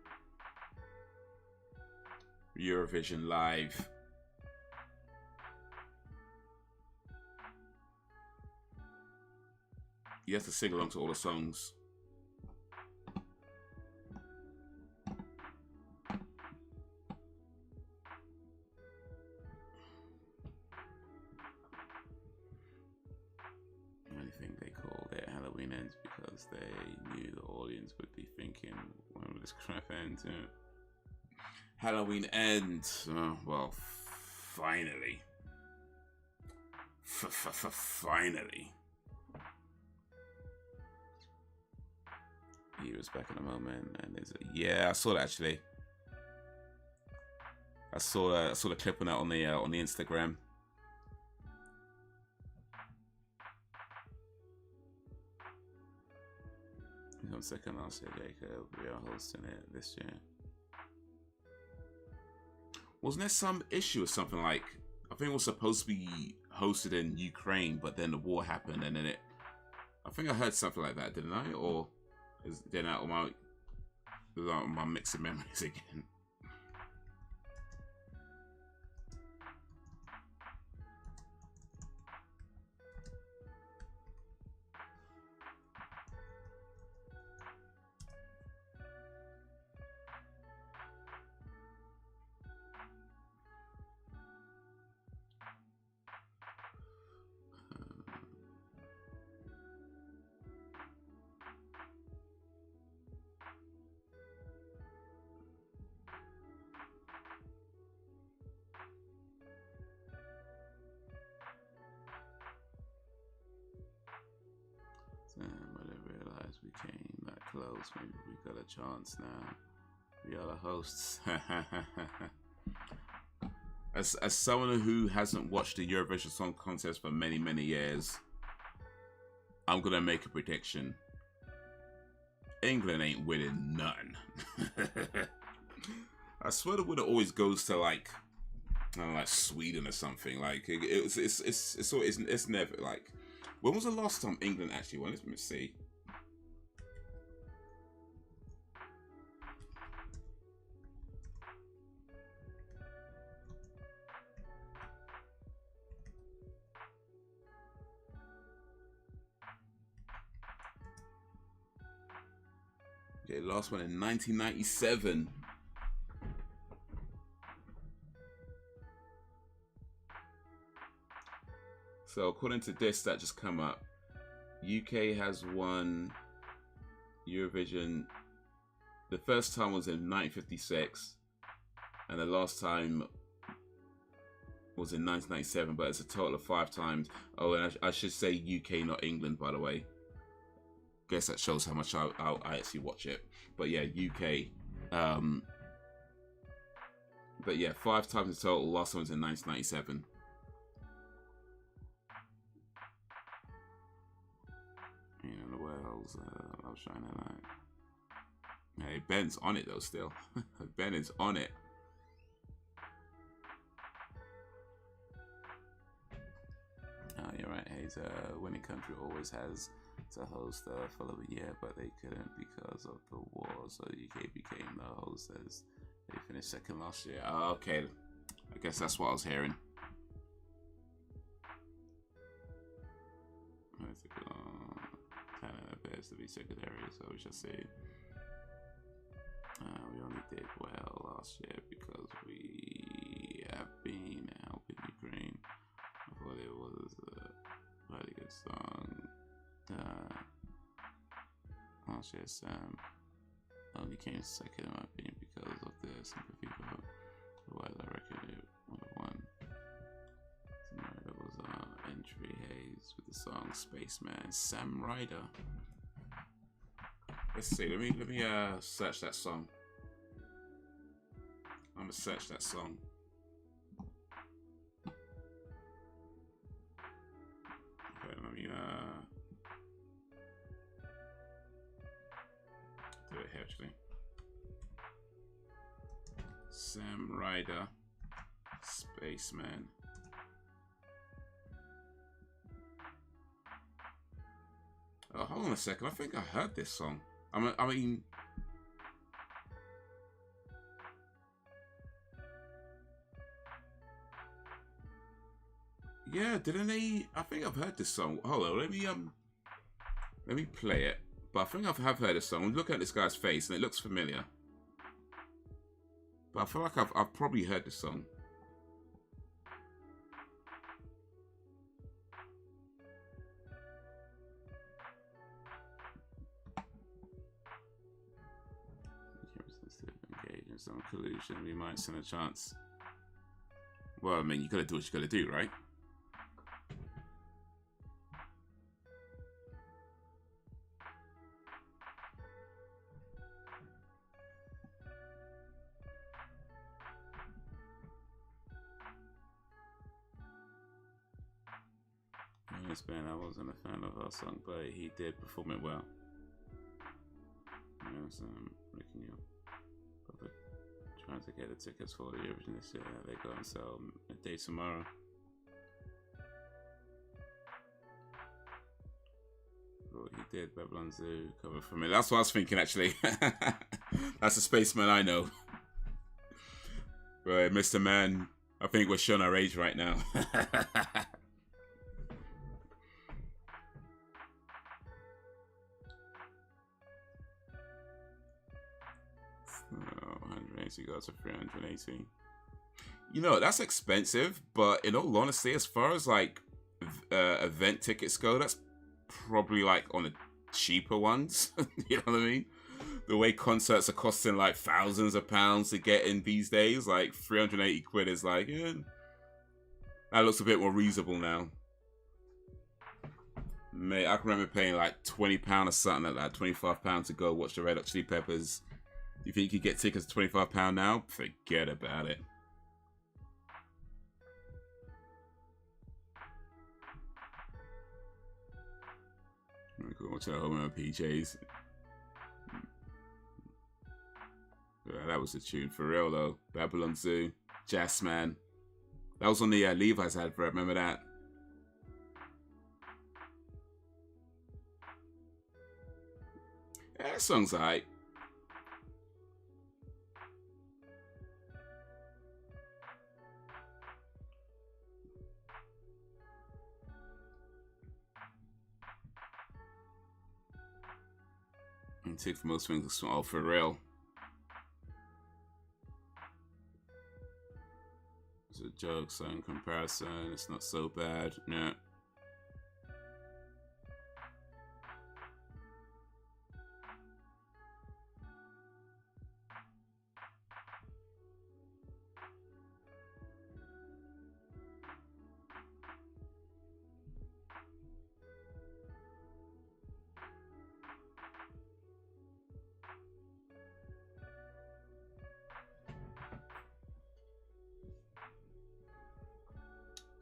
Eurovision live. You have to sing along to all the songs. I think they called it Halloween Ends because they knew the audience would be thinking, when will this crap end? Halloween Ends. Oh, well, finally. Finally. He was back in a moment, and there's yeah, I saw that actually. I saw the clip on that on the Instagram. 1 second, I'll say Jacob. We are hosting it this year. Wasn't there some issue or something like? I think it was supposed to be hosted in Ukraine, but then the war happened, and then it. I think I heard something like that, didn't I? Or is then out of my mix of memories again? I didn't realize we came that close. Maybe we got a chance now. We are the hosts. As someone who hasn't watched the Eurovision Song Contest for many years, I'm gonna make a prediction. England ain't winning none. I swear the winner always goes to like, I don't know, like Sweden or something. Like it's never like. When was the last time England actually won? Let me see. Okay, last one in 1997. So according to this that just come up, UK has won Eurovision. The first time was in 1956, and the last time was in 1997. But it's a total of 5 times. Oh, and I should say UK, not England, by the way. Guess that shows how much I actually watch it. But yeah, UK. But yeah, 5 times in total. Last one was in 1997. You know, the Wales, love shining light. Hey, Ben's on it though still. Ben is on it. Oh, you're right, Haze. Winning country always has to host the following year, but they couldn't because of the war, so UK became the host as They finished second last year. Oh, okay. I guess that's what I was hearing. Talent appears to be secondary, so we shall see. We only did well last year because we have been helping Ukraine. I thought it was a really good song. Last year, Sam only came second in my opinion because of the sympathy vote. Otherwise, I reckon it would have won. There was entry Haze with the song Spaceman. Sam Ryder. Let's see. Let me search that song. I'm gonna search that song. Okay, let me do it here actually. Sam Ryder, Spaceman. Oh, hold on a second. I think I heard this song. I mean, yeah, didn't they? I think I've heard this song. Hold on, let me play it. But I think I have heard this song. Look at this guy's face, and it looks familiar. But I feel like I've probably heard this song. Engage in some collusion. We might stand a chance. Well, I mean, you gotta do what you gotta do, right? Band, I wasn't a fan of our song, but he did perform it well. Yes, making you public, trying to get the tickets for the Eurovision this year. They go and sell a day tomorrow. Oh, he did Babylon Zoo cover for me. That's what I was thinking, actually. That's a spaceman I know. Right, Mr. Man. I think we're showing our age right now. 180 goes to 380. You know, that's expensive, but in all honesty, as far as like event tickets go, that's probably like on the cheaper ones. You know what I mean? The way concerts are costing like thousands of pounds to get in these days, like 380 quid is like, yeah, that looks a bit more reasonable now. Mate, I can remember paying like £20 or something like that, £25 to go watch the Red Hot Chili Peppers. You think you could get tickets for £25 now? Forget about it. Watching at home in my PJs. Yeah, that was a tune for real though. Babylon Zoo, Jazz Man. That was on the Levi's advert. Remember that? Yeah, that song's alright. And take for most things all for real. It's a joke, so in comparison, it's not so bad. Nah.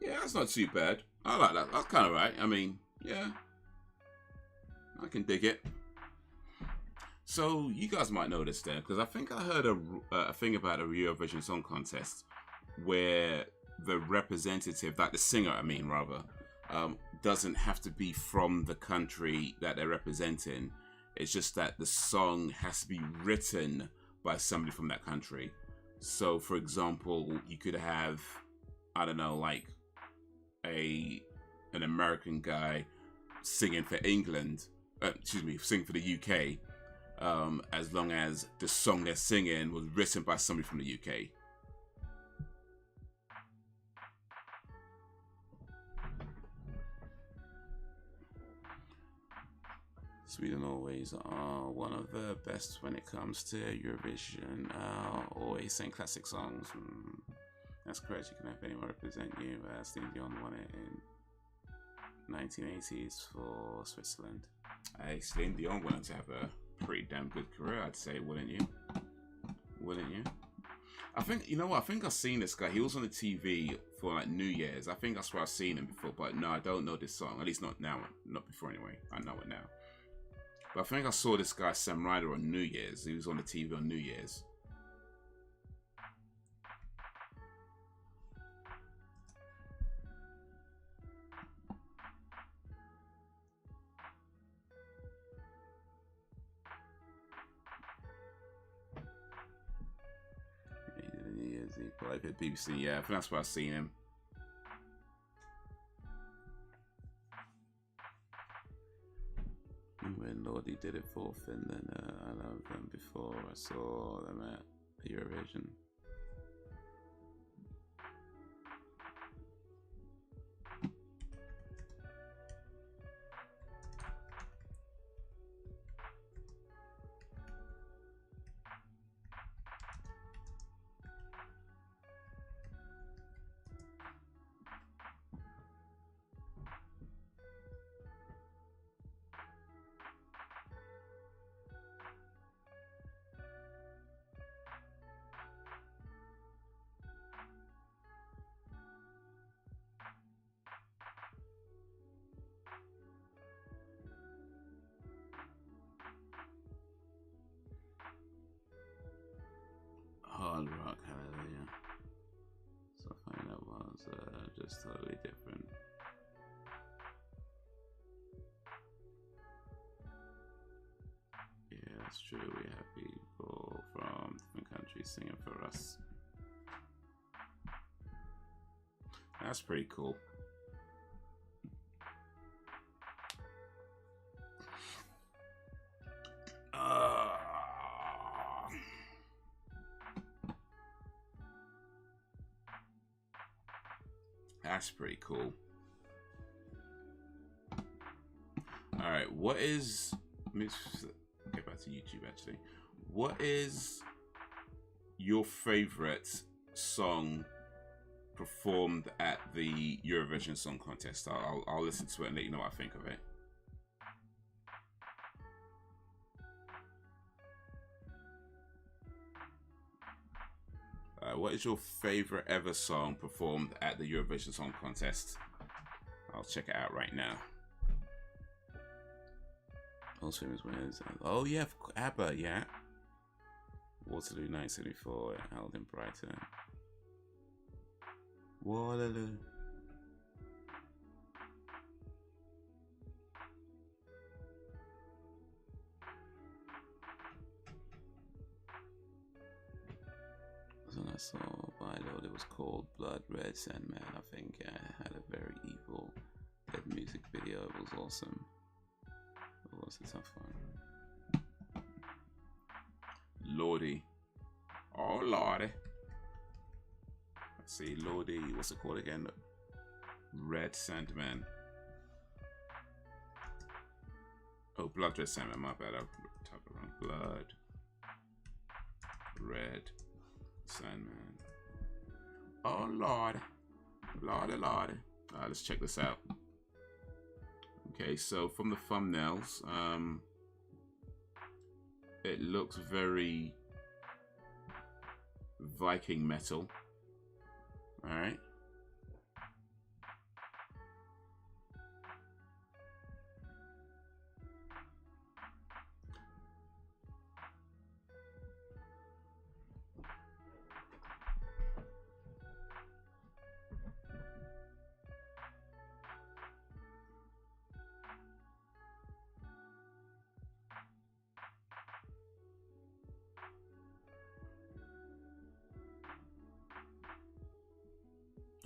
Yeah, that's not too bad. I like that. That's kind of right. I mean, yeah, I can dig it. So you guys might know this there, because I think I heard a thing about a Eurovision Song Contest where the representative, like the singer, I mean, rather, doesn't have to be from the country that they're representing. It's just that the song has to be written by somebody from that country. So, for example, you could have, I don't know, like an American guy singing for England, singing for the UK, as long as the song they're singing was written by somebody from the UK. Sweden always are one of the best when it comes to Eurovision. Always sing classic songs. That's correct. You can have anyone represent you. Celine Dion won it in 1980s for Switzerland. Celine Dion wanted to have a pretty damn good career, I'd say, wouldn't you? Wouldn't you? I think, you know what, I think I've seen this guy. He was on the TV for like New Year's. I think that's where I've seen him before, but no, I don't know this song. At least not now, not before anyway. I know it now. But I think I saw this guy, Sam Ryder, on New Year's. He was on the TV on New Year's. He played at BBC, yeah, I think that's where I've seen him. When Lordi did it for Finland, I know them before I saw them at Eurovision. Hard rock, hallelujah. So I find that was just totally different. Yeah, that's true. We have people from different countries singing for us. That's pretty cool. That's pretty cool. Alright, what is... Let me get back to YouTube, actually. What is your favorite song performed at the Eurovision Song Contest? I'll listen to it and let you know what I think of it. What is your favorite ever song performed at the Eurovision Song Contest? I'll check it out right now. Most famous winners. Oh yeah, ABBA, yeah. Waterloo 1974, held in Brighton. Waterloo. I saw by Lord, it was called Blood Red Sandman. I think it had a very evil dead music video. It was awesome. It was a tough one. Lordy. Oh Lordy. Let's see, Lordy, what's it called again? Red Sandman. Oh, Blood Red Sandman, my bad. I typed it wrong. Blood Red Sandman. Oh Lord. Lordy, Lordy. Alright, let's check this out. Okay, so from the thumbnails, it looks very Viking metal. Alright.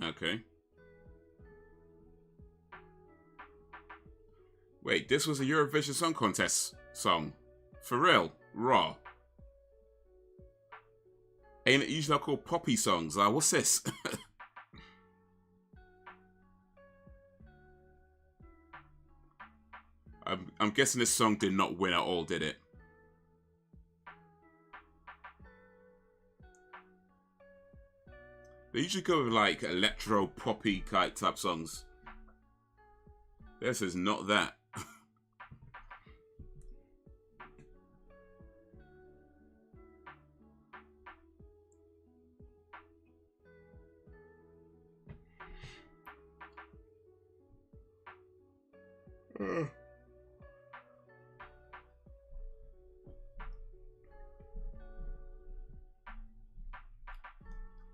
Okay. Wait, this was a Eurovision Song Contest song. For real? Raw. Ain't it usually called poppy songs? What's this? I'm guessing this song did not win at all, did it? They usually go with like electro poppy type songs. This is not that.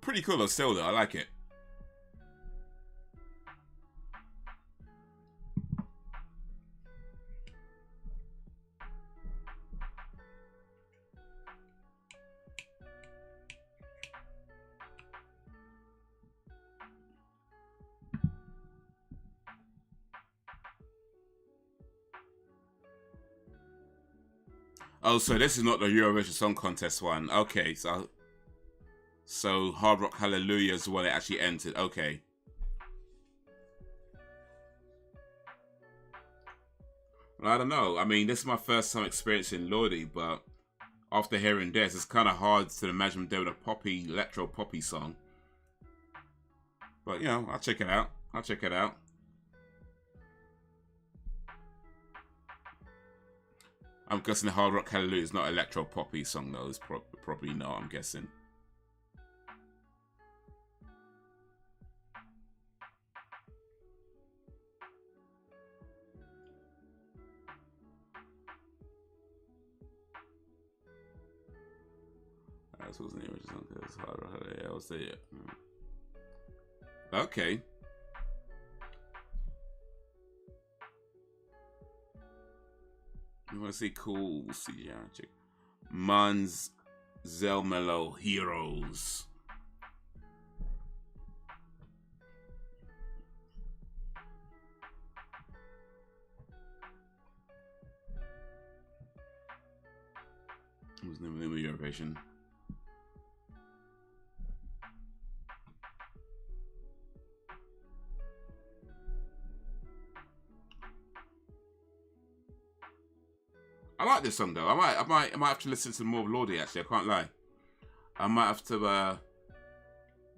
Pretty cool though, still though. I like it. Oh, so this is not the Eurovision Song Contest one. Okay, so Hard Rock Hallelujah is the one that actually entered. Okay. Well, I don't know. I mean, this is my first time experiencing Lordi, but after hearing this, it's kind of hard to imagine doing a poppy, electro poppy song. But, you know, I'll check it out. I'll check it out. I'm guessing the Hard Rock Hallelujah is not an electro poppy song, though. It's probably not, I'm guessing. This wasn't the original song. It's Hard Rock Hallelujah. I was there. Okay. You want to see cool? See, yeah, check. Mans Zelmelo Heroes. What was the name of the Eurovision? I like this song though. I might have to listen to more of Lordi actually. I can't lie. I might have to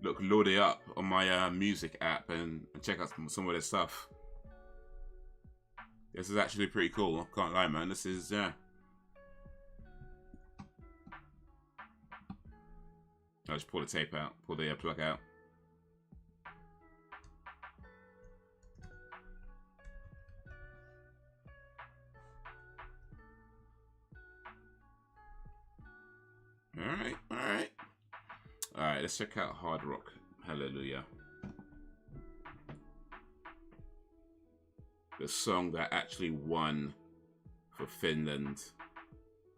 look Lordi up on my music app and check out some of their stuff. This is actually pretty cool. I can't lie, man. This is I'll just pull the tape out, pull the plug out. Alright, let's check out Hard Rock Hallelujah. The song that actually won for Finland.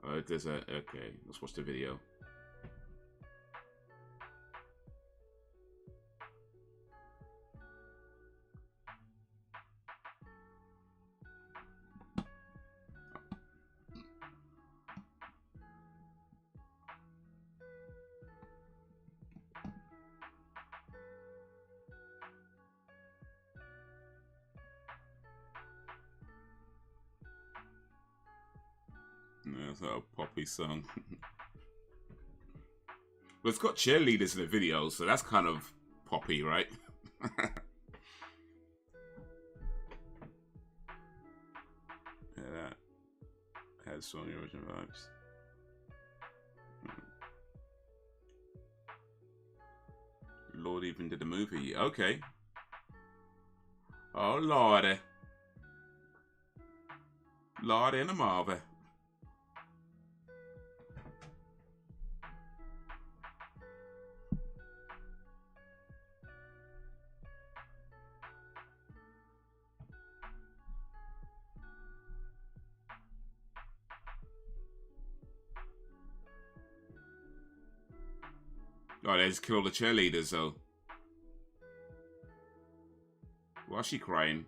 Okay, let's watch the video. No, it's not a poppy song. But it's got cheerleaders in the video, so that's kind of poppy, right? Yeah, that has strong original vibes. Lord even did the movie. Okay. Oh, Lordy. Lordy and a Marvin. Oh, they just kill all the cheerleaders, though. Why's she crying?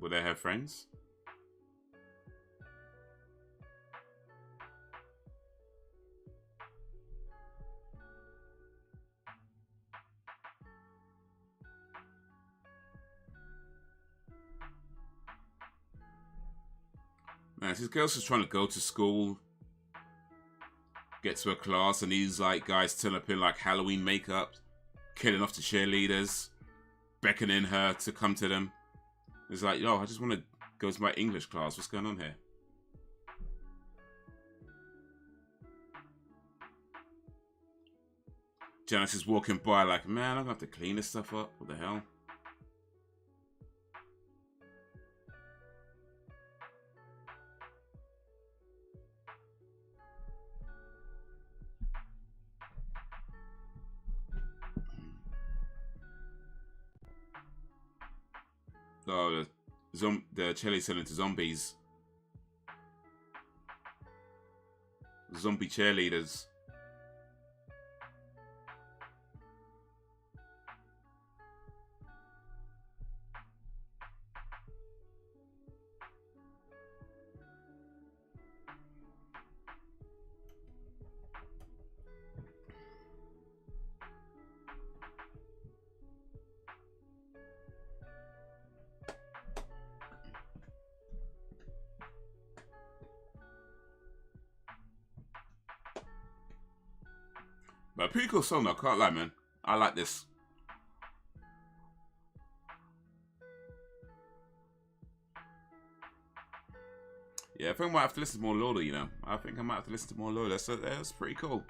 Were they her friends? Man, this girl's just trying to go to school, get to a class, and these like guys turn up in like Halloween makeup, killing off the cheerleaders, beckoning her to come to them. It's like, yo, I just want to go to my English class. What's going on here? Janice is walking by like, man, I'm gonna have to clean this stuff up. What the hell? Oh, the chili's selling to zombies. Zombie cheerleaders. But a pretty cool song though, I can't lie, man. I like this. Yeah, I think I might have to listen to more Lola, you know. I think I might have to listen to more Lola. So that's pretty cool.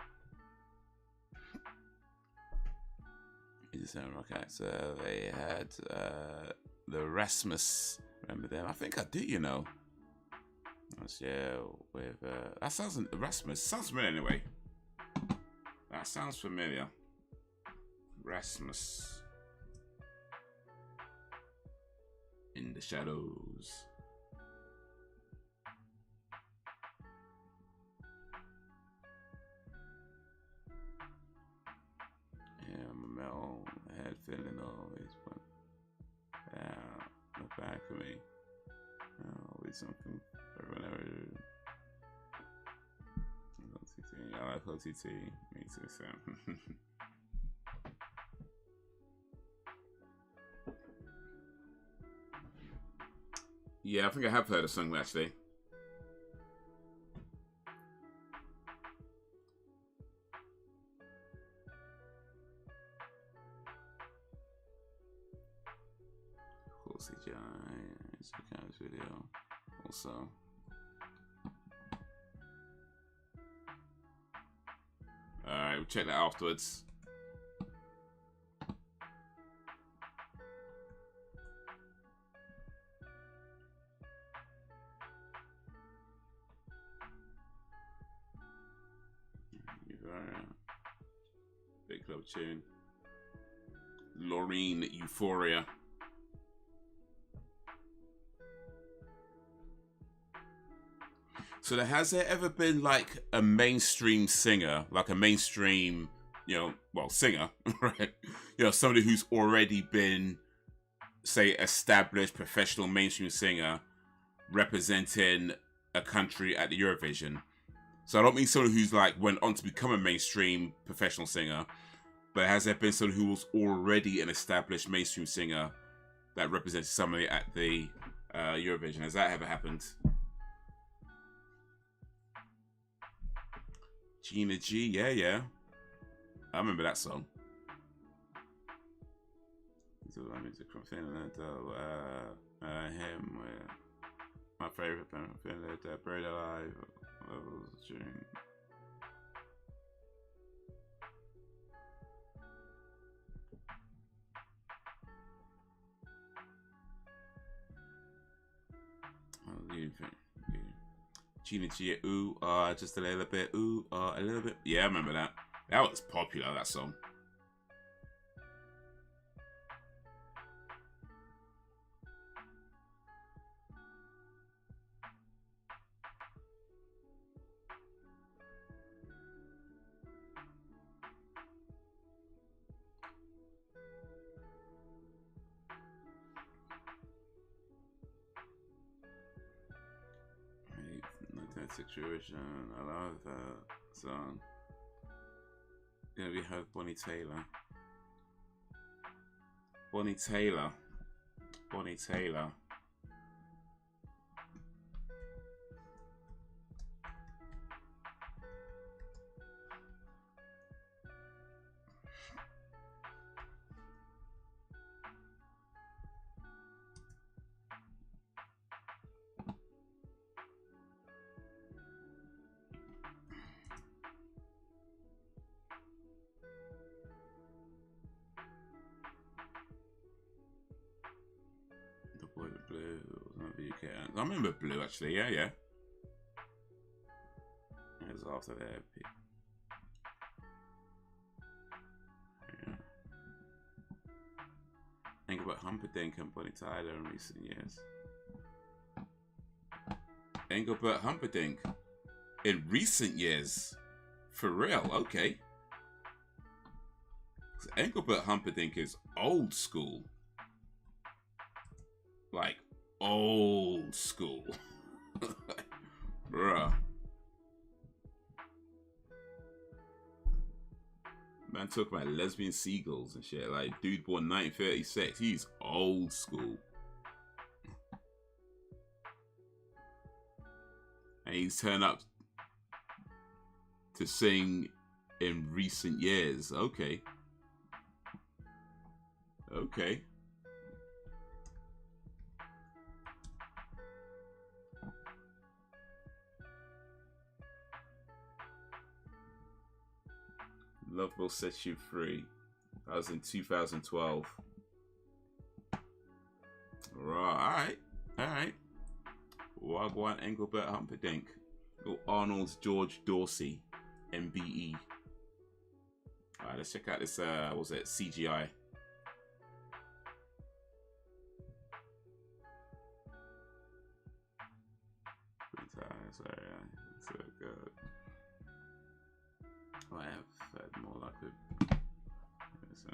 Is that rock act? So they had the Rasmus. Remember them? I think I do, you know. Yeah, with that sounds Rasmus. Sounds familiar anyway. That sounds familiar. Rasmus. In the shadows. Yeah, my metal head feeling always went down the back of me. Always something. I like OTT. Me too, Sam. Yeah, I think I have heard a song actually. Cool CGI. It's a kind of video. Also. Alright, we'll check that afterwards. Big club tune. Laureen Euphoria. So has there ever been like a mainstream singer, like a mainstream, you know, well, singer, right? You know, somebody who's already been, say, established professional mainstream singer representing a country at the Eurovision. So I don't mean someone who's like went on to become a mainstream professional singer, but has there been someone who was already an established mainstream singer that represented somebody at the Eurovision? Has that ever happened? Gina G, yeah. I remember that song. Him, my favorite band, Buried Alive, June. Gina G, ooh, just a little bit, ooh, a little bit. Yeah, I remember that. That was popular, that song. situation. I love that song. Gonna be her Bonnie Taylor. Bonnie Taylor. Bonnie Taylor. Blue, I remember Blue actually, yeah. It was after that. Yeah. Think about Humperdinck and Bonnie Tyler in recent years. Engelbert Humperdinck in recent years, for real? Okay. Engelbert Humperdinck is old school. Like, old school. Bruh. Man, talk about lesbian seagulls and shit. Like, dude born 1936. He's old school. And he's turned up to sing in recent years. Okay. Okay. Love Will Set You Free. That was in 2012. Right. Alright. Wagwan Engelbert Humperdinck. Arnold's George Dorsey. MBE. Alright, let's check out this, what was it? CGI. Sorry, so good. Oh, I have had more luck with. So.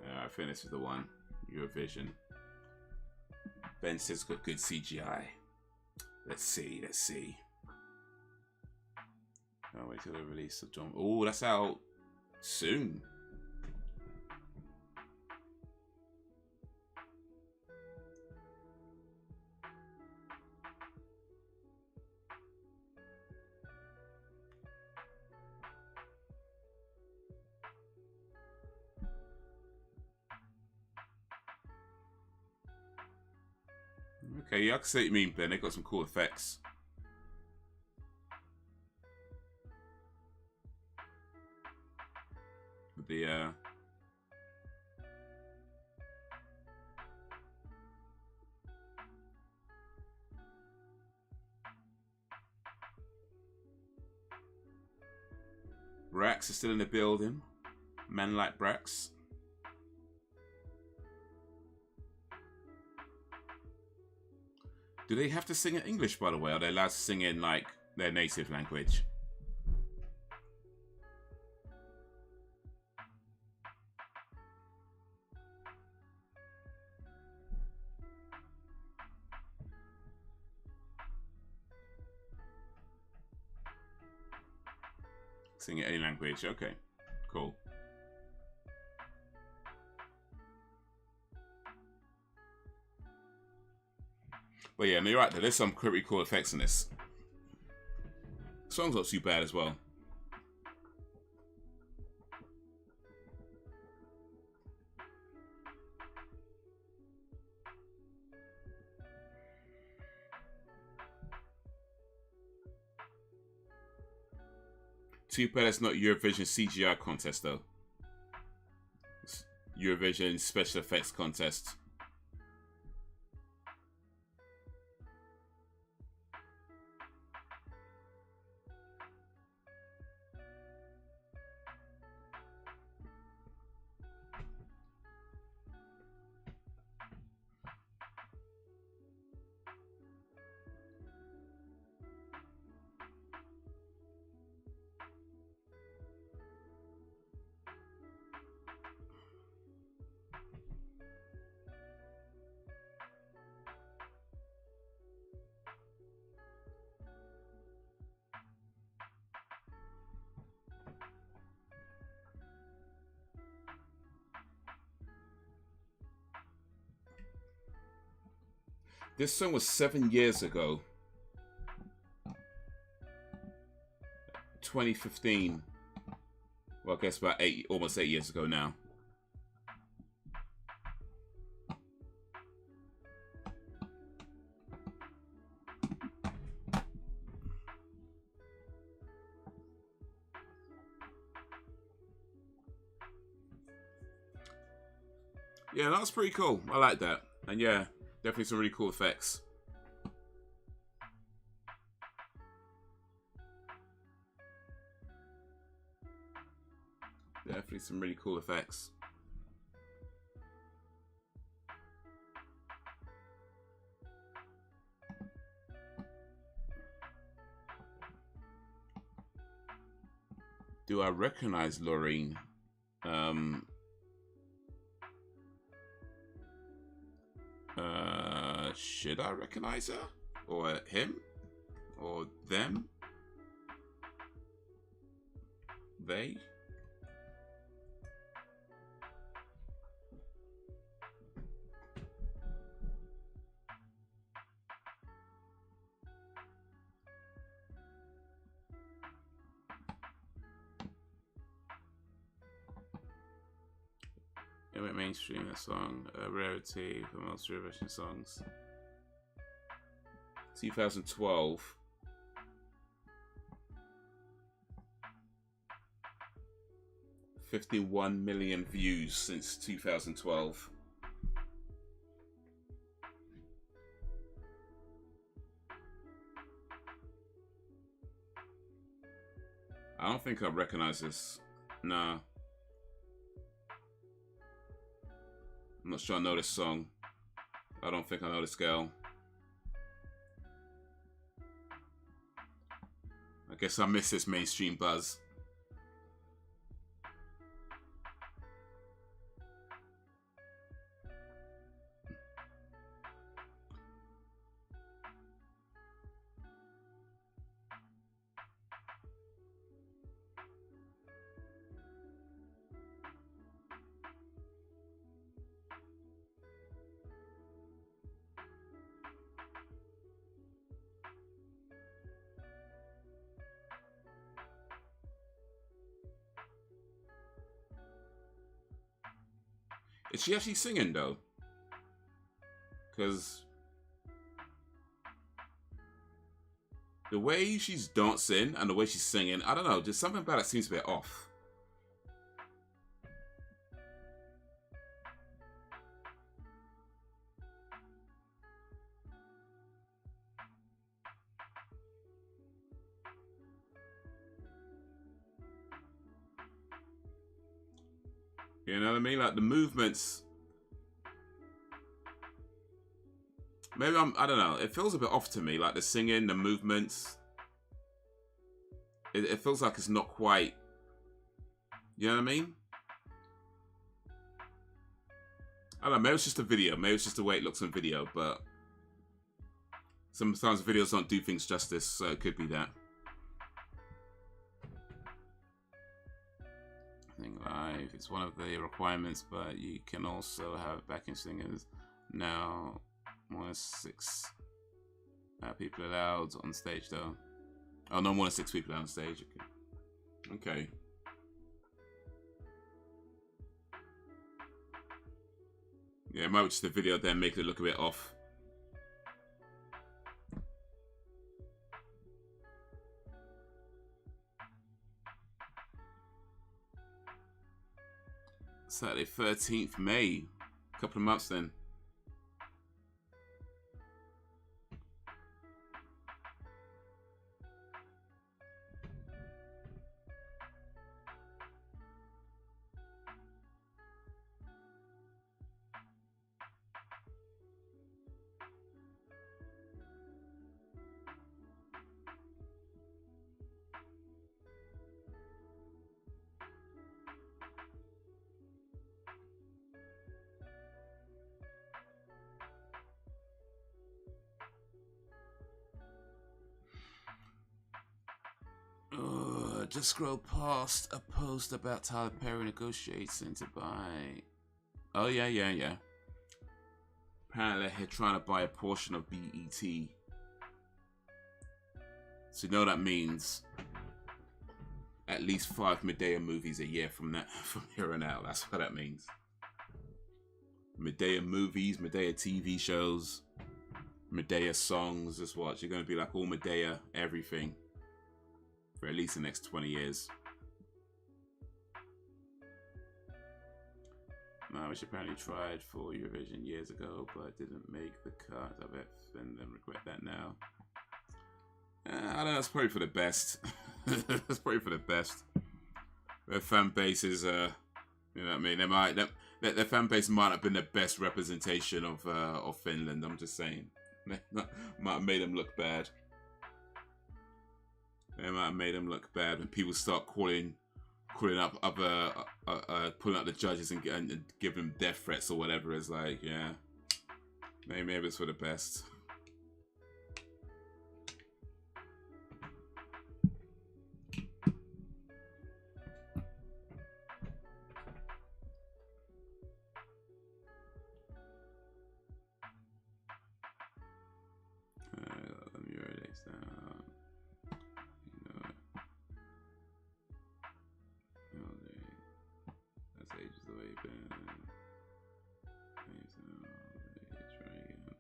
I finished with the one. Eurovision. Ben says it's got good CGI. Let's see. I'll wait till the release of John. Oh, that's out soon. Okay, yeah, I can see what you mean, Ben. They got some cool effects. With the Brax is still in the building. Men like Brax. Do they have to sing in English, by the way? Or are they allowed to sing in, like, their native language? Sing in any language. Okay, cool. But yeah, no, you're right though. There's some pretty cool effects in this. The song's not too bad as well. Too bad it's not Eurovision CGI contest though. It's Eurovision special effects contest. This song was 7 years ago. 2015. Well, I guess about almost 8 years ago now. Yeah, that's pretty cool. I like that. And yeah, definitely some really cool effects. Definitely some really cool effects. Do I recognize Lorraine? Should I recognize her? Or him? Or them? They? It went mainstream, that song. A rarity for most Eurovision songs. 2012. $51 million views since 2012. I don't think I recognize this. Nah. I'm not sure I know this song. I don't think I know this girl. I guess I missed this mainstream buzz. Is she actually singing though? Because the way she's dancing and the way she's singing, I don't know, just something about it seems a bit off. You know what I mean? Like the movements. Maybe I don't know. It feels a bit off to me. Like the singing, the movements. It feels like it's not quite. You know what I mean? I don't know. Maybe it's just a video. Maybe it's just the way it looks on video. But sometimes videos don't do things justice. So it could be that. Live, it's one of the requirements, but you can also have backing singers. Now, more than 6 people allowed on stage, though. Oh, no, more than 6 people on stage. Okay. Okay. Yeah, it might be just the video then make it look a bit off. Saturday 13th May. A couple of months then. Just scroll past a post about Tyler Perry negotiating to buy. Oh yeah. Apparently, they're trying to buy a portion of BET. So you know that means at least 5 Medea movies a year from here on out. That's what that means. Medea movies, Medea TV shows, Medea songs. Just watch. You're going to be like all Medea everything for at least the next 20 years. No, which apparently tried for Eurovision years ago, but didn't make the cut. I bet Finland regret that now. I don't know, it's probably for the best. It's probably for the best. Their fan base is, you know what I mean? Their fan base might have been the best representation of Finland. I'm just saying, might have made them look bad. They might have made them look bad when people start pulling up the judges and give them death threats or whatever. It's like, yeah, maybe it's for the best. Let me write this down. That's ages away, been. Try again.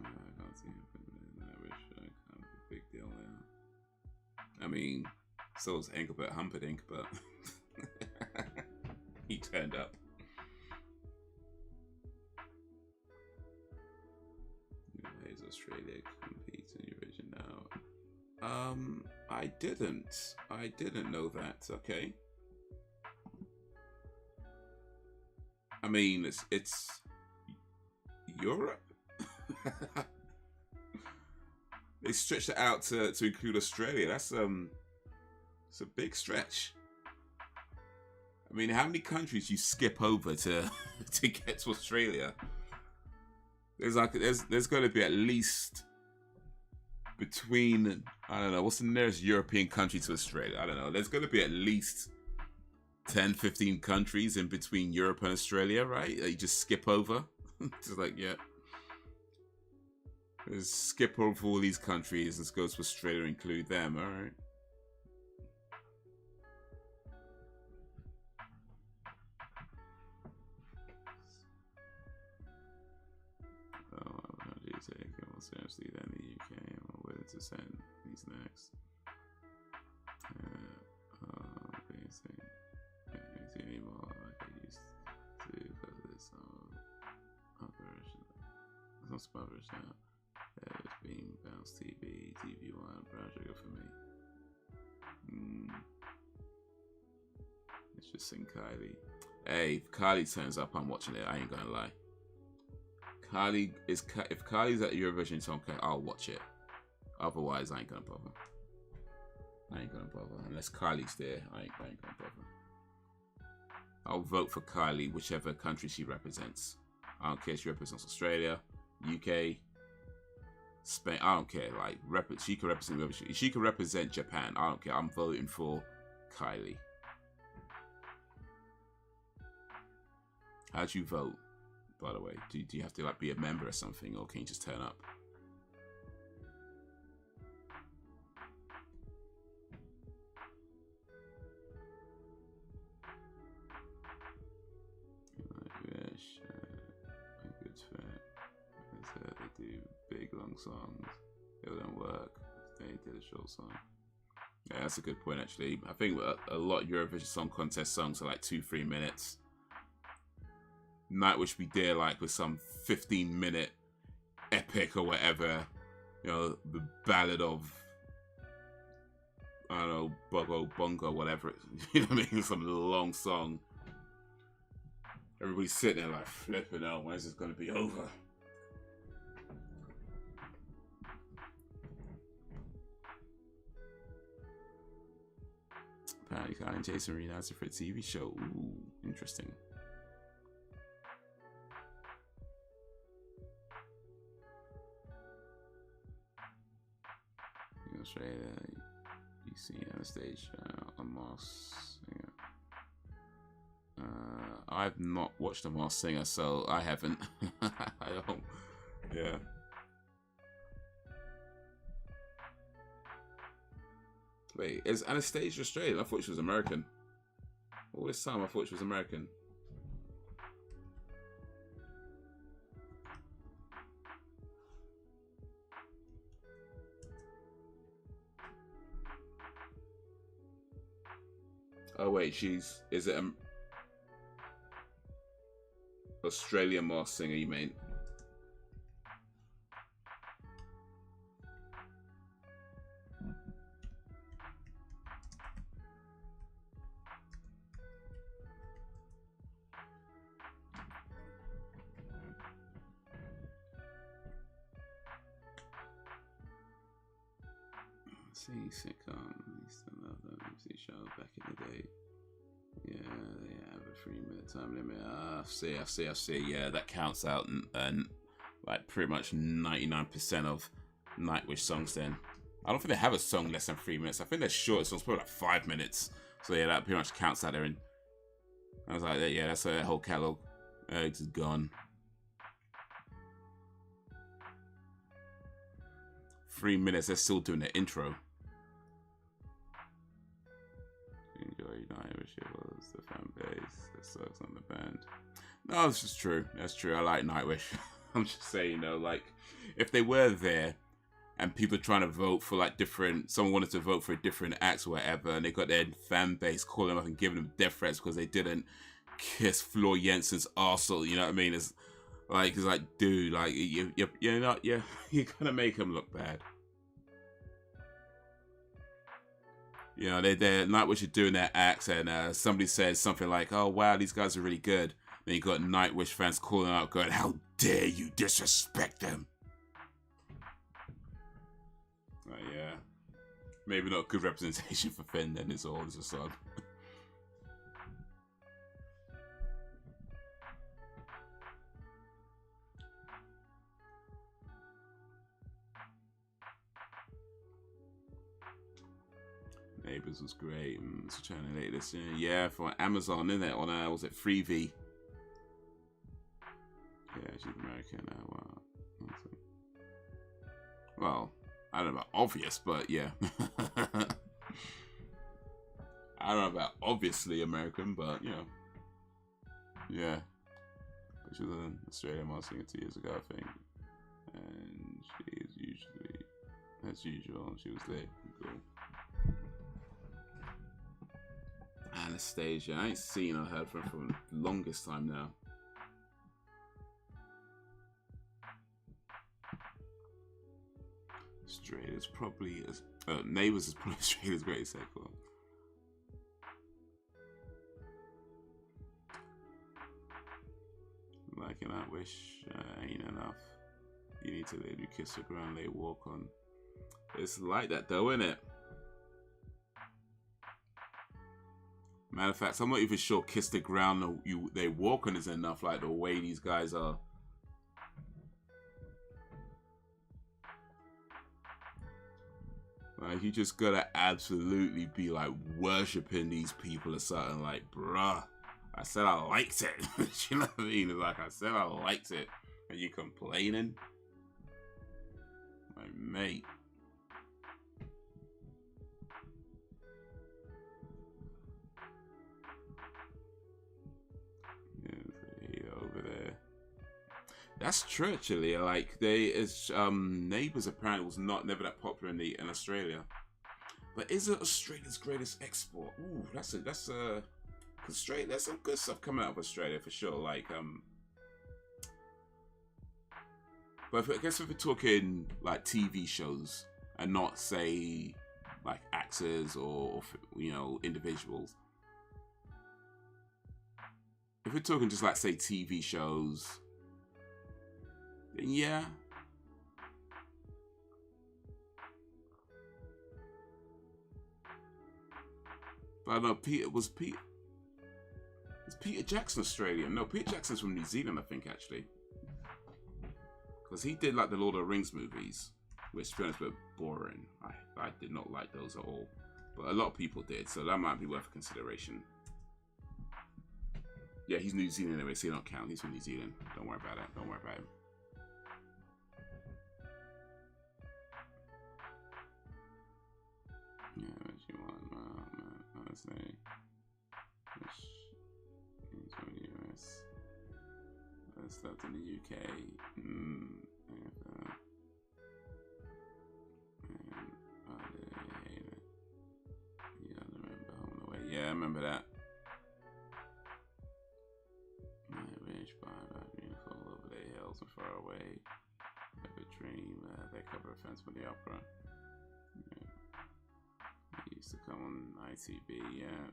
I can't see him putting it in. I wish I kind of a big deal now. I mean, so was Engelbert Humperdinck, but he turned up. Haze Australia competes in Eurovision now. I didn't know that. Okay. I mean, it's Europe. They stretched it out to include Australia. That's it's a big stretch. I mean, how many countries you skip over to get to Australia? There's going to be at least between, I don't know, what's the nearest European country to Australia? I don't know. There's going to be at least 10, 15 countries in between Europe and Australia, right? That you just skip over. Just like, yeah. Just skip over all these countries. Let's go to Australia and include them, alright? Seriously, then the UK, I'm willing to send these next. Basic. Anymore like I used to because it's operation. It's not spoilers now. It's being Bounce TV, TV1, Project for me. It's just sing Kylie. Hey, if Kylie turns up, I'm watching it. I ain't gonna lie. If Kylie's at Eurovision Song Contest, I'll watch it. Otherwise, I ain't gonna bother. Unless Kylie's there, I ain't gonna bother. I'll vote for Kylie, whichever country she represents. I don't care if she represents Australia, UK, Spain. I don't care. Like, she can represent whoever she can represent Japan. I don't care. I'm voting for Kylie. How'd you vote? By the way, do you have to like be a member or something, or can you just turn up? They do big long songs. It wouldn't work if they did a short song. Yeah, that's a good point actually. I think a lot of Eurovision Song Contest songs are like 2-3 minutes. Nightwish be there like with some 15-minute epic or whatever, you know, the ballad of, I don't know, Buggo Bongo, whatever it, you know what I mean, some long song. Everybody's sitting there like flipping out, when is this going to be over? Apparently Kyle and Jason reunited for a TV show. Ooh, interesting. Australia, you see on the stage on Moss. Yeah. I've not watched The Masked Singer, so I haven't. I don't. Yeah. Wait, is Anastasia Australian? I thought she was American. All this time I thought she was American. Oh wait, is it Australian Masked Singer you mean? See sitcom, used to love that MC show back in the day. Yeah, they have a 3-minute time limit. I see. Yeah, that counts out and like pretty much 99% of Nightwish songs. Then I don't think they have a song less than 3 minutes. I think their shortest song's probably like 5 minutes. So yeah, that pretty much counts out there. And I was like, yeah, that's their whole catalog. It's gone. 3 minutes. They're still doing the intro. Enjoy Irish, it was the fan base that sucks on the band. No, this is true. That's true. I like Nightwish. I'm just saying, you know, like if they were there and people trying to vote for like someone wanted to vote for different acts or whatever, and they got their fan base calling them up and giving them death threats because they didn't kiss Floor Jensen's arsehole, you know what I mean? It's like, dude, like you're not, you're gonna make them look bad. You know, they're Nightwish are doing their acts, and somebody says something like, "Oh wow, these guys are really good." Then you got Nightwish fans calling out, going, "How dare you disrespect them?" Yeah, maybe not good representation for Finn. Then is all is a song. Neighbours was great. It's trying to this. Yeah, for Amazon, isn't it? On was it Freevee? Yeah, she's American now. Wow. Well, I don't know about obvious, but yeah. I don't know about obviously American, but you know. Yeah. She was in Australia Masked Singer 2 years ago, I think. And she is usually, as usual, she was there. Cool. Anastasia, I ain't seen or heard from her for the longest time now. Australia's probably Neighbours is probably Australia's greatest sequel. Like an Nightwish ain't enough. You need to let you kiss the ground they walk on. It's like that though, isn't it? Matter of fact, I'm not even sure kiss the ground they walk on is enough, like the way these guys are. Like, you just gotta absolutely be like worshipping these people or something, like, bruh, I said I liked it. You know what I mean? It's like, I said I liked it. Are you complaining? Like, mate. Over there. That's true, actually. Like, Neighbours apparently was never that popular in Australia. But is it Australia's greatest export? Ooh, that's Australia. There's some good stuff coming out of Australia for sure. Like, but I guess if we're talking like TV shows and not say like actors or you know, individuals. If we're talking just like, say, TV shows, then yeah. But I know is Peter Jackson Australian? No, Peter Jackson's from New Zealand, I think, actually. Because he did like the Lord of the Rings movies, which to be honest were boring. I did not like those at all. But a lot of people did, so that might be worth consideration. Yeah, he's New Zealand anyway, so he don't count. He's from New Zealand. Don't worry about it. Don't worry about him. Yeah, what you want, honestly. He's from the US. Stuff in the UK. Yeah, I remember that. My range by beautiful over the hills and far away. Like a dream. They cover a fence with the opera. Yeah. It used to come on ITV, yeah.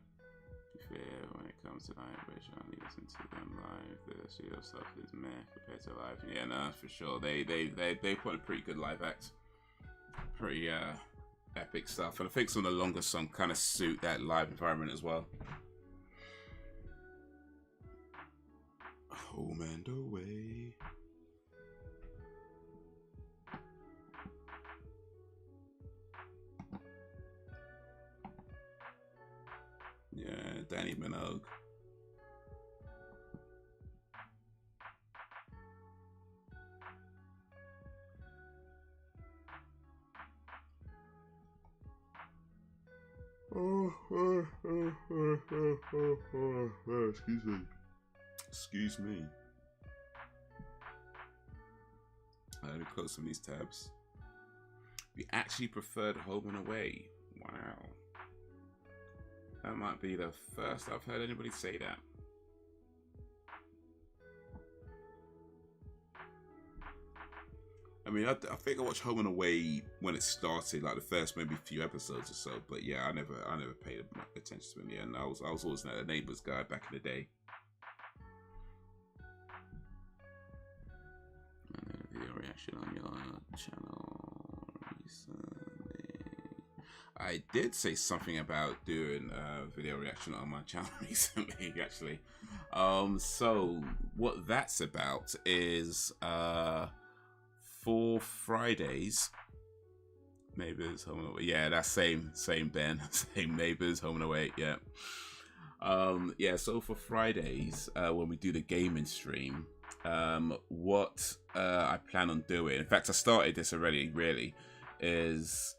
Fair when it comes to night vision, I listen to them live. The studio stuff is meh compared to live. Yeah, no, for sure. They put a pretty good live act. Pretty epic stuff, and I think some of the longer songs kind of suit that live environment as well. Home and away. Yeah, Danny Minogue. Excuse me. Excuse me. Let me close some of these tabs. We actually preferred home and away. Wow. That might be the first I've heard anybody say that. I mean, I think I watched Home and Away when it started, like the first maybe few episodes or so. But yeah, I never paid attention to it in the end. I was always a Neighbours guy back in the day. And then a video reaction on your channel recently. I did say something about doing a video reaction on my channel recently, actually. So what that's about is for Fridays, Neighbours, Home and Away. Yeah, that's same Ben, same Neighbours, Home and Away. Yeah. Yeah. So for Fridays, when we do the gaming stream, what I plan on doing. In fact, I started this already. Really, is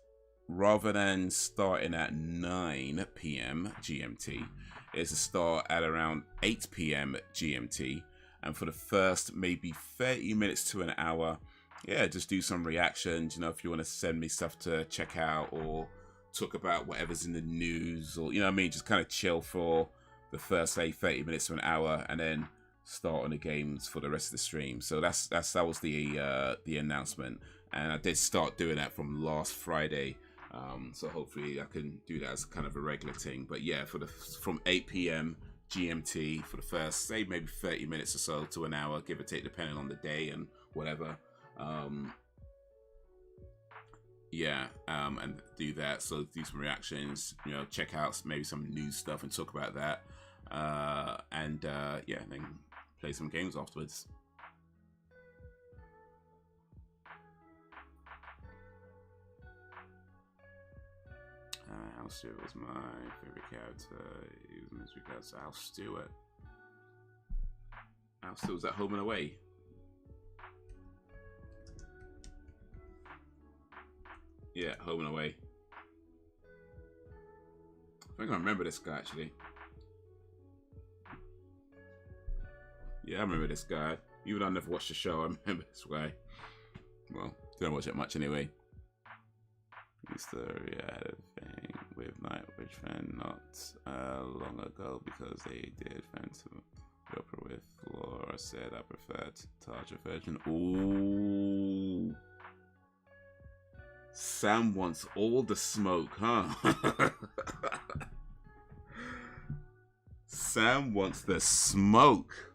rather than starting at 9 p.m. GMT, is to start at around 8 p.m. GMT, and for the first maybe 30 minutes to an hour. Yeah, just do some reactions, you know, if you want to send me stuff to check out or talk about whatever's in the news, or, you know what I mean, just kind of chill for the first, say, 30 minutes to an hour, and then start on the games for the rest of the stream. So that was the announcement, and I did start doing that from last Friday. So hopefully I can do that as kind of a regular thing. But yeah, from 8 p.m. GMT for the first, say, maybe 30 minutes or so to an hour, give or take, depending on the day and whatever. And do that. So do some reactions, you know, check out maybe some news stuff and talk about that. And then play some games afterwards. Al Stewart was my favorite character. He was mystery character. Al Stewart. Al Stewart was at Home and Away. Yeah, Home and Away. I think I remember this guy, actually. Yeah, I remember this guy. Even though I never watched the show, I remember this guy. Well, didn't watch it much anyway. Used to react thing with Night Witch Fan not long ago because they did Phantom Opera with Laura. Said I preferred Tarja version. Ooh. Sam wants all the smoke, huh? Sam wants the smoke.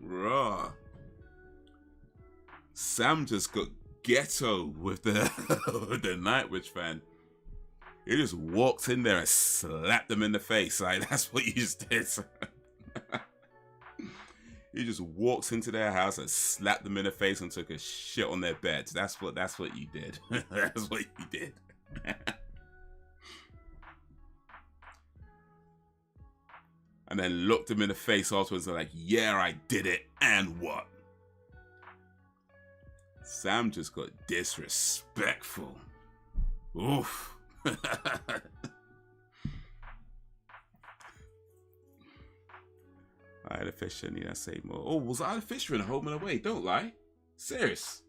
Raw. Sam just got ghetto with the with the Night Witch fan. He just walked in there and slapped them in the face. Like, that's what you just did. He just walked into their house and slapped them in the face and took a shit on their beds. That's what you did. That's what you did. and then looked him in the face afterwards and like, yeah, I did it, and what? Sam just got disrespectful. Oof. I had a Fisher, need I say more? Oh, was I a Fisher in Home and Away? Don't lie. Serious.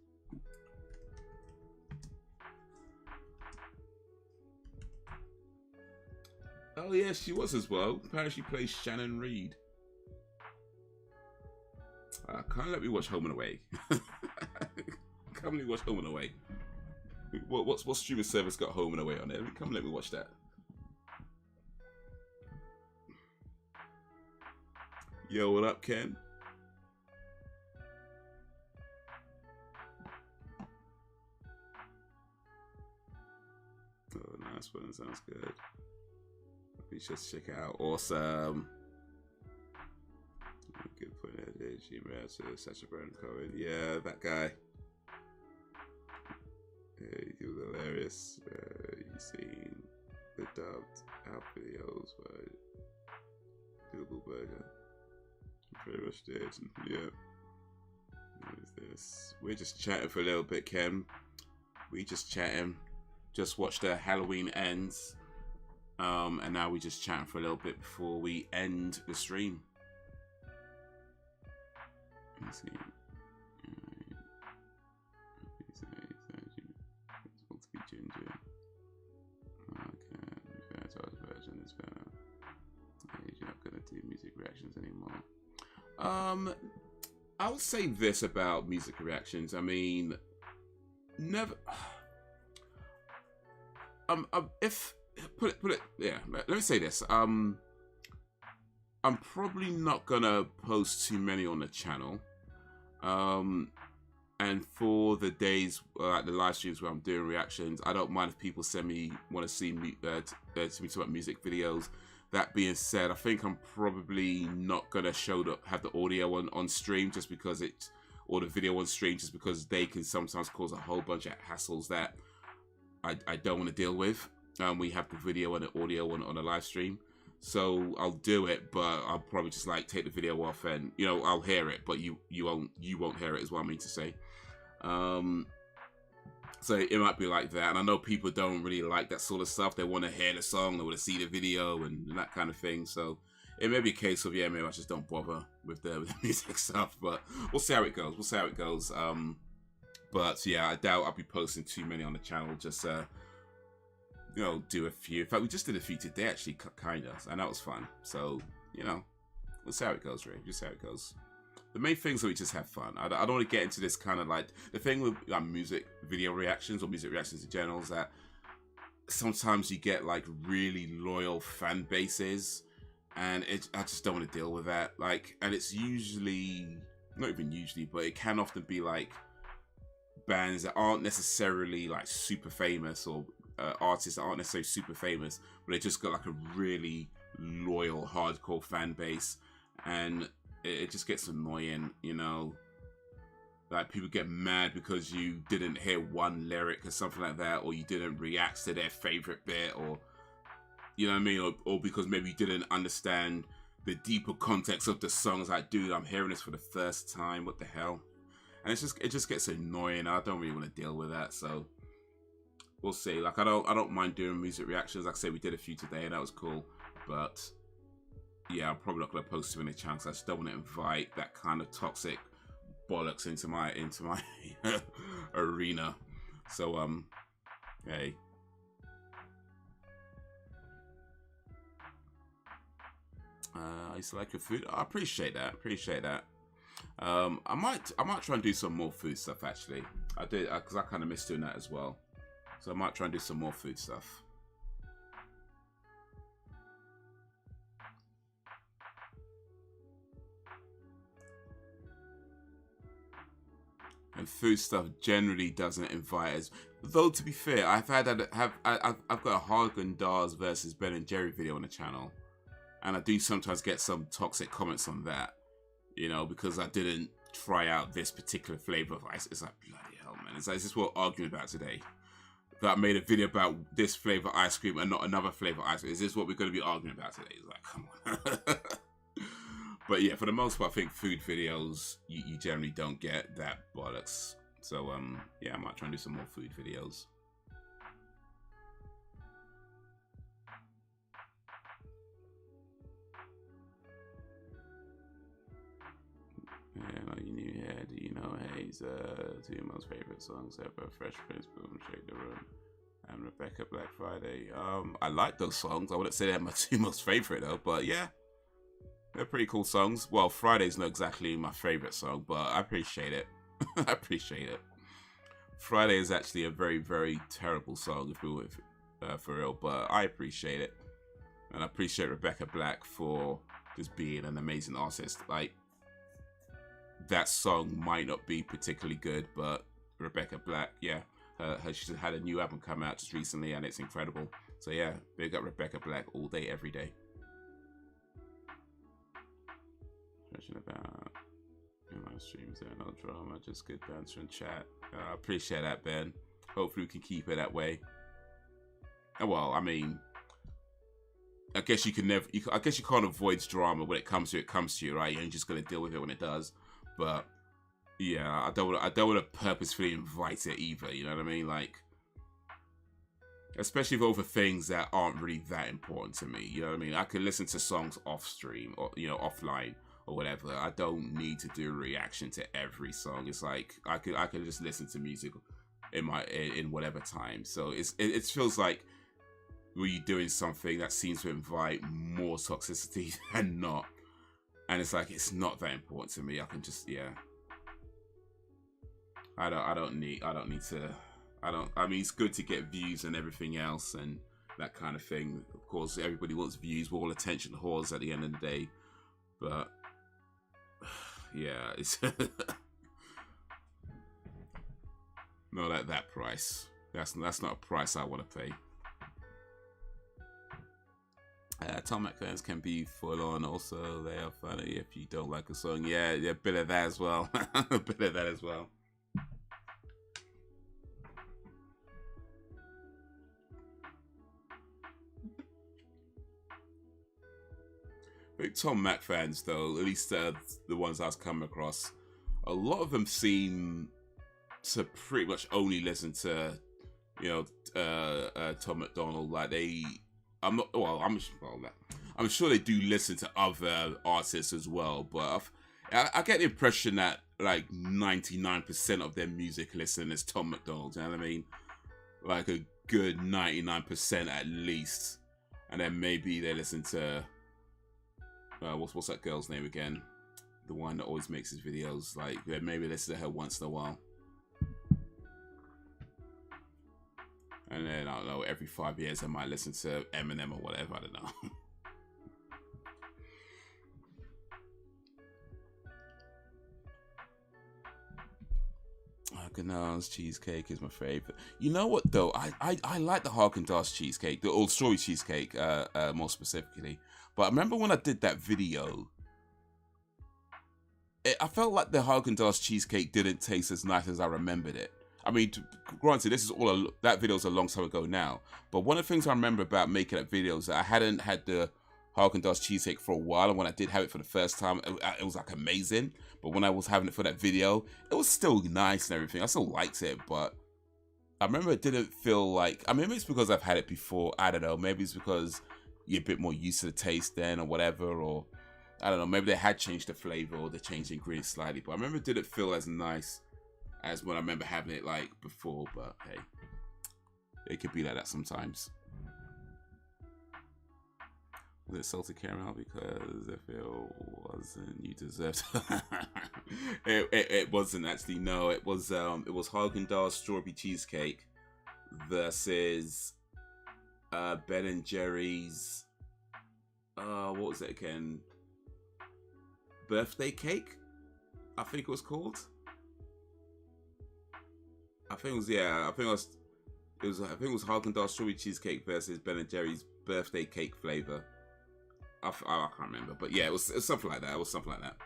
Oh yeah, she was as well. Apparently she plays Shannon Reed. Can't let me watch Home and Away. Come let me watch Home and Away. What streaming service got Home and Away on it? Come let me watch that. Yo, what up, Ken? Oh, nice one. Sounds good. Be sure to check it out. Awesome. Good point there. Jim Ratzer, Sacha Baron Cohen. Yeah, that guy. He was hilarious. You seen the dubbed out videos by Google Burger. Pretty much did. Yeah. What is this? We're just chatting for a little bit, Ken. We just chatting. Just watched the Halloween Ends. And now we just chatting for a little bit before we end the stream. Let's see. Supposed to be ginger. Okay, version is better. You're not gonna do music reactions anymore. I would say this about music reactions. I mean, never. If put it, yeah. Let me say this. I'm probably not gonna post too many on the channel. And for the days, like the live streams where I'm doing reactions, I don't mind if people want to see me talk about music videos. That being said, I think I'm probably not gonna have the audio on stream just because or the video on stream just because they can sometimes cause a whole bunch of hassles that I don't want to deal with. We have the video and the audio on a live stream, so I'll do it, but I'll probably just like take the video off and I'll hear it, but you won't hear it is what I mean to say. So it might be like that, and I know people don't really like that sort of stuff. They want to hear the song, they want to see the video and that kind of thing. So it may be a case of maybe I just don't bother with the music stuff, but we'll see how it goes. But yeah, I doubt I'll be posting too many on the channel. Just do a few. In fact, we just did a few today actually, kind of, and that was fun. So we'll see how it goes, really. Just see how it goes. The main things that we just have fun. I don't want to get into this kind of like the thing with music video reactions or music reactions in general is that sometimes you get like really loyal fan bases, and I just don't want to deal with that. Like, and it's usually not even usually, but it can often be like bands that aren't necessarily like super famous or artists that aren't necessarily super famous, but they just got like a really loyal hardcore fan base, and it just gets annoying, like people get mad because you didn't hear one lyric or something like that, or you didn't react to their favorite bit, or you know what I mean, or because maybe you didn't understand the deeper context of the songs. Like, dude, I'm hearing this for the first time, what the hell? And it just gets annoying. I don't really want to deal with that, so we'll see. Like, I don't mind doing music reactions. Like I say, we did a few today and that was cool, but yeah, I'm probably not going to post too many channels. I just don't want to invite that kind of toxic bollocks into my arena. So hey. I used to like your food. I appreciate that. I might try and do some more food stuff actually. I did because I kind of miss doing that as well. So I might try and do some more food stuff. And food stuff generally doesn't invite us. Though to be fair, I've got a Haagen-Dazs versus Ben and Jerry video on the channel, and I do sometimes get some toxic comments on that, because I didn't try out this particular flavor of ice. It's like, bloody hell, man! It's like, is this what we're arguing about today? That I made a video about this flavor ice cream and not another flavor ice cream. Is this what we're going to be arguing about today? It's like, come on. But yeah, for the most part, I think food videos you generally don't get that bollocks. So yeah, I might try and do some more food videos. Yeah, you new here. Do you know Haze? Two of most favorite songs ever: Fresh Prince, Boom, Shake the Room, and Rebecca Black Friday. I like those songs. I wouldn't say they're my two most favorite though, but yeah, they're pretty cool songs. Well, Friday's not exactly my favorite song, but I appreciate it. I appreciate it. Friday is actually a very, very terrible song, if we were for real, but I appreciate it, and I appreciate Rebecca Black for just being an amazing artist. Like, that song might not be particularly good, but Rebecca Black, yeah, she had a new album come out just recently, and it's incredible. So yeah, big up Rebecca Black all day, every day. About my streams there, no drama, just good banter and chat. I appreciate that, Ben. Hopefully we can keep it that way. Well, I mean, I guess you can never. I guess you can't avoid drama when it comes to you, right? You're just gonna deal with it when it does. But yeah, I don't want to purposefully invite it either. You know what I mean? Like, especially over things that aren't really that important to me. You know what I mean? I can listen to songs off stream or offline or whatever. I don't need to do a reaction to every song. It's like I could just listen to music in whatever time. So it feels like we're doing something that seems to invite more toxicity than not. And it's like, it's not that important to me. I can just, yeah. I mean, it's good to get views and everything else and that kind of thing. Of course, everybody wants views. We're all attention whores at the end of the day. But yeah, it's not at that price. That's not a price I want to pay. Tomac fans can be full on. Also, they are funny if you don't like a song. Yeah, a bit of that as well. A bit of that as well. Big Tom Mac fans, though, at least the ones I've come across, a lot of them seem to pretty much only listen to, Tom McDonald. Like I'm sure they do listen to other artists as well, but I get the impression that like 99% of their music listen is Tom McDonald. You know what I mean? Like a good 99% at least, and then maybe they listen to what's that girl's name again? The one that always makes his videos. Like maybe listen to her once in a while. And then, I don't know, every 5 years I might listen to Eminem or whatever, I don't know. Haagen-Dazs cheesecake is my favorite. You know what, though? I like the Haagen-Dazs cheesecake, the old strawberry cheesecake, more specifically. But I remember when I did that video, I felt like the Haagen-Dazs cheesecake didn't taste as nice as I remembered it. I mean, granted, this is that video's a long time ago now. But one of the things I remember about making that video is that I hadn't had the Haagen-Dazs cheesecake for a while, and when I did have it for the first time, it was like amazing. But when I was having it for that video, it was still nice and everything. I still liked it, but I remember it didn't feel like. I mean, maybe it's because I've had it before. I don't know. Maybe it's because you're a bit more used to the taste then, or whatever, or I don't know. Maybe they had changed the flavor or they changed the ingredients slightly. But I remember it didn't feel as nice as when I remember having it like before, but hey, it could be like that sometimes. Was it salted caramel? Because if it wasn't, you deserved. it wasn't actually. No, it was Haagen-Dazs strawberry cheesecake versus Ben and Jerry's. What was it again? Birthday cake, I think it was called. I think it was Haagen-Dazs strawberry cheesecake versus Ben and Jerry's birthday cake flavor. I can't remember, but yeah, it was something like that. It was something like that.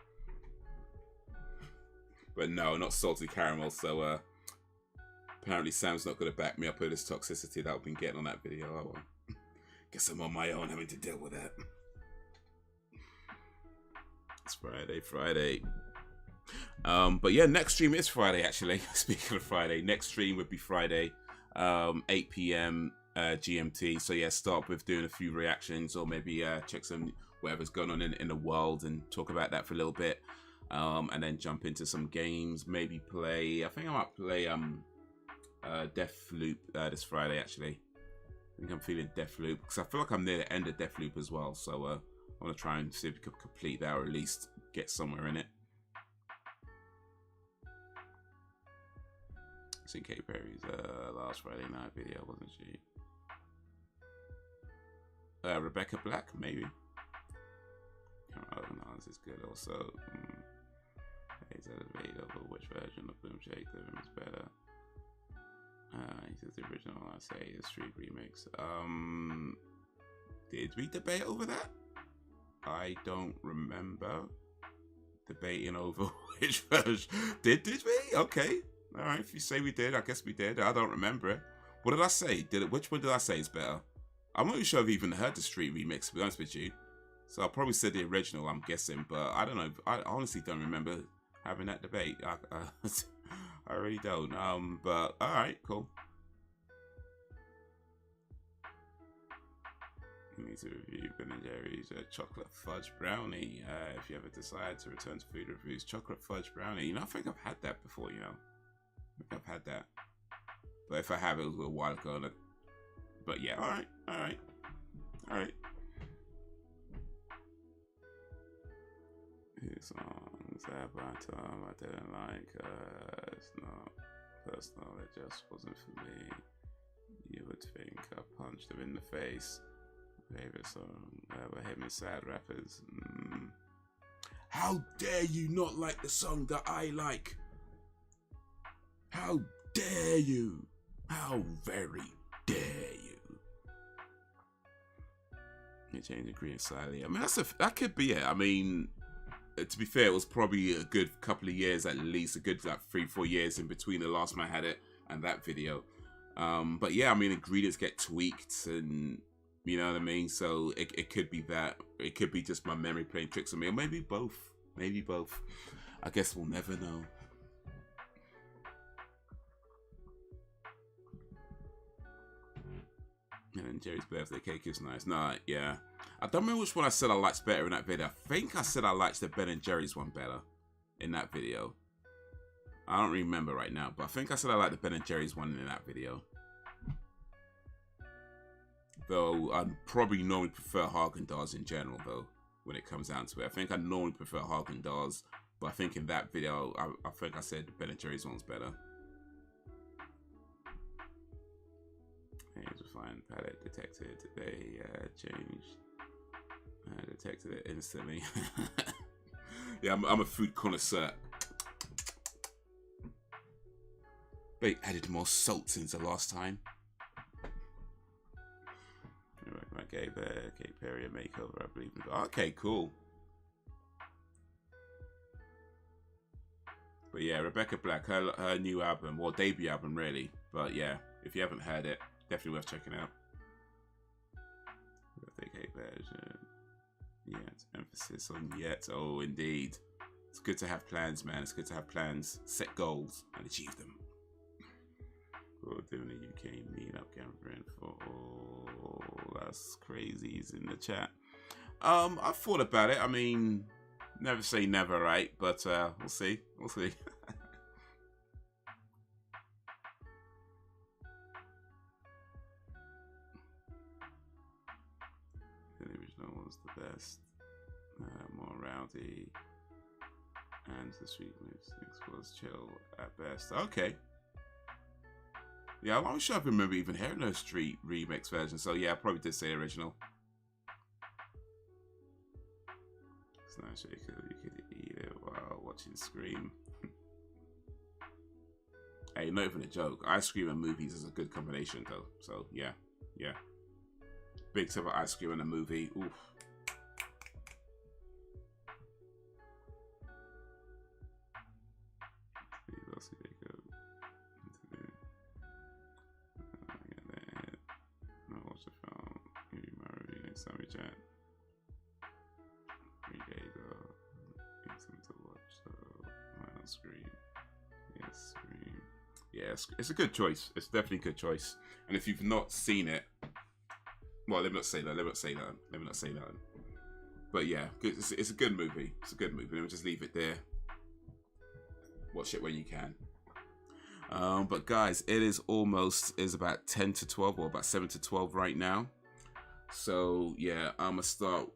But no, not salted caramel. So apparently Sam's not going to back me up with this toxicity that I've been getting on that video. Oh well. Guess I'm on my own having to deal with that. It's Friday. But yeah, next stream is Friday actually. Speaking of Friday, next stream would be Friday, 8 p.m. GMT. So yeah, start with doing a few reactions, or maybe check some whatever's going on in the world and talk about that for a little bit. And then jump into some games. Maybe play. I think I might play Deathloop this Friday actually. I think I'm feeling Deathloop because I feel like I'm near the end of Deathloop as well. So I want to try and see if we can complete that, or at least get somewhere in it. Seen Katy Perry's last Friday night video, wasn't she? Rebecca Black, maybe. Oh no, this is good also. He's elevated over which version of Boom Shake Living is better. He says the original, I say the Street remix. Did we debate over that? I don't remember debating over which version. Did we? Okay. Alright, if you say we did, I guess we did. I don't remember it. What did I say? Which one did I say is better? I'm not even sure I've even heard the Street remix, to be honest with you. So I probably said the original, I'm guessing, but I don't know. I honestly don't remember having that debate. I really don't. But alright, cool. You need to review Ben & Jerry's chocolate fudge brownie. If you ever decide to return to food reviews, chocolate fudge brownie. You know, I think I've had that before, you know. I think I've had that. But if I have, it was a little while ago. But yeah, alright. His songs I didn't like. It's not personal, it just wasn't for me. You would think I punched him in the face. Favorite song ever hit me, sad rappers. How dare you not like the song that I like? How dare you? How very dare you? You change ingredient slightly. I mean, that could be it. I mean, to be fair, it was probably a good couple of years, at least a good like 3-4 years in between the last time I had it and that video. But yeah, I mean, ingredients get tweaked, and you know what I mean. So it could be that. It could be just my memory playing tricks on me, or maybe both. Maybe both. I guess we'll never know. And then Jerry's birthday cake is nice. Nah, yeah. I don't remember which one I said I liked better in that video. I think I said I liked the Ben & Jerry's one better in that video. I don't remember right now, but I think I said I liked the Ben & Jerry's one in that video. Though I probably normally prefer Haagen-Dazs in general, though, when it comes down to it. I think I normally prefer Haagen-Dazs, but I think in that video, I think I said the Ben & Jerry's one's better. Here's a fine palette detected. They changed. Detected it instantly. Yeah, I'm a food connoisseur. They added more salt since the last time. I gave Katy Perry a makeover, I believe. Okay, cool. But yeah, Rebecca Black, her new album, well, debut album, really. But yeah, if you haven't heard it, definitely worth checking out. Yet, emphasis on yet. Oh, indeed. It's good to have plans, man. It's good to have plans, set goals, and achieve them. We're doing a UK meetup campaign for all us crazies in the chat. I've thought about it. I mean, never say never, right? But we'll see. We'll see. The original was the best. More rowdy. And the sweet mix was chill at best. Okay. Yeah, I'm not sure I remember even hearing the Street remix version. So yeah, I probably did say original. It's nice you could eat it while watching Scream. Hey, not even a joke. Ice cream and movies is a good combination though. So yeah, yeah. Big tip of ice cream and a movie. Oof. Scream. Yes, Scream. Yeah, it's a good choice. It's definitely a good choice. And if you've not seen it, well, let me not say that. Let me not say that. But yeah, it's a good movie. It's a good movie. Let me just leave it there. Watch it when you can. But guys, it is about 10 to 12 or about 7 to 12 right now. So yeah, I'm gonna start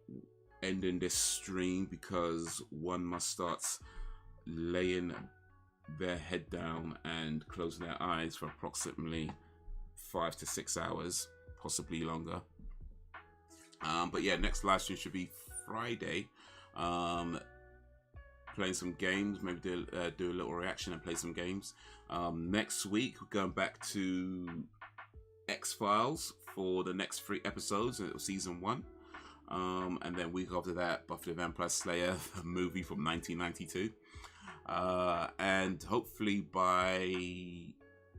ending this stream because one must start laying their head down and closing their eyes for approximately 5 to 6 hours, possibly longer. But yeah, next live stream should be Friday. Playing some games, maybe do a little reaction and play some games. Next week, we're going back to X-Files for the next 3 episodes of season 1. And then week after that, Buffy the Vampire Slayer, a movie from 1992. And hopefully by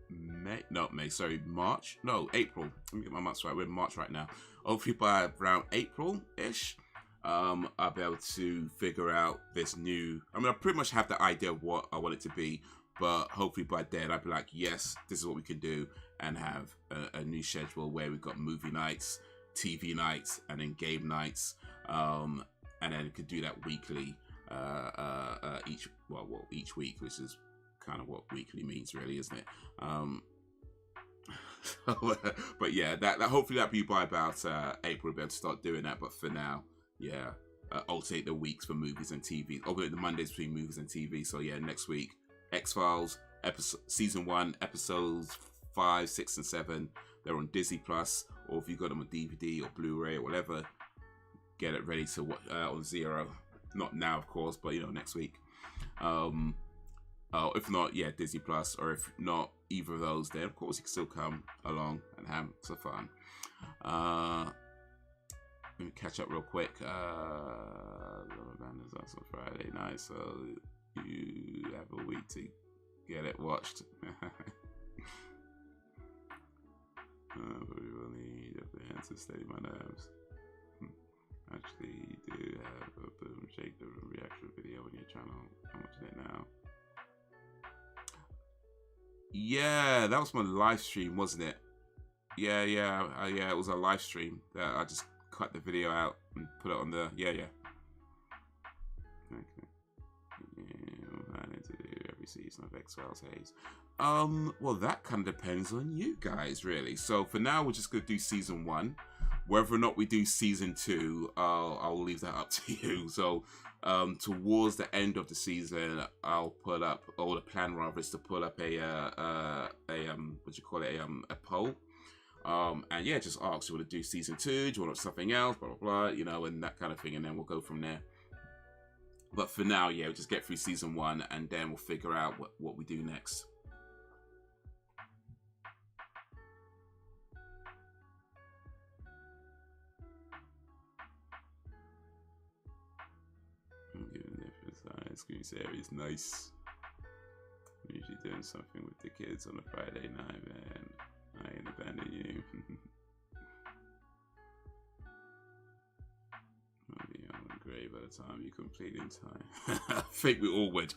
March. No, April. Let me get my months right. We're in March right now. Hopefully by around April-ish, I'll be able to figure out this new... I mean, I pretty much have the idea of what I want it to be, but hopefully by then I'll be like, yes, this is what we can do, and have a new schedule where we've got movie nights, TV nights, and then game nights, and then we could do that weekly, each week, which is kind of what weekly means, really, isn't it? But yeah, that hopefully that'll be by about April. We'll be able to start doing that. But for now, yeah, alternate the weeks for movies and TV. Alternate the Mondays between movies and TV. So yeah, next week, X-Files season 1, episodes 5, 6, and 7. They're on Disney Plus, or if you got them on DVD or Blu-ray or whatever, get it ready to watch on Zero. Not now, of course, but next week. If not, yeah, Disney Plus, or if not either of those, then of course you can still come along and have some fun. Let me catch up real quick. Is also Friday night, so you have a week to get it watched. We will need the answer to steady my nerves. Actually, you do have a boom shake the reaction video on your channel. How much is it now? Yeah, that was my live stream, wasn't it? Yeah, it was a live stream that I just cut the video out and put it on the Okay. Yeah, I'm planning to do every season of X-Files Haze. Well, that kind of depends on you guys, really. So for now, we're just gonna do season 1. Whether or not we do season 2, I'll leave that up to you. So towards the end of the season, I'll put up, or the plan rather is to put up a poll. And yeah, just ask, do you want to do season 2? Do you want something else? Blah, blah, blah, and that kind of thing. And then we'll go from there. But for now, yeah, we'll just get through season 1 and then we'll figure out what we do next. Screen series, nice. I'm usually doing something with the kids on a Friday night, man. I ain't abandon you. I'll be young and grey by the time you complete in time. I think we all would.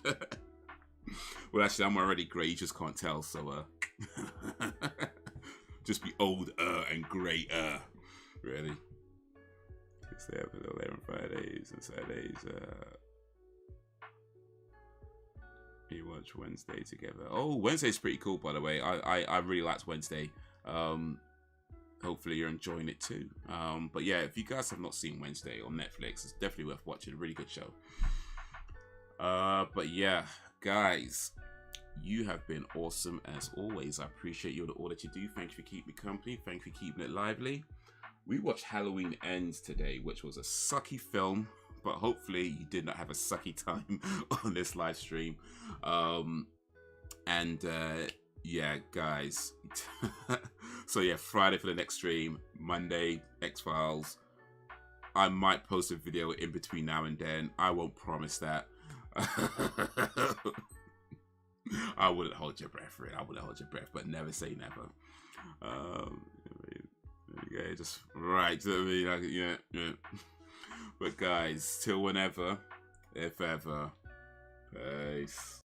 Well, actually, I'm already grey. You just can't tell, so just be old and grey really. Stay up until 11 Fridays and Saturdays. You watch Wednesday together. Oh, Wednesday's pretty cool, by the way. I really liked Wednesday. Hopefully you're enjoying it too. But yeah, if you guys have not seen Wednesday on Netflix, it's definitely worth watching. A really good show. But yeah, guys, you have been awesome as always. I appreciate you and all that you do. Thank you for keeping me company. Thank you for keeping it lively. We watched Halloween Ends today, which was a sucky film. But hopefully you did not have a sucky time on this live stream. Yeah, guys. So yeah, Friday for the next stream. Monday, X-Files. I might post a video in between now and then. I won't promise that. I wouldn't hold your breath for it. I wouldn't hold your breath, but never say never. Okay, just right. Yeah. But guys, till whenever, if ever, Peace.